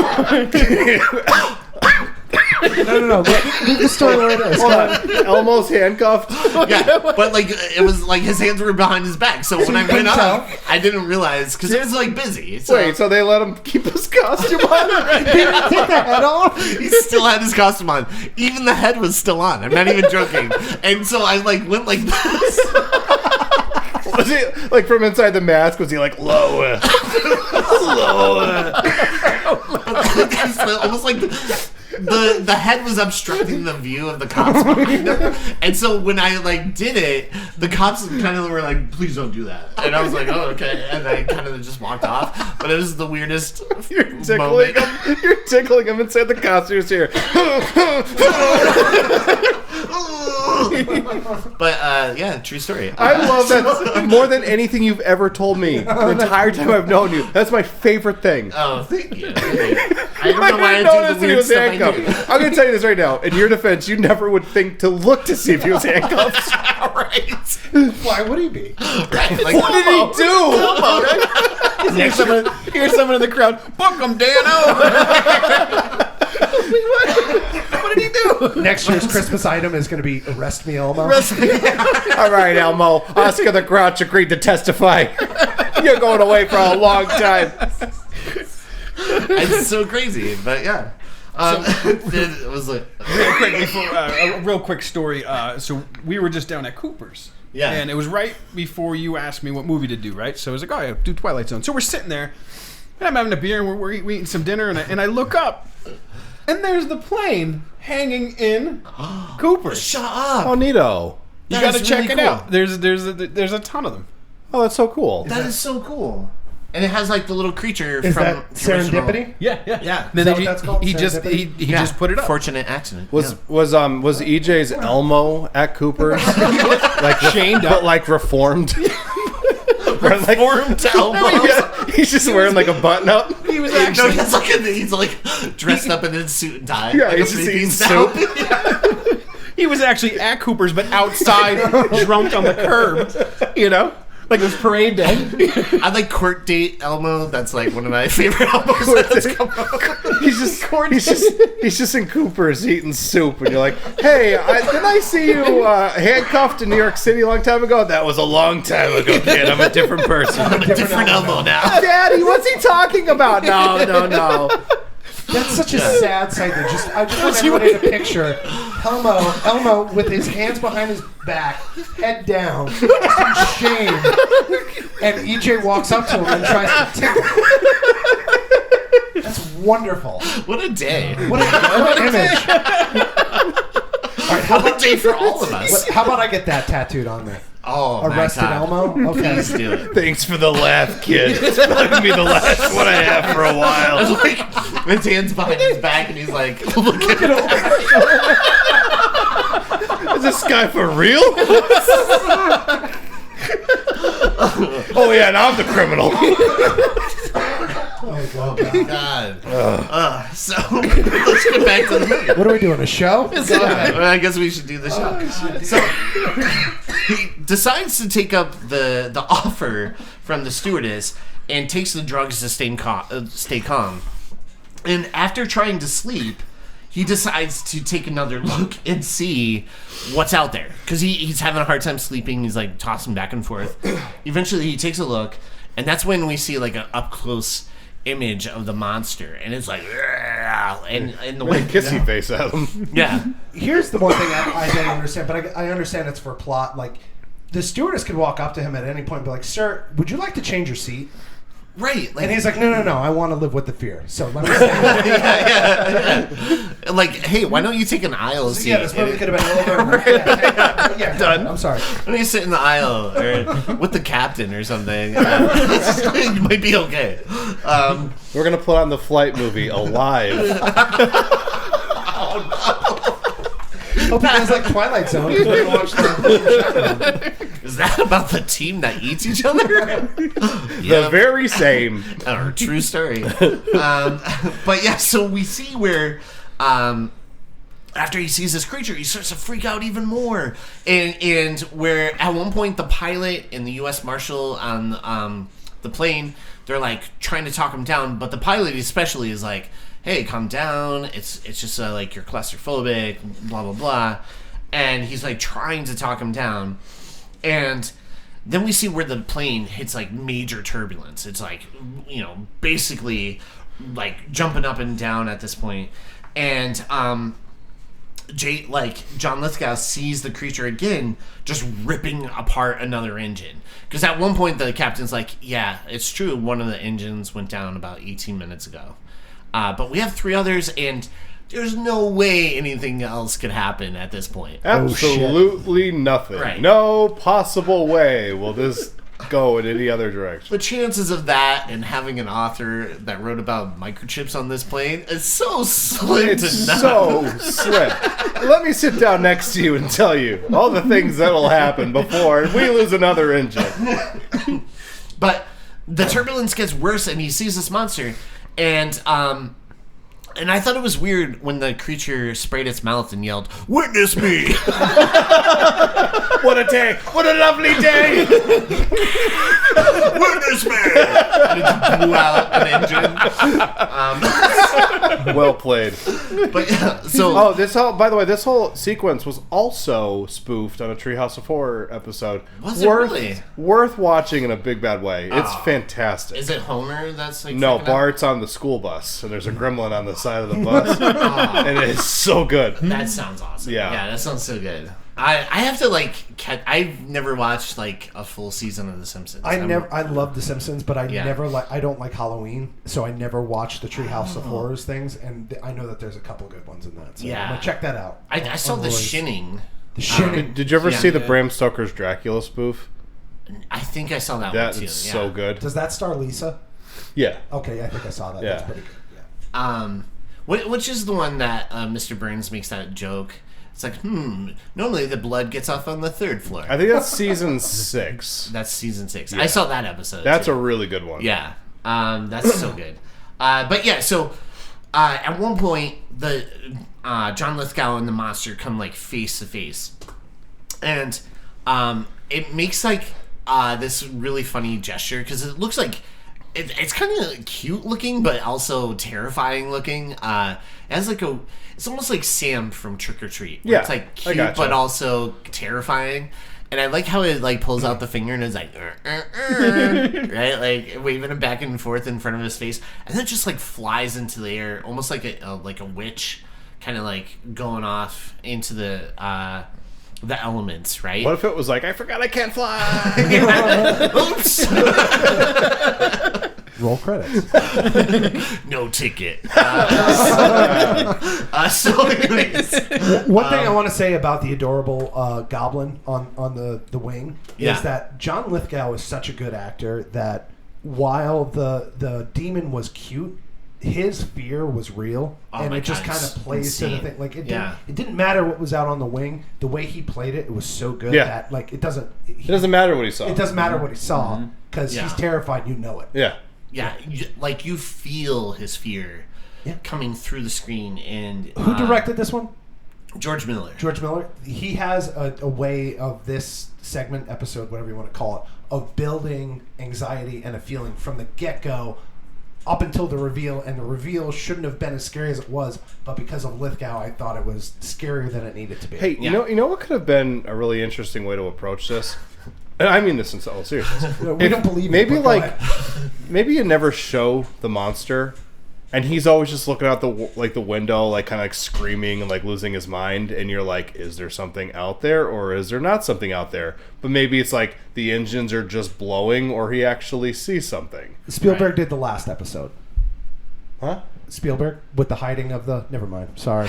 No. Leave the story where it is. Hold on. Elmo's handcuffed. Yeah, but like it was like his hands were behind his back. So when I went up, I didn't realize because it was like busy. So Wait, so they let him keep his costume on? He didn't take the head off. he still had his costume on. Even the head was still on. I'm not even joking. And so I like went like this. Was he like from inside the mask? Was he like lower, lower? Almost like the head was obstructing the view of the cops behind him. And so when I like did it, the cops kind of were like, please don't do that. And I was like, oh, okay. And I kind of just walked off. But it was the weirdest You're tickling him. You're tickling him inside the costumes here. But yeah, true story. I love that more than anything you've ever told me the entire time I've known you. That's my favorite thing. Oh, thank you. I don't know why I noticed do the that he weird was stuff I handcuffed. do. I'm going to tell you this right now. In your defense, you never would think to look to see if he was handcuffed. Right. Why would he be? Right. Like, What did he do? Here's someone in the crowd. Book him, Dano. What did he do? Next year's Christmas item is going to be Arrest Me, Elmo. All right, Elmo. Oscar the Grouch agreed to testify. You're going away for a long time. It's so crazy, but yeah. It was like Real quick, a real quick story. So we were just down at Cooper's. Yeah. And it was right before you asked me what movie to do, right? So I was like, oh, yeah, do Twilight Zone. So we're sitting there, and I'm having a beer, and we're eating some dinner, and I look up, and there's the plane hanging in Cooper's. shut up. Oh, neato. You That got to is check really it cool. out. There's a ton of them. Oh, that's so cool. That is so cool. And it has like the little creature Is from that the original- Serendipity? Yeah. Yeah. Then that what that's called? he just Serendipity? he just put it up. Fortunate accident. Was yeah. was EJ's Elmo at Cooper's like Chained but up. like reformed? Reformed Elmo. Yeah, he's just wearing like a button up. He was No, actually he's like dressed up in a suit and tie. Yeah, like he's a just Philippine eating style. soup. he was actually at Cooper's, but outside, drunk on the curb. You know, like it was parade day. I like Court Date Elmo. That's like one of my favorite Elmos. That's come out. He's just in Cooper's eating soup, and you're like, "Hey, didn't I see you handcuffed in New York City a long time ago?" That was a long time ago, kid. I'm a different person. Different Elmo now. Daddy, what's he talking about? No. That's such a sad sight. I just want everybody to picture Elmo with his hands behind his back, head down, in shame, and EJ walks up to him and tries to tickle him. That's wonderful. What a day. What an image. All right, What a day for all of us. how about I get that tattooed on me? Oh, Arrested my God. Elmo? Okay. Please do it. Thanks for the laugh, kid. It's gonna be the last one I have for a while. Like, his hands behind his back, and he's like, look at it. Is this guy for real? Oh yeah, now I'm the criminal. Oh, God. So, let's get back to the movie. What are we doing, a show? I guess we should do the show. So he decides to take up the offer from the stewardess and takes the drugs to stay calm. And after trying to sleep, he decides to take another look and see what's out there. Because he's having a hard time sleeping. He's like tossing back and forth. Eventually he takes a look, and that's when we see like an up-close image of the monster, and it's like, and the way Kissy face at him. yeah. Here's the one thing I don't understand, but I understand it's for plot. Like, the stewardess could walk up to him at any point and be like, "Sir, would you like to change your seat?" Right, like, And he's like, no, I want to live with the fear. So let me stay. yeah. Like, hey, why don't you take an aisle seat? Yeah, this movie could have been over. Yeah, Done. I'm sorry. Why don't you sit in the aisle or with the captain or something? You might be okay. We're gonna put on the Flight movie Alive. Hope you guys like Twilight Zone. We're gonna watch the Is that about the team that eats each other? The very same. Or true story. But yeah, so we see where after he sees this creature, he starts to freak out even more. And where at one point the pilot and the U.S. Marshal on the plane, they're like trying to talk him down, but the pilot especially is like, hey, calm down. It's just like you're claustrophobic, blah, blah, blah. And he's like trying to talk him down. And then we see where the plane hits like major turbulence. It's like, basically like jumping up and down at this point. And John Lithgow sees the creature again just ripping apart another engine. Because at one point the captain's like, yeah, it's true. One of the engines went down about 18 minutes ago. But we have 3 others, and there's no way anything else could happen at this point. Absolutely nothing. Right. No possible way will this go in any other direction. The chances of that and having an author that wrote about microchips on this plane is so slim It's to none. so slim. Let me sit down next to you and tell you all the things that'll happen before we lose another engine. But the turbulence gets worse, and he sees this monster, and And I thought it was weird when the creature sprayed its mouth and yelled, "Witness me!" What a day! What a lovely day! Witness me! And it just blew out an engine. Well played. But yeah, so By the way, this whole sequence was also spoofed on a Treehouse of Horror episode. Was it really? Worth watching in a big bad way. It's fantastic. is it Homer that's like No, freaking out? Bart's on the school bus, and there's a gremlin on the side of the bus, and it is so good. That sounds awesome. Yeah. That sounds so good. I have to I've never watched like a full season of The Simpsons. I love The Simpsons, but I Yeah. never I don't like Halloween, so I never watch the Treehouse of Horrors things, and I know that there's a couple good ones in that. So Yeah. I'm gonna check that out. I saw The Shining. The Shining. Did you ever Yeah. see the Bram Stoker's Dracula spoof? I think I saw that That one too. is so good. Does that star Lisa? Yeah. Okay, I think I saw that. Yeah. That's pretty good. Yeah. Which is the one that Mr. Burns makes that joke. It's like, normally the blood gets off on the 3rd floor. I think that's season 6. That's season 6. I saw that episode. That's too. a really good one. Yeah. That's so good. But yeah, so at one point, the John Lithgow and the monster come like face to face, and it makes like this really funny gesture because it looks like it's kind of cute looking, but also terrifying looking. It has like it's almost like Sam from Trick or Treat. Yeah, it's like I cute gotcha. but also terrifying. And I like how it like pulls out the finger and is like, right, like waving it back and forth in front of his face, and then just like flies into the air, almost like a witch, kind of like going off into the elements, right? What if it was like, I forgot I can't fly? Oops. Roll credits. No ticket. So anyways, One thing I want to say about the adorable goblin on the wing Yeah. is that John Lithgow is such a good actor that while the demon was cute, his fear was real, and my it just God, kind of it's plays to the insane. thing. Like it Yeah. didn't matter what was out on the wing. The way he played it, it was so good Yeah. that like it doesn't matter what he saw. it doesn't matter what he saw because Yeah. he's terrified. You know it. Yeah. yeah, like you feel his fear Yeah. coming through the screen. And Who directed this one? George Miller. George Miller. He has a way of this segment, episode, whatever you want to call it, of building anxiety and a feeling from the get-go up until the reveal, and the reveal shouldn't have been as scary as it was, but because of Lithgow, I thought it was scarier than it needed to be. Hey, Yeah. you know what could have been a really interesting way to approach this? And I mean this in all seriousness. We don't believe maybe it, but go like ahead. maybe you never show the monster, and he's always just looking out the window, like kind of like screaming and like losing his mind, and you're like, is there something out there or is there not something out there? But maybe it's like the engines are just blowing, or he actually sees something. Spielberg did the last episode. Huh? Spielberg with the hiding of the. Never mind. Sorry.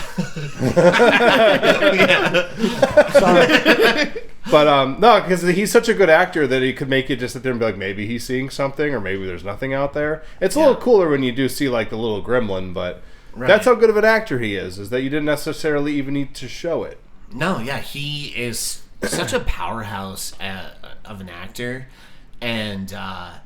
Sorry. But no, because he's such a good actor that he could make you just sit there and be like, maybe he's seeing something, or maybe there's nothing out there. It's a little cooler when you do see like the little gremlin, but that's how good of an actor he is that you didn't necessarily even need to show it. No, yeah, he is such a powerhouse of an actor, and the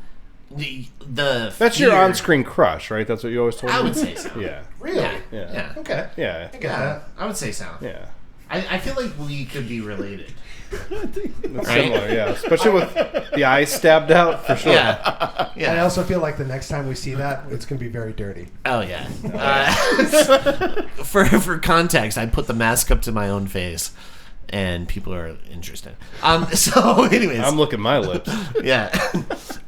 That's your fear- on-screen crush, right? That's what you always told me. I would say so. Yeah. Really? Yeah. Yeah. Yeah. Okay. Yeah. I get Yeah, that. I would say so. Yeah. I feel like we could be related. It's similar, yeah. Especially with the eyes stabbed out, for sure. Yeah. I Yeah. also feel like the next time we see that, it's going to be very dirty. Oh yeah. For context, I put the mask up to my own face, and people are interested. So, anyways, I'm licking my lips. yeah.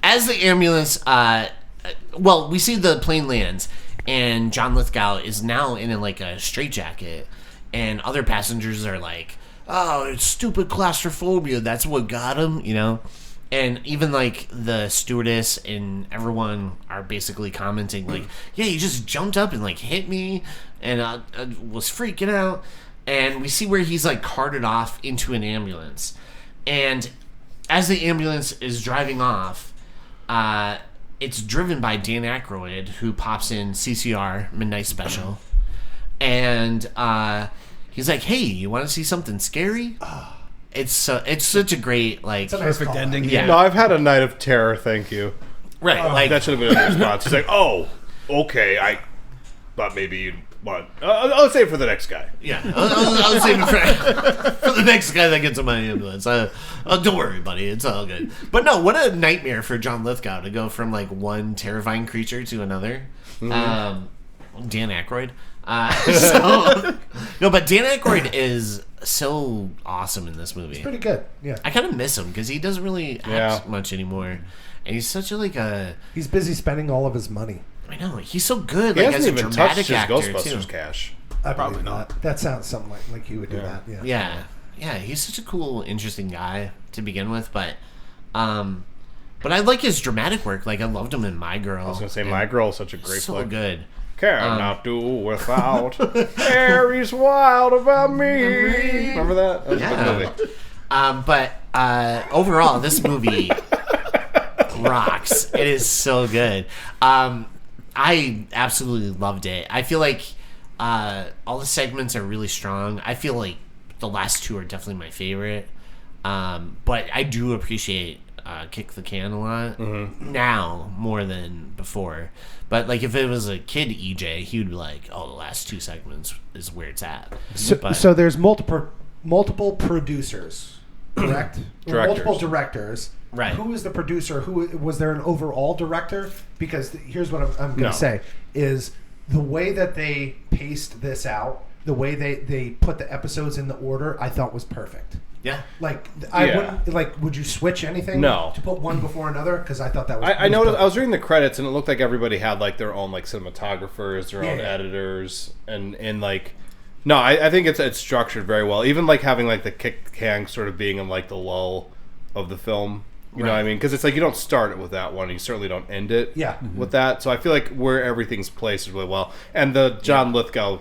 As the ambulance, well, we see the plane lands, and John Lithgow is now in like a straitjacket, and other passengers are like, "Oh, it's stupid claustrophobia. That's what got him," you know. And even like the stewardess and everyone are basically commenting like, "Yeah, he just jumped up and like hit me, and I was freaking out." And we see where he's like carted off into an ambulance, and as the ambulance is driving off, it's driven by Dan Aykroyd, who pops in CCR Midnight Special, and he's like, "Hey, you want to see something scary?" It's such a great like It's a nice Perfect callback. ending. Yeah. No, I've had a night of terror, thank you. right like That should have been a response. He's like, oh, okay, thought maybe you'd want. I'll save it for the next guy. Yeah, I'll save it for the next guy that gets in my ambulance. Don't worry, buddy. It's all good. But no, what a nightmare for John Lithgow to go from like one terrifying creature to another. Dan Aykroyd. No, but Dan Aykroyd is so awesome in this movie. It's pretty good. Yeah. I kind of miss him because he doesn't really act much anymore, and he's such a He's busy spending all of his money. I know he's so good. He Like hasn't as a even touched dramatic his actor Ghostbusters too. cash. I Probably believe not. That sounds something like he would do that. Yeah. Yeah, he's such a cool, interesting guy to begin with, but I like his dramatic work. Like I loved him in My Girl. I was gonna say My Girl is such a great so flick. good. Cannot do without Harry's wild about me. Remember that? That was a good movie. But overall, this movie rocks. It is so good. I absolutely loved it. I feel like all the segments are really strong. I feel like the last two are definitely my favorite. But I do appreciate Kick the Can a lot now more than before. But like if it was a kid EJ, he would be like, "Oh, the last two segments is where it's at." So there's multiple producers, correct? Or Directors. multiple directors. Right. Who is the producer? Who was there an overall director? Because here's what I'm going to say is the way that they paced this out, the way they put the episodes in the order, I thought was perfect. Yeah. Like I wouldn't like. Would you switch anything? No. To put one before another because I thought that was. I noticed. I was reading the credits, and it looked like everybody had like their own like cinematographers, their own Yeah. editors, and like. No, I think it's structured very well. Even like having like the kick can sort of being in like the lull of the film. You know what I mean? Because it's like you don't start it with that one. You certainly don't end it with that. So I feel like where everything's placed is really well. And the John Lithgow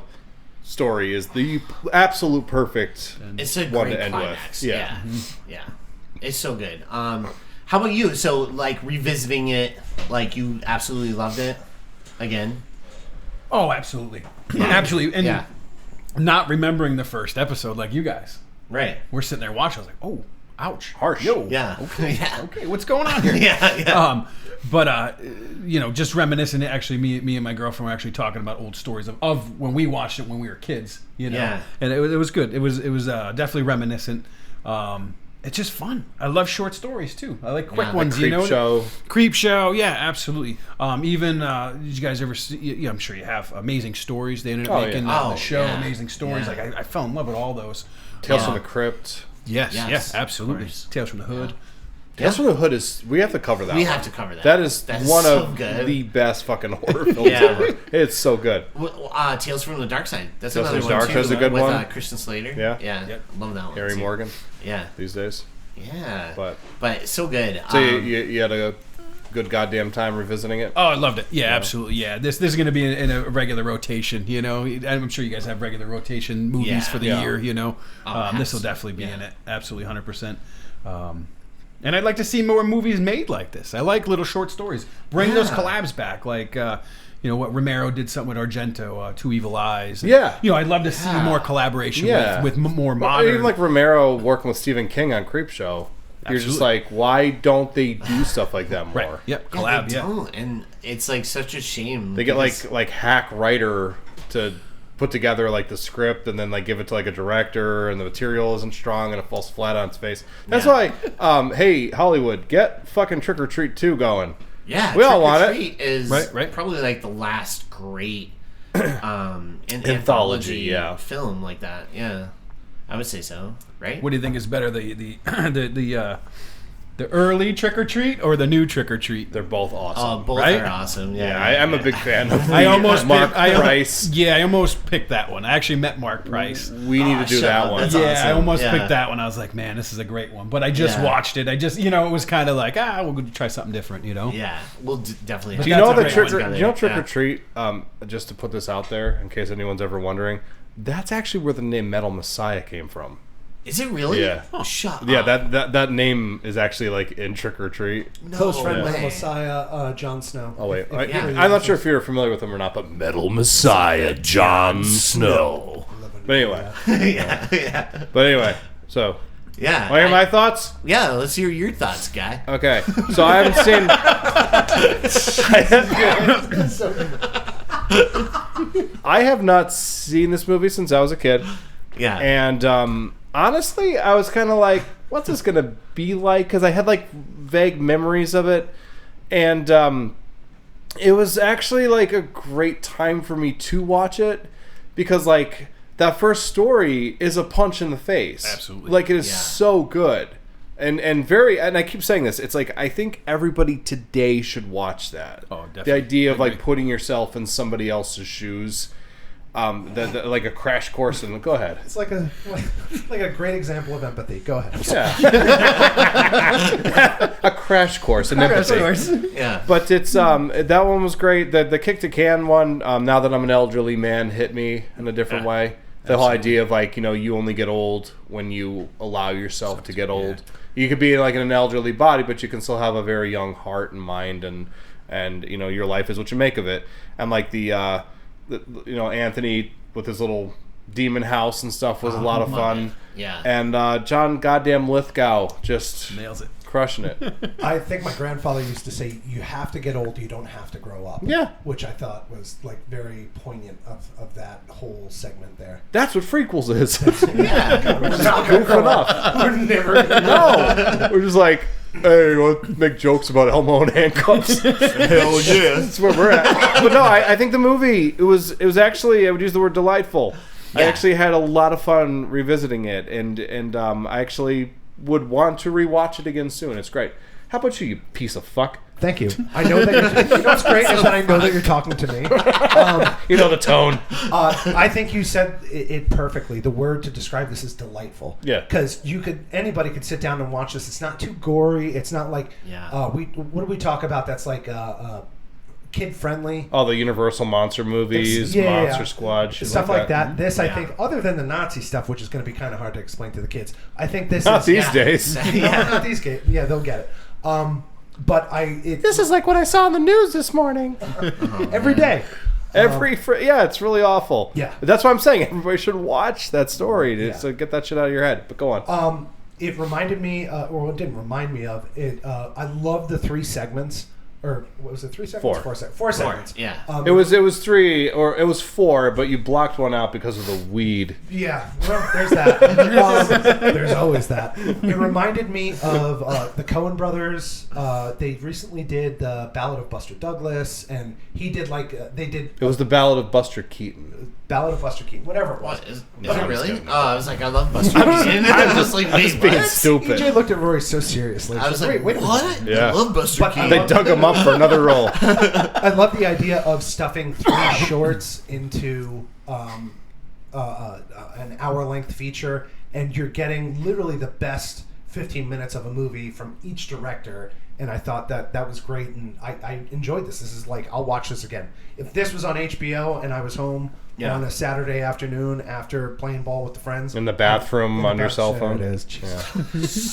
story is the absolute perfect It's a one great to end climax. with. Yeah. It's so good. How about you? So, like, revisiting it, like, you absolutely loved it again? Oh, absolutely. Absolutely. And not remembering the first episode like you guys. Right. We're sitting there watching. I was like, oh, ouch. Harsh. Yo. Yeah. Okay. Yeah. Okay, what's going on here? Yeah. But just reminiscing. Actually, me and my girlfriend were actually talking about old stories of when we watched it when we were kids. You know, Yeah. and it was good. It was definitely reminiscent. It's just fun. I love short stories too. I like quick ones. Creep Show. Creep Show. Yeah, absolutely. Even did you guys ever see? Yeah, I'm sure you have. Amazing Stories. They ended up making the show. Yeah. Amazing Stories. Yeah. Like I fell in love with all those. Tales from the Crypt. Yes, absolutely. Tales from the Hood. Tales from the Hood is. We have to cover that. We one. have to cover that. That is one so of good. the best fucking horror films ever. It's so good. Tales from the Dark Side. That's Tales another from the one Dark too. Side's a good with, one. Christian Slater. Yeah. Yep. Love that one. Harry too. Morgan Yeah. these days. Yeah. But so good. so you had a good goddamn time revisiting it. Oh, I loved it. Yeah, absolutely. Yeah, this is going to be in a regular rotation. You know, I'm sure you guys have regular rotation movies for the year. You know, this will definitely be in it. Absolutely, 100%. And I'd like to see more movies made like this. I like little short stories. Bring those collabs back, like what Romero did something with Argento, Two Evil Eyes. And, I'd love to see more collaboration with more modern. Even like Romero working with Stephen King on Creep Show. You're just like, why don't they do stuff like that more? Right. Yep. Collab. They don't, and it's like such a shame. They get like hack writer to put together like the script and then like give it to like a director, and the material isn't strong and it falls flat on its face. That's why, hey Hollywood, get fucking Trick or Treat 2 going. Yeah, we all want Trick or Treat is probably like the last great anthology film like that. Yeah, I would say so. Right? What do you think is better, the early Trick or Treat or the new Trick or Treat? They're both awesome. Both are awesome. Yeah, I'm a big fan of. I almost Mark picked, Price. I almost picked that one. I actually met Mark Price. We need to do that one. That's Yeah, awesome. I almost picked that one. I was like, man, this is a great one. But I just watched it. I just, it was kind of like, we'll go try something different, Yeah, we'll definitely. Have Do you know to the put one Trick together. or Treat? Just to put this out there, in case anyone's ever wondering, that's actually where the name Metal Messiah came from. Is it really? Yeah. Oh, shut Yeah, up. that name is actually like in Trick or Treat. No Close friend way. with Messiah, Jon Snow. Oh wait, Yeah. I'm not sure if you're familiar with him or not, but Metal Messiah Jon Snow. But anyway, yeah. But anyway, so Yeah. want to hear my thoughts? Yeah, let's hear your thoughts, guy. Okay, so I haven't seen. I have not seen this movie since I was a kid. Yeah. And honestly, I was kind of like, what's this going to be like? Because I had like vague memories of it. And it was actually like a great time for me to watch it. Because like that first story is a punch in the face. Absolutely. Like it is so good. And I keep saying this, it's like I think everybody today should watch that. Oh, definitely. The idea of like putting yourself in somebody else's shoes. Like a crash course in. Go ahead. It's like a great example of empathy. Go ahead. Yeah. A crash course in empathy. Yeah. But it's that one was great. The kick to can one. Now that I'm an elderly man, hit me in a different way. The whole idea of like you only get old when you allow yourself to get old. You could be like in an elderly body, but you can still have a very young heart and mind, and your life is what you make of it. And like the Anthony with his little demon house and stuff was a lot of fun. Yeah. And John goddamn Lithgow just nails it, crushing it. I think my grandfather used to say, "You have to get old. You don't have to grow up." Yeah. Which I thought was like very poignant of that whole segment there. That's what Freakquels is. Yeah. We're not Goofing up. We're never. No, we're just like, hey, let's make jokes about Elmo and handcuffs. Hell yeah. That's where we're at. But no, I think the movie it was actually, I would use the word delightful. I actually had a lot of fun revisiting it, and I actually would want to rewatch it again soon. It's great. How about you piece of fuck? Thank you. I know that you know what's great is that I know that you're talking to me. You know the tone. I think you said it perfectly. The word to describe this is delightful. Yeah. Because anybody could sit down and watch this. It's not too gory. It's not like what do we talk about that's like kid friendly? Oh, the Universal monster movies, Monster Squad, shit stuff like that. Mm-hmm. This, I think, other than the Nazi stuff, which is going to be kind of hard to explain to the kids, I think this Not is these days. No, not these days. Yeah, they'll get it. But this is like what I saw on the news this morning. every day. It's really awful. Yeah. That's why I'm saying everybody should watch that story to get that shit out of your head. But go on. It reminded me, or it didn't remind me of it. I love the 3 segments. Or what was it? 3 segments? 4 segments. Yeah. It was 3, or it was 4, but you blocked one out because of the weed. Yeah. Well, there's that. There's always that. It reminded me of the Coen brothers. They recently did the Ballad of Buster Douglas, and he did It was the Ballad of Buster Keaton. Ballad of Buster Keaton, whatever it was. What is it really? Oh, I was like, I love Buster Keaton. I'm just like, I'm just being stupid. EJ looked at Rory so seriously. I was like, wait a what? minute. Yeah. I love Buster But Keaton. They dug him up for another role. I love the idea of stuffing 3 shorts into an hour-length feature, and you're getting literally the best 15 minutes of a movie from each director. And I thought that was great, and I enjoyed this. This is like, I'll watch this again. If this was on HBO and I was home on a Saturday afternoon after playing ball with the friends In the bathroom on your cell phone. There it is. This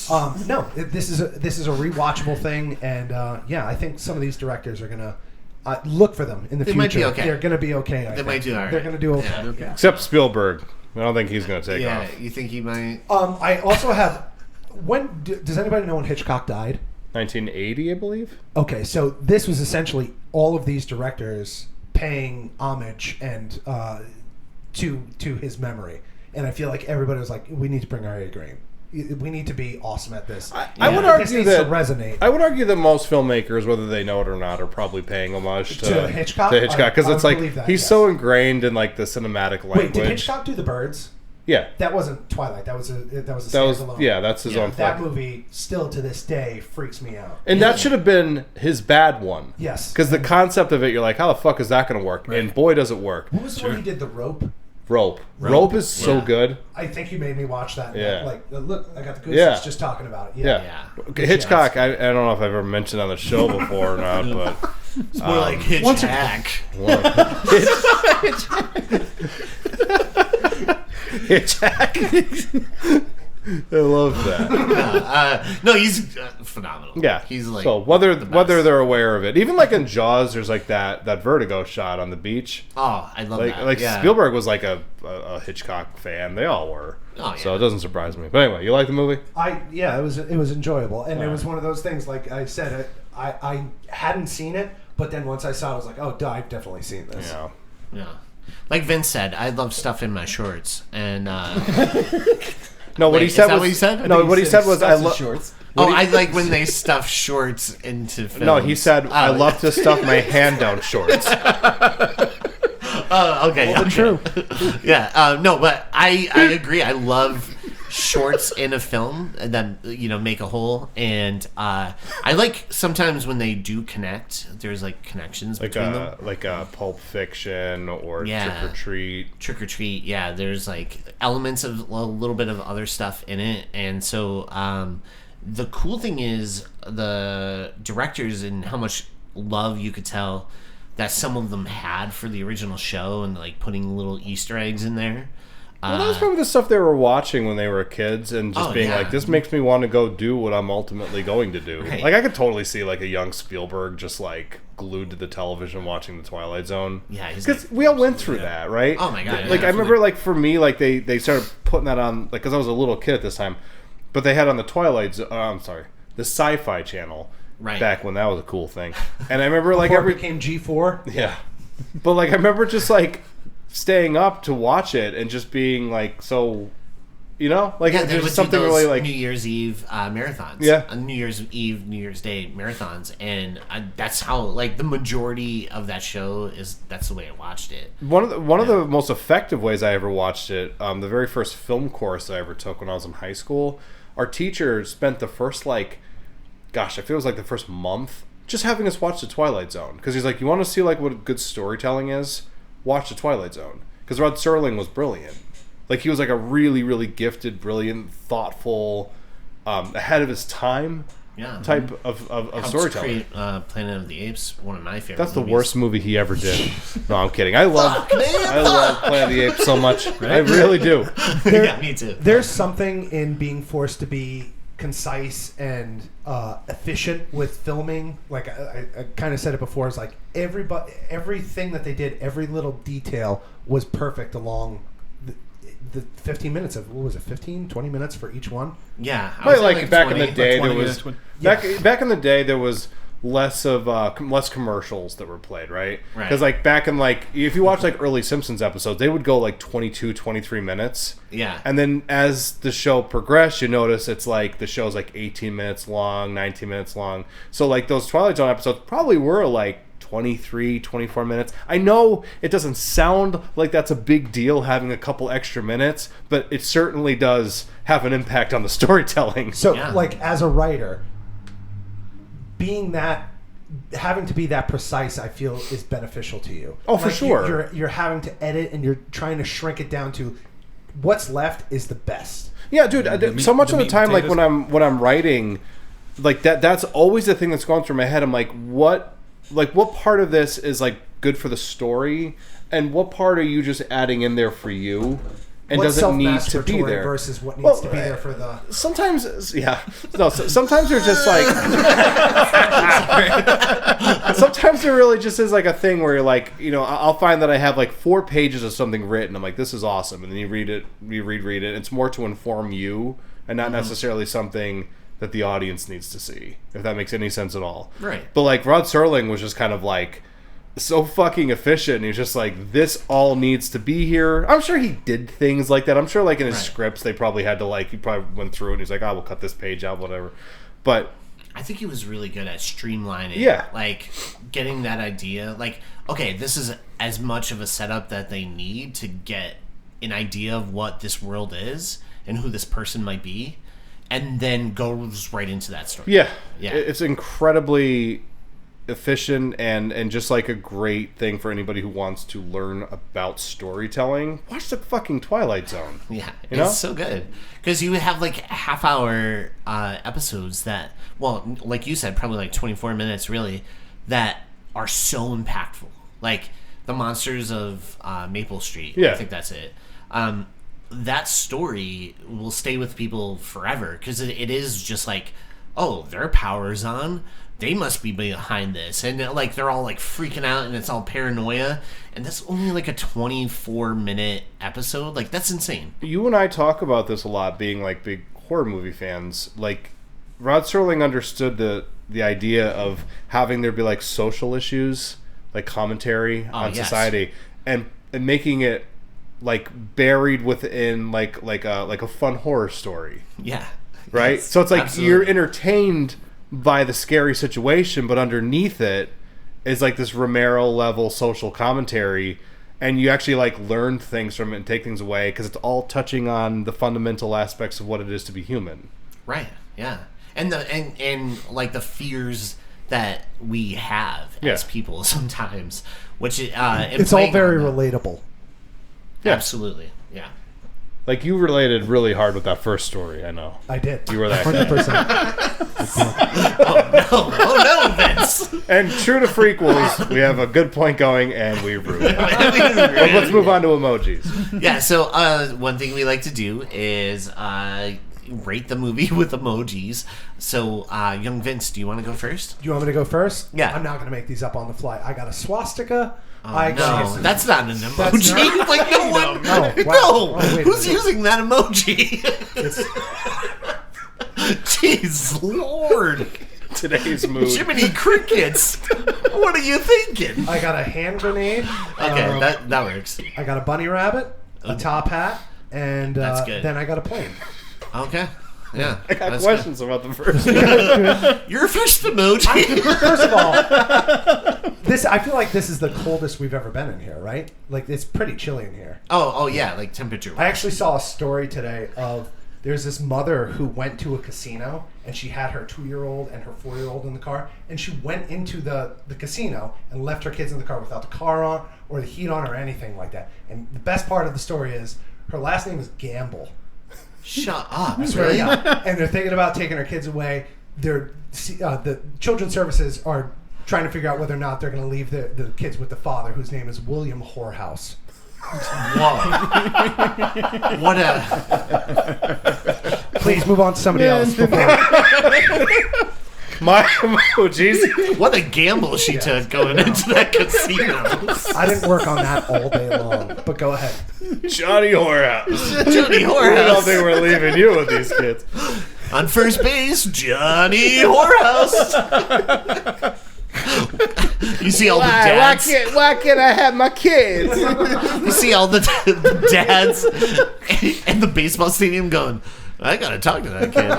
is a rewatchable thing, and I think some of these directors are gonna look for them in the future. Might be okay. They're gonna be okay. They might do all right. They're gonna do okay. Yeah. Except Spielberg. I don't think he's going to take off. You think he might? I also have. Does anybody know when Hitchcock died? 1980, I believe. Okay, so this was essentially all of these directors paying homage and to his memory, and I feel like everybody was like, "We need to bring our A game. We need to be awesome at this." I would This argue needs that to resonate. I would argue that most filmmakers, whether they know it or not, are probably paying homage To Hitchcock? To Hitchcock, because I it's would like believe that, he's yes. so ingrained in like the cinematic language. Wait, did Hitchcock do The Birds? Yeah, That wasn't Twilight. That was a standalone. that's his own That flick. movie still to this day freaks me out. And that should have been his bad one. Yes. Because the concept of it, you're like, how the fuck is that going to work? And boy, does it work. What was the one he did? The Rope. Rope is so good. I think you made me watch that. Yeah. Like, look, I got the goosebumps Yeah. just talking about it. Yeah. Okay, Hitchcock, I don't know if I've ever mentioned on the show before or not, but It's more like Hitchhack. Hitchhack. I love that. No, he's phenomenal. Yeah, he's like so whether they're aware of it, even like in Jaws, there's like that Vertigo shot on the beach. Oh, I love that. Like Yeah. Spielberg was like a Hitchcock fan. They all were. Oh, yeah. So it doesn't surprise me. But anyway, you like the movie? It was enjoyable, and it was one of those things. Like I said, I hadn't seen it, but then once I saw it, I was like, oh, duh, I've definitely seen this. Yeah. Yeah. Like Vince said, I love stuff in my shorts, and No, what Wait, he said is that was what he said? no. What he said was I love love. shorts. I like when they stuff shorts into films. No, he said I love to stuff my hand down shorts. Okay, Well, true. Yeah, no, but I agree. I love shorts in a film and then make a whole, and I like sometimes when they do connect. There's like connections between them, like a Pulp Fiction or Yeah. Trick or Treat. Trick or Treat. Yeah, there's like elements of a little bit of other stuff in it, and so the cool thing is the directors and how much love you could tell that some of them had for the original show, and like putting little Easter eggs in there. Well, that was probably the stuff they were watching when they were kids, and just being yeah. like, "This makes me want to go do what I'm ultimately going to do." Right. Like, I could totally see like a young Spielberg just like glued to the television watching the Twilight Zone. Yeah, he's because like, we all went through that, right? Oh my God, Like yeah. I remember, like for me, like they started putting that on, like because I was a little kid at this time, but they had on the Twilight Zone. I'm sorry, the Sci-Fi Channel. Right. Back when that was a cool thing, and I remember like Before it became G4. yeah. But like I remember just like staying up to watch it and just being like so, like Yeah, they there's would something do those really like New Year's Eve marathons. Yeah. New Year's Eve, New Year's Day marathons, and that's how like the majority of that show is. That's the way I watched it. one of the most effective ways I ever watched it. The very first film course I ever took when I was in high school, our teacher spent the first I feel it was like the first month just having us watch the Twilight Zone, because he's like, you want to see like what good storytelling is, watch the Twilight Zone, because Rod Serling was brilliant. Like he was like a really, really gifted, brilliant, thoughtful, ahead of his time type of Helped storytelling. create Planet of the Apes, one of my favorite. That's the movies. worst movie he ever did. No, I'm kidding. I love man, Planet of the Apes so much. I really do. Yeah, me too. There's something in being forced to be concise and efficient with filming. Like I kind of said it before, it's like everything that they did, every little detail was perfect along the 15 minutes of, what was it, 15, 20 minutes for each one? Yeah, I Right, would say like back in 20. the day, there 20, was yeah, back in the day there was less of less commercials that were played, right? Right. Because like back in like if you watch like early Simpsons episodes, they would go like 22, 23 minutes. Yeah. And then as the show progressed, you notice it's like the show's like 18 minutes long, 19 minutes long. So like those Twilight Zone episodes probably were like 23, 24 minutes. I know it doesn't sound like that's a big deal having a couple extra minutes, but it certainly does have an impact on the storytelling. So, Yeah. like, as a writer, having to be that precise, I feel, is beneficial to you. Oh, for Like, sure. You're having to edit, and you're trying to shrink it down to what's left is the best. Yeah, dude. So much of the meat time, like potatoes. when I'm writing, like that's always the thing that's going through my head. I'm like, what part of this is like good for the story, and what part are you just adding in there for you, and What's doesn't need to be self-masturbatory there versus what needs Well, to be there for the... Sometimes, yeah. No, sometimes they're just like. Sometimes there really just is like a thing where you're like, I'll find that I have like 4 pages of something written. I'm like, this is awesome, and then you read it, you reread it. It's more to inform you, and not necessarily something that the audience needs to see. If that makes any sense at all. Right. But like Rod Serling was just kind of like so fucking efficient, and he's just like, this all needs to be here. I'm sure he did things like that. I'm sure like in his scripts they probably had to like, he probably went through it and he's like, we'll cut this page out, whatever. But I think he was really good at streamlining. Yeah. Like getting that idea. Like, okay, this is as much of a setup that they need to get an idea of what this world is and who this person might be, and then goes right into that story. yeah, Yeah. it's incredibly efficient and just like a great thing for anybody who wants to learn about storytelling. Watch the fucking Twilight Zone. Yeah, You know? it's so good because you would have like half-hour episodes that, well, like you said, probably like 24 minutes, really, that are so impactful. Like the Monsters of Maple Street. Yeah. I think that's it. That story will stay with people forever because it is just like, oh, their power's on. They must be behind this, and like they're all like freaking out, and it's all paranoia, and that's only like a 24-minute episode. Like that's insane. You and I talk about this a lot, being like big horror movie fans. Like Rod Serling understood the idea of having there be like social issues, like commentary on yes. society, and and making it like buried within like a fun horror story. Yeah. Right? Yes, So it's like absolutely. you're entertained by the scary situation, but underneath it is like this Romero level social commentary, and you actually like learn things from it and take things away because it's all touching on the fundamental aspects of what it is to be human. Right. Yeah. And and like the fears that we have as people sometimes, which It's all very relatable. Absolutely. Yeah. Like, you related really hard with that first story, I know. I did. You were that 100%. Oh no, Vince. And true to Freakquels, we have a good point going, and we ruined it. But let's move on to emojis. Yeah, so one thing we like to do is rate the movie with emojis. So, young Vince, do you want to go first? Do you want me to go first? Yeah. I'm not going to make these up on the fly. I got a swastika. No, that's not an emoji. not- Like, no one. No, wow. No. Oh, wait a Who's minute. using that emoji? It's, Jeez, Lord. Today's mood. Jiminy Crickets. What are you thinking? I got a hand grenade. Okay, that works. I got a bunny rabbit, a top hat, and That's good. then I got a plane. Okay. Yeah. I got that's questions about the first. good. Your first emoji. First of all, I feel like this is the coldest we've ever been in here, right? Like, it's pretty chilly in here. Oh yeah, like temperature. I actually saw a story today of there's this mother who went to a casino and she had her 2-year-old and her 4-year-old in the car, and she went into the casino and left her kids in the car without the car on or the heat on or anything like that. And the best part of the story is her last name is Gamble. Shut up. Swear to Really? God. And they're thinking about taking her kids away. The children's services are trying to figure out whether or not they're going to leave the kids with the father, whose name is William Whorehouse. Whoa. What a. Please move on to somebody else. My emojis. What a gamble she took going into that casino. I didn't work on that all day long, but go ahead. Johnny Whorehouse. Johnny I don't Whorehouse. think we're leaving you with these kids. On first base, Johnny Whorehouse. You see all the dads. Why can't I have my kids? You see all the dads in the baseball stadium going, I gotta talk to that kid.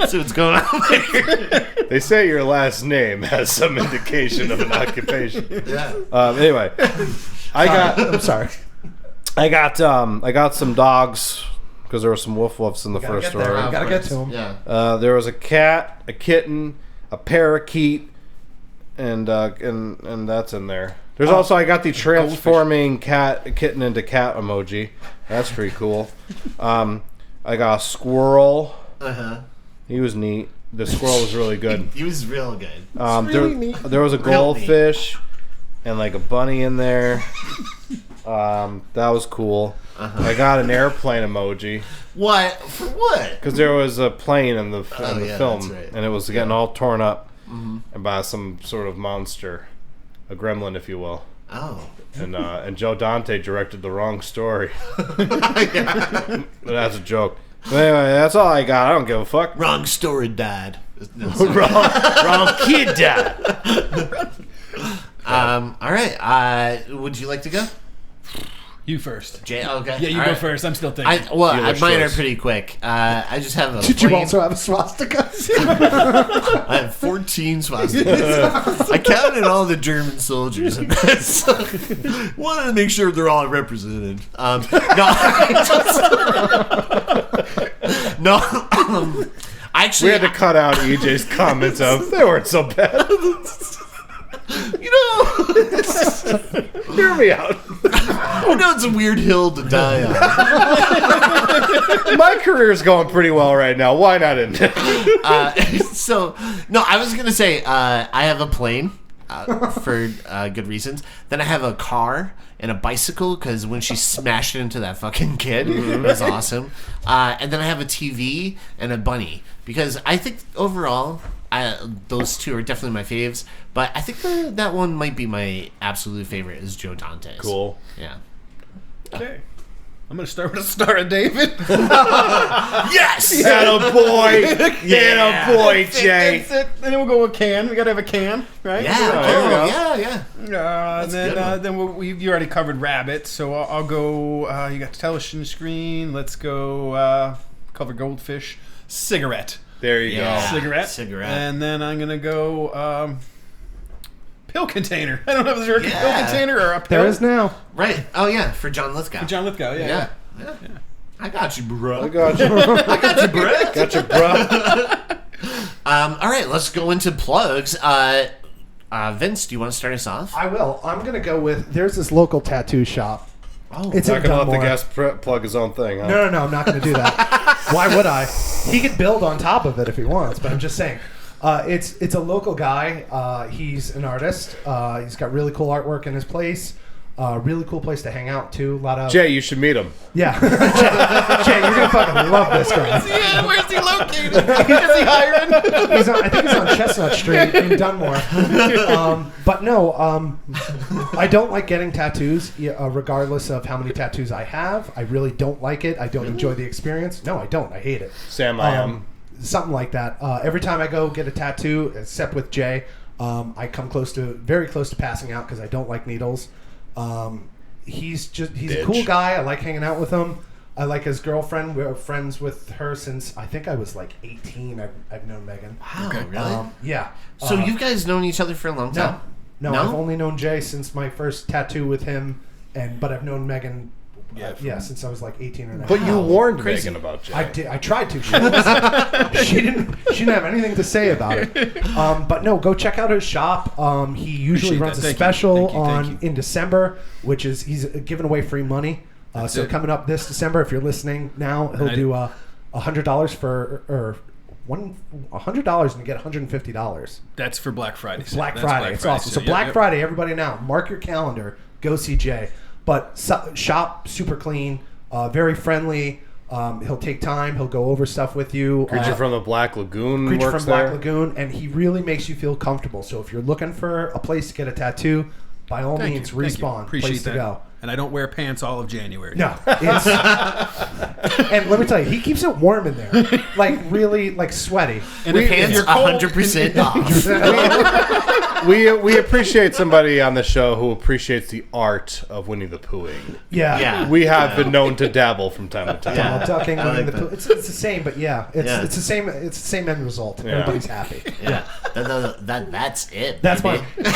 See what's going on there. They say your last name has some indication of an occupation. Yeah. Anyway, I'm sorry. I got some dogs because there were some woofs in the first get there. story. Gotta get to 'em. Yeah. There was a cat, a kitten, a parakeet, and that's in there. There's also, I got the transforming kitten into cat emoji. That's pretty cool. I got a squirrel. Uh-huh. He was neat. The squirrel was really good. He was real good. There was a goldfish and like a bunny in there. That was cool. I got an airplane emoji What? For what? because there was a plane in the Oh, yeah, film, that's right. and it was getting all torn up by some sort of monster, a gremlin, if you will. Oh. And Joe Dante directed the wrong story. That's a joke. But anyway, that's all I got. I don't give a fuck. Wrong story, Dad. wrong kid died. All right. Would you like to go? You first. Jay? Okay. Yeah, you All go right. first. I'm still thinking. Dealer's Mine are choice. pretty quick. I just have a Did you plain- also have a swastika? I have 14 swastikas. I counted all the German soldiers in this. Wanted to make sure they're all represented. Actually, We had to cut out EJ's comments of they weren't so bad. you know, Hear me out. I know it's a weird hill to die on. My career's going pretty well right now. Why not end it? I was gonna say I have a plane for good reasons. Then I have a car and a bicycle because when she smashed into that fucking kid, it was awesome. And then I have a TV and a bunny because I think overall those two are definitely my faves. But I think that one might be my absolute favorite is Joe Dante's. Cool. Yeah. Okay. I'm going to start with a Star of David. Yes! Atta boy, Jay. That's it. And then we'll go with can. We got to have a can, right? Yeah. And then you already covered rabbit, so I'll go. You got the television screen. Let's go cover goldfish. Cigarette. There you go. Cigarette. And then I'm going to go pill container. I don't know if there's a pill container or a pill. There is now. Right. Oh, yeah, for John Lithgow. John Lithgow, yeah. I got you, bro. I got you, bro. Got you, bro. All right, let's go into plugs. Vince, do you want to start us off? I will. I'm going to go with, there's this local tattoo shop. Oh, It's Not in gonna let the Dunmore. guest plug his own thing, huh? No, I'm not going to do that. Why would I? He could build on top of it if he wants, but I'm just saying. It's a local guy. He's an artist. He's got really cool artwork in his place. Really cool place to hang out too. A lot of Jay, you should meet him. yeah. Jay, you're gonna fucking love this guy. Where's he located? Is he hiring? I think he's on Chestnut Street in Dunmore. But no, I don't like getting tattoos, regardless of how many tattoos I have. I really don't like it. I don't enjoy the experience. No, I don't. I hate it. Sam, I am. Something like that. Every time I go get a tattoo, except with Jay, I come very close to passing out because I don't like needles. He's a cool guy. I like hanging out with him. I like his girlfriend. We're friends with her since I think I was like 18. I've known Megan. wow, really? Yeah. So you guys known each other for a long time? No, I've only known Jay since my first tattoo with him, but I've known Megan. Since I was like 18 or 19. But you warned Megan about Jay. I did. I tried to. She didn't have anything to say about it. But no, go check out his shop. He usually runs a special in December, which is he's giving away free money. So coming up this December, if you're listening now, he'll do $100 for $100 and you get $150. That's for Black Friday. Black Friday. It's awesome. So Black Friday, everybody now, mark your calendar. Go see Jay. But shop super clean, very friendly. He'll take time. He'll go over stuff with you. Creature from the Black Lagoon Creature works from Black there. Lagoon, and he really makes you feel comfortable. So if you're looking for a place to get a tattoo, by all means, Respawn. Appreciate place that. to go. And I don't wear pants all of January. No, it's, and let me tell you, he keeps it warm in there, like really, like sweaty. And if Pants you're cold, 100% off. We appreciate somebody on the show who appreciates the art of Winnie the Poohing. Yeah. We have been known to dabble from time to time. Yeah. Ducking, I like the that. pool. It's the same, but it's the same. It's the same end result. Yeah. Everybody's happy. Yeah. That's it. That's baby. fine.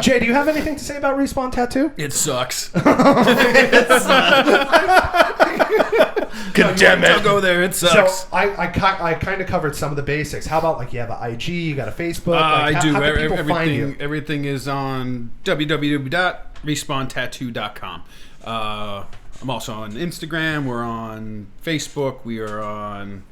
Jay, do you have anything to say about Respawn Tattoo? it sucks. Condemn Don't it. go there. It sucks. So I kind of covered some of the basics. How about like you have an IG, you got a Facebook? I do. How can people find you? Everything is on www.respawntattoo.com. I'm also on Instagram. We're on Facebook. We are on.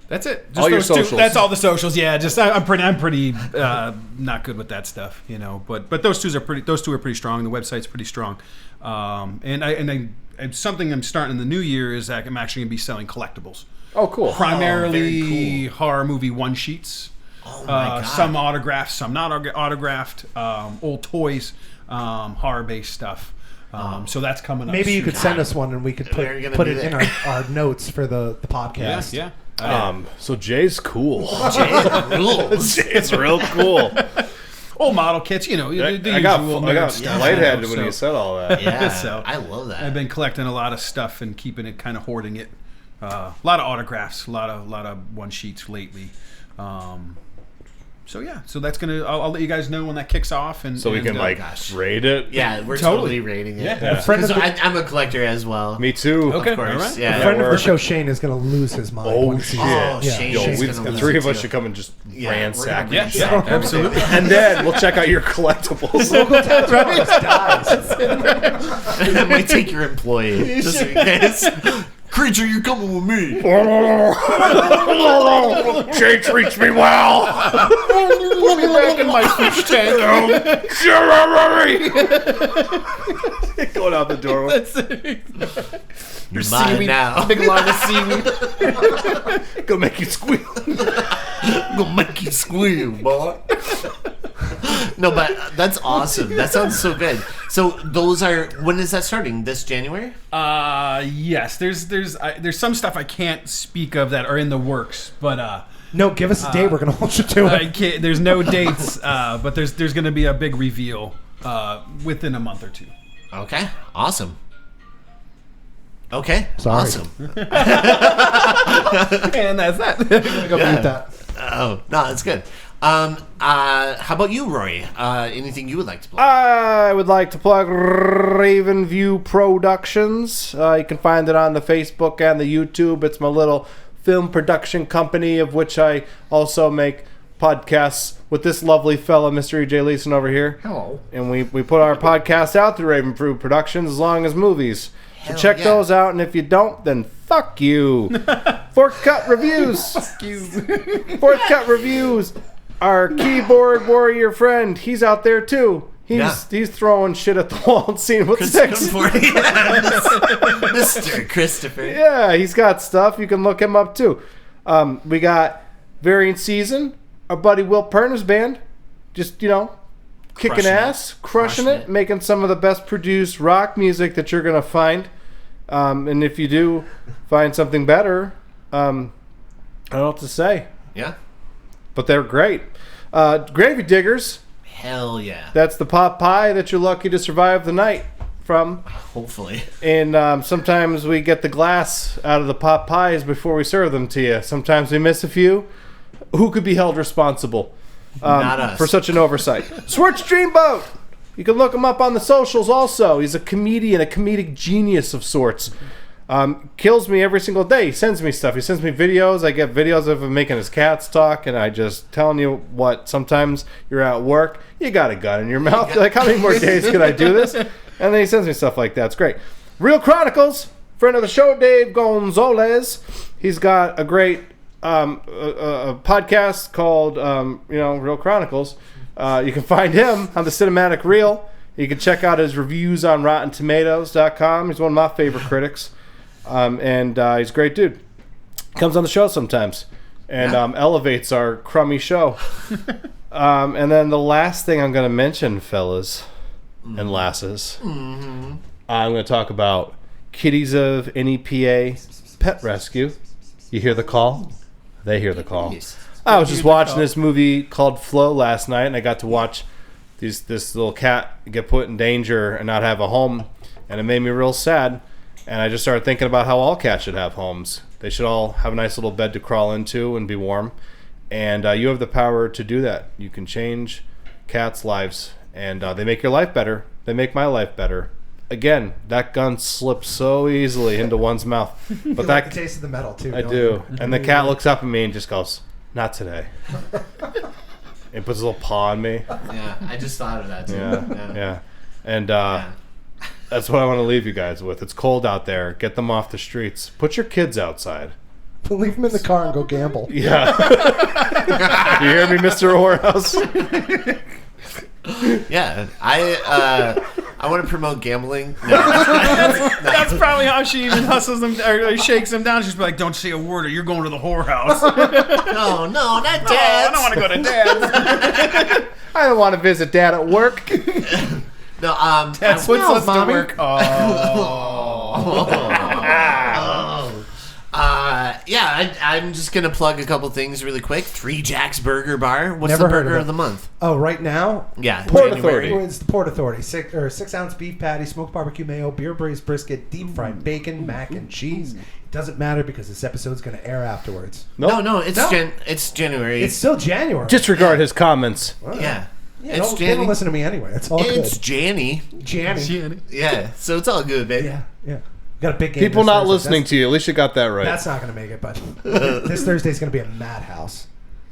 That's it. Just All your those two. socials. That's all the socials. Yeah. Just I'm pretty not good with that stuff, you know. But those two are pretty strong. The website's pretty strong. And something I'm starting in the new year is that I'm actually gonna be selling collectibles. Oh, cool. Primarily very cool. horror movie one sheets. Oh my God. Some autographed, some not autographed. Old toys, horror based stuff. So that's coming up. Maybe you soon. could send us one and we could We're gonna put be it in there. our notes for the podcast. Yeah. So Jay's cool. Jay rules. Jay's real cool. Old model kits, you know. The I usual got nerd stuff, lightheaded you know, when you said all that. Yeah. So, I love that. I've been collecting a lot of stuff and keeping it, kind of hoarding it. A lot of autographs, a lot of one sheets lately. So yeah, so that's gonna. I'll let you guys know when that kicks off, and So we can gosh. rate it. Yeah, we're Totally. totally rating it. Yeah. Friend of 'Cause the- I'm a collector as well. Me too. Okay. Of course. All right. Yeah. A friend of the work. show, Shane, is going to lose his mind. Oh, when he sees shit. it. Oh, Yeah. Shane. Yo, Shane's the gonna lose three it of us too. should come and just Yeah, ransack we're it. gonna- Yeah, absolutely. And then we'll check out your collectibles. Local tattoo artist dies. I might take your employee. Just in case. Creature, you're coming with me. Jay treats me well. Put me back in my fish tank. Going out the door. You're mine now. Big line of seaweed. Gonna make you squeal. Gonna make you squeal, boy. No, but that's awesome. That sounds so good. So those are, when is that starting? This January? Yes. There's some stuff I can't speak of that are in the works, but No, give us a date. We're gonna hold you to it. there's no dates, but there's going to be a big reveal within a month or two. Okay, awesome. Okay, Sorry. awesome. And that's that. Go mute that. Oh, no, that's good. How about you, Rory? Anything you would like to plug? I would like to plug Raven View Productions. You can find it on the Facebook and the YouTube. It's my little film production company, of which I also make podcasts with this lovely fella, Mr. E.J. Leeson over here. Hello. And we put our podcast out through Raven View Productions as long as movies. So check those out, and if you don't, then fuck you. Fourth Cut Reviews. Fuck you. Fourth Cut Reviews. Our keyboard warrior friend, he's out there too. He's throwing shit at the wall and seeing what sticks. Mr. Christopher. Yeah, he's got stuff. You can look him up too. We got Variant Season, our buddy Will Perner's band. Just, kicking ass, crushing it, making some of the best produced rock music that you're going to find. And if you do find something better, I don't know what to say. Yeah. But they're great. Gravy Diggers. Hell yeah. That's the pot pie that you're lucky to survive the night from. Hopefully. And sometimes we get the glass out of the pot pies before we serve them to you. Sometimes we miss a few. Who could be held responsible Not us. for such an oversight? Swartz Dreamboat. You can look him up on the socials also. He's a comedian, a comedic genius of sorts. Kills me every single day. He sends me stuff. He sends me videos. I get videos of him making his cats talk, and I just telling you what. Sometimes you're at work, you got a gun in your mouth. You're like, how many more days can I do this? And then he sends me stuff like that. It's great. Real Chronicles, friend of the show, Dave Gonzalez. He's got a great a podcast called Real Chronicles. You can find him on the Cinematic Reel. You can check out his reviews on RottenTomatoes.com. He's one of my favorite critics. And he's a great dude. Comes on the show sometimes and elevates our crummy show. And then the last thing I'm going to mention, fellas and lasses, I'm going to talk about Kitties of NEPA Pet Rescue. You hear the call? They hear the call. I was just watching this movie called Flow last night, and I got to watch this little cat get put in danger and not have a home, and it made me real sad. And I just started thinking about how all cats should have homes. They should all have a nice little bed to crawl into and be warm. And you have the power to do that. You can change cats' lives, and they make your life better. They make my life better. Again, that gun slips so easily into one's mouth. But Like the taste of the metal too. I do. And the cat looks up at me and just goes, "Not today." And puts a little paw on me. Yeah, I just thought of that too. Yeah. And that's what I want to leave you guys with. It's cold out there. Get them off the streets. Put your kids outside. Leave them in the car and go gamble. Yeah. You hear me, Mr. Whorehouse? Yeah, I want to promote gambling. No. That's probably how she even hustles them or shakes them down. She's like, "Don't say a word, or you're going to the whorehouse." No, not Dad. I don't want to go to Dad's. I don't want to visit Dad at work. No, Dad puts us to work. I'm just gonna plug a couple things really quick. 3 Jack's Burger Bar. What's Never the heard burger of of the month? Oh, right now? Yeah, Port January. Authority. It's the Port Authority. 6-ounce beef patty, smoked barbecue mayo, beer braised brisket, deep fried bacon, mac and cheese. It doesn't matter because this episode's going to air afterwards. No, it's January. It's still January. Disregard his comments. Yeah, Yeah, it's they don't listen to me anyway. It's all It's good. Janny. Janny. Yeah, so it's all good, baby. Yeah. Got a big game. People this not Thursday. listening to you. At least you got that right. That's not going to make it, but this Thursday's going to be a madhouse.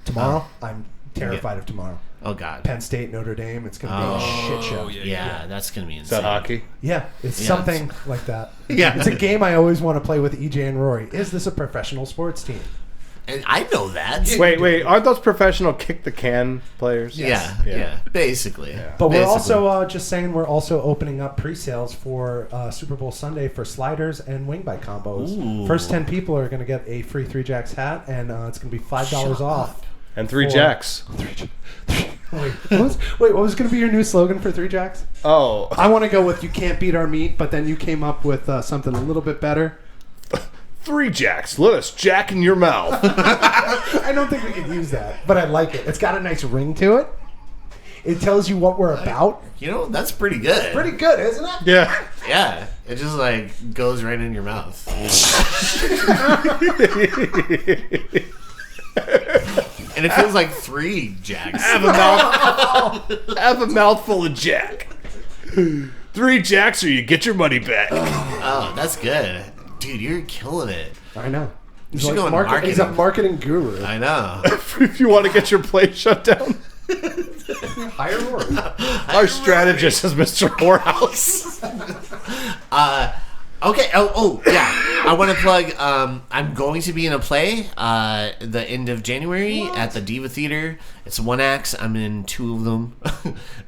Tomorrow, I'm terrified of tomorrow. Oh God. Penn State, Notre Dame. It's going to be a shit show. Yeah, that's gonna be Is insane. that hockey? Yeah, it's Yeah. something like that. Yeah. It's a game I always want to play with EJ and Rory. Is this a professional sports team? And I know that. Wait. Aren't those professional kick the can players? Yeah. Basically. But we're Basically. also just saying we're also opening up pre-sales for Super Bowl Sunday for sliders and wing bite combos. Ooh. First 10 people are going to get a free 3 Jacks hat, and it's going to be $5 off. And 3 For- Jacks. What was going to be your new slogan for Three Jacks? Oh, I want to go with "You can't beat our meat," but then you came up with something a little bit better. 3 jacks. Let us jack in your mouth. I don't think we can use that, but I like it. It's got a nice ring to it. It tells you what we're about. You know, that's pretty good. Pretty good, isn't it? Yeah. Yeah, it just like goes right in your mouth. And it feels like 3 jacks. Have a mouthful of jack. 3 jacks or you get your money back. Oh, that's good. Dude, you're killing it. I know. He's, should go in he's a marketing. marketing guru. I know. If you want to get your place shut down, Hire Rory. our strategist is Mr. Whorehouse. Okay. Oh, yeah. I want to plug. I'm going to be in a play the end of January at the Diva Theater. It's 1 acts. I'm in 2 of them,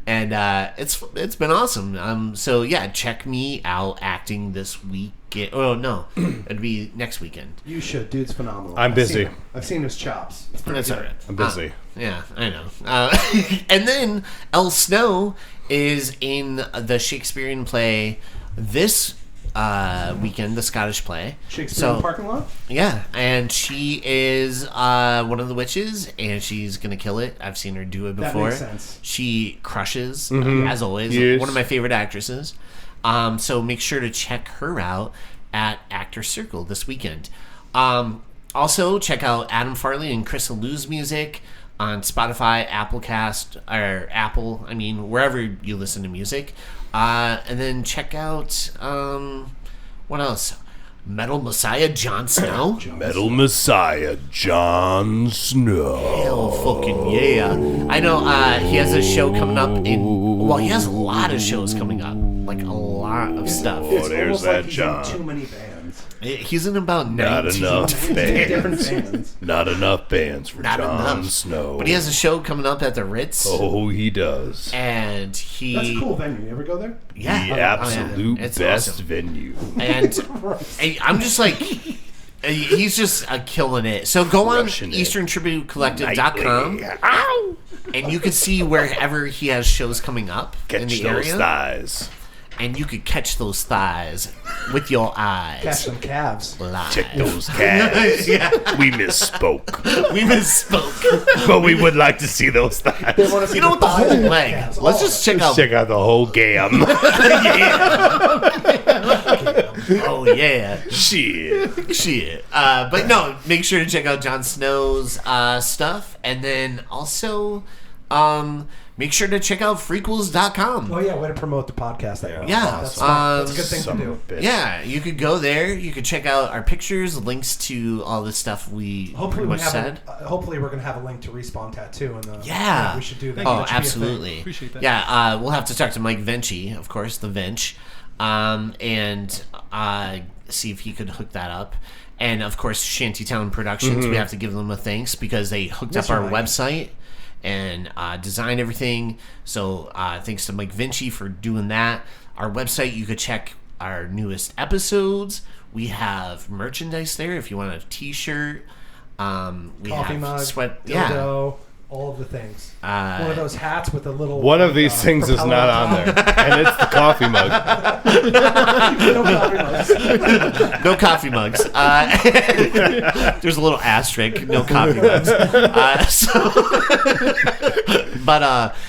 and it's been awesome. So yeah, check me out acting this weekend. Oh no, it'd be next weekend. You should. Dude's phenomenal. I'm busy. I've seen his chops. It's pretty That's good. all right. I'm busy. Yeah, I know. And then Elle Snow is in the Shakespearean play this weekend, the Scottish play. Shakespeare in the parking lot? Yeah, and she is one of the witches, and she's gonna kill it. I've seen her do it That before. makes sense. She crushes, as always. Yes. One of my favorite actresses. So make sure to check her out at Actor Circle this weekend. Also, check out Adam Farley and Chris Allou's music on Spotify, Applecast, or Apple, wherever you listen to music. And then check out, what else? Metal Messiah Jon Snow. Metal Messiah Jon Snow. Hell fucking yeah. I know he has a show coming up he has a lot of shows coming up. Like a lot of stuff. Oh, there's almost that like he's John. in too many bands. He's in about 19. Not enough Different bands. bands. Not enough bands for Not Jon enough. Snow. But he has a show coming up at the Ritz. Oh, he does. And he... That's a cool venue. You ever go there? Yeah. The Oh, yeah. absolute It's best awesome. venue. And I'm just like... He's just killing it. So go on Crushing it. EasternTributeCollective.com Ow! and you can see wherever he has shows coming up in Catch the those area. thighs. And you could catch those thighs with your eyes. Catch some calves. Live. Check those calves. Yeah. We misspoke. We misspoke. But we would like to see those thighs. They want to see You know what? The thighs whole and leg. calves. Let's Oh, just check out. Check out the whole gam. Oh yeah. Shit. But no, make sure to check out Jon Snow's stuff, and then also make sure to check out freakquels.com. Oh yeah, way to promote the podcast there. Yeah. That's smart. That's a good thing Son to of do. a bitch. Yeah, you could go there. You could check out our pictures, links to all the stuff we Hopefully pretty we much have. said. Hopefully we're gonna have a link to Respawn Tattoo in the. Yeah. we should do that. Oh, That should be a thing. absolutely. Appreciate that. Yeah, we'll have to talk to Mike Vinci, of course, the Vinch, and see if he could hook that up. And of course, Shantytown Productions, we have to give them a thanks because they hooked Yes, up our you're right. website and designed everything. So thanks to Mike Vinci for doing that. Our website, you could check our newest episodes. We have merchandise there if you want a t-shirt. We Coffee have mug, sweat. dildo, all of the things. One of those hats with a little. One of these things is propeller not on top. there, and it's the coffee mug. No coffee mugs. No coffee mugs. There's a little asterisk. No coffee mugs.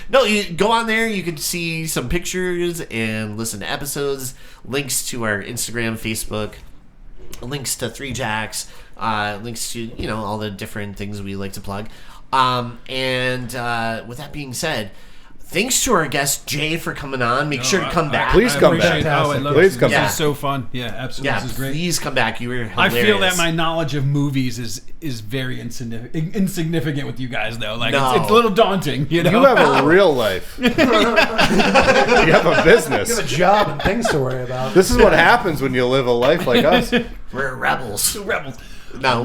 No, you go on there. You can see some pictures and listen to episodes. Links to our Instagram, Facebook. Links to 3 Jacks. Links to all the different things we like to plug. And with that being said, thanks to our guest Jay for coming on. Make sure to come back. Please come appreciate back. it. Oh, I love Please it. come This back. is so fun. Yeah, absolutely. Yeah, This is great. please come back. You were I hilarious. feel that my knowledge of movies is very insignificant with you guys, though. Like No. it's a little daunting. You know, You have a real life. You have a You business. have a job and things to worry about. This is what happens when you live a life like us. We're rebels. rebels. No,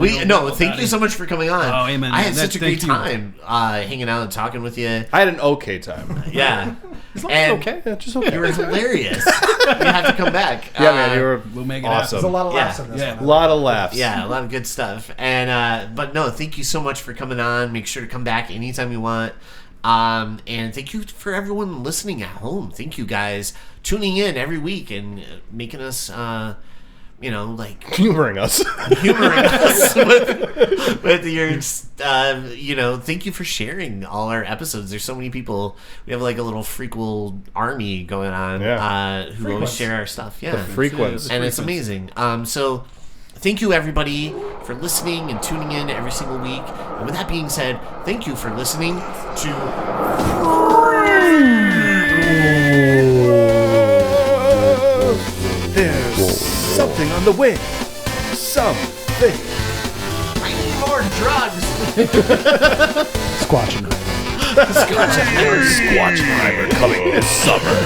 thank you so much for coming on. Oh, amen, I man. had such a Thank great you. time hanging out and talking with you. I had an okay time. Yeah. And Okay, yeah, just okay. you were hilarious. You have to come back. Yeah, man, you were We'll make it awesome. There's a lot of laughs Yeah. in this Yeah. A one. lot of laughs. Yeah, a lot of good stuff. And but no, thank you so much for coming on. Make sure to come back anytime you want. And thank you for everyone listening at home. Thank you guys tuning in every week and making us, humoring us with your, thank you for sharing all our episodes. There's so many people. We have like a little frequel army going on who always share our stuff. Yeah, frequents. And it's amazing. So thank you everybody for listening and tuning in every single week. And with that being said, thank you for listening to There's something on the way. Something. I need more drugs. Squatch and Squatch and I are coming this summer.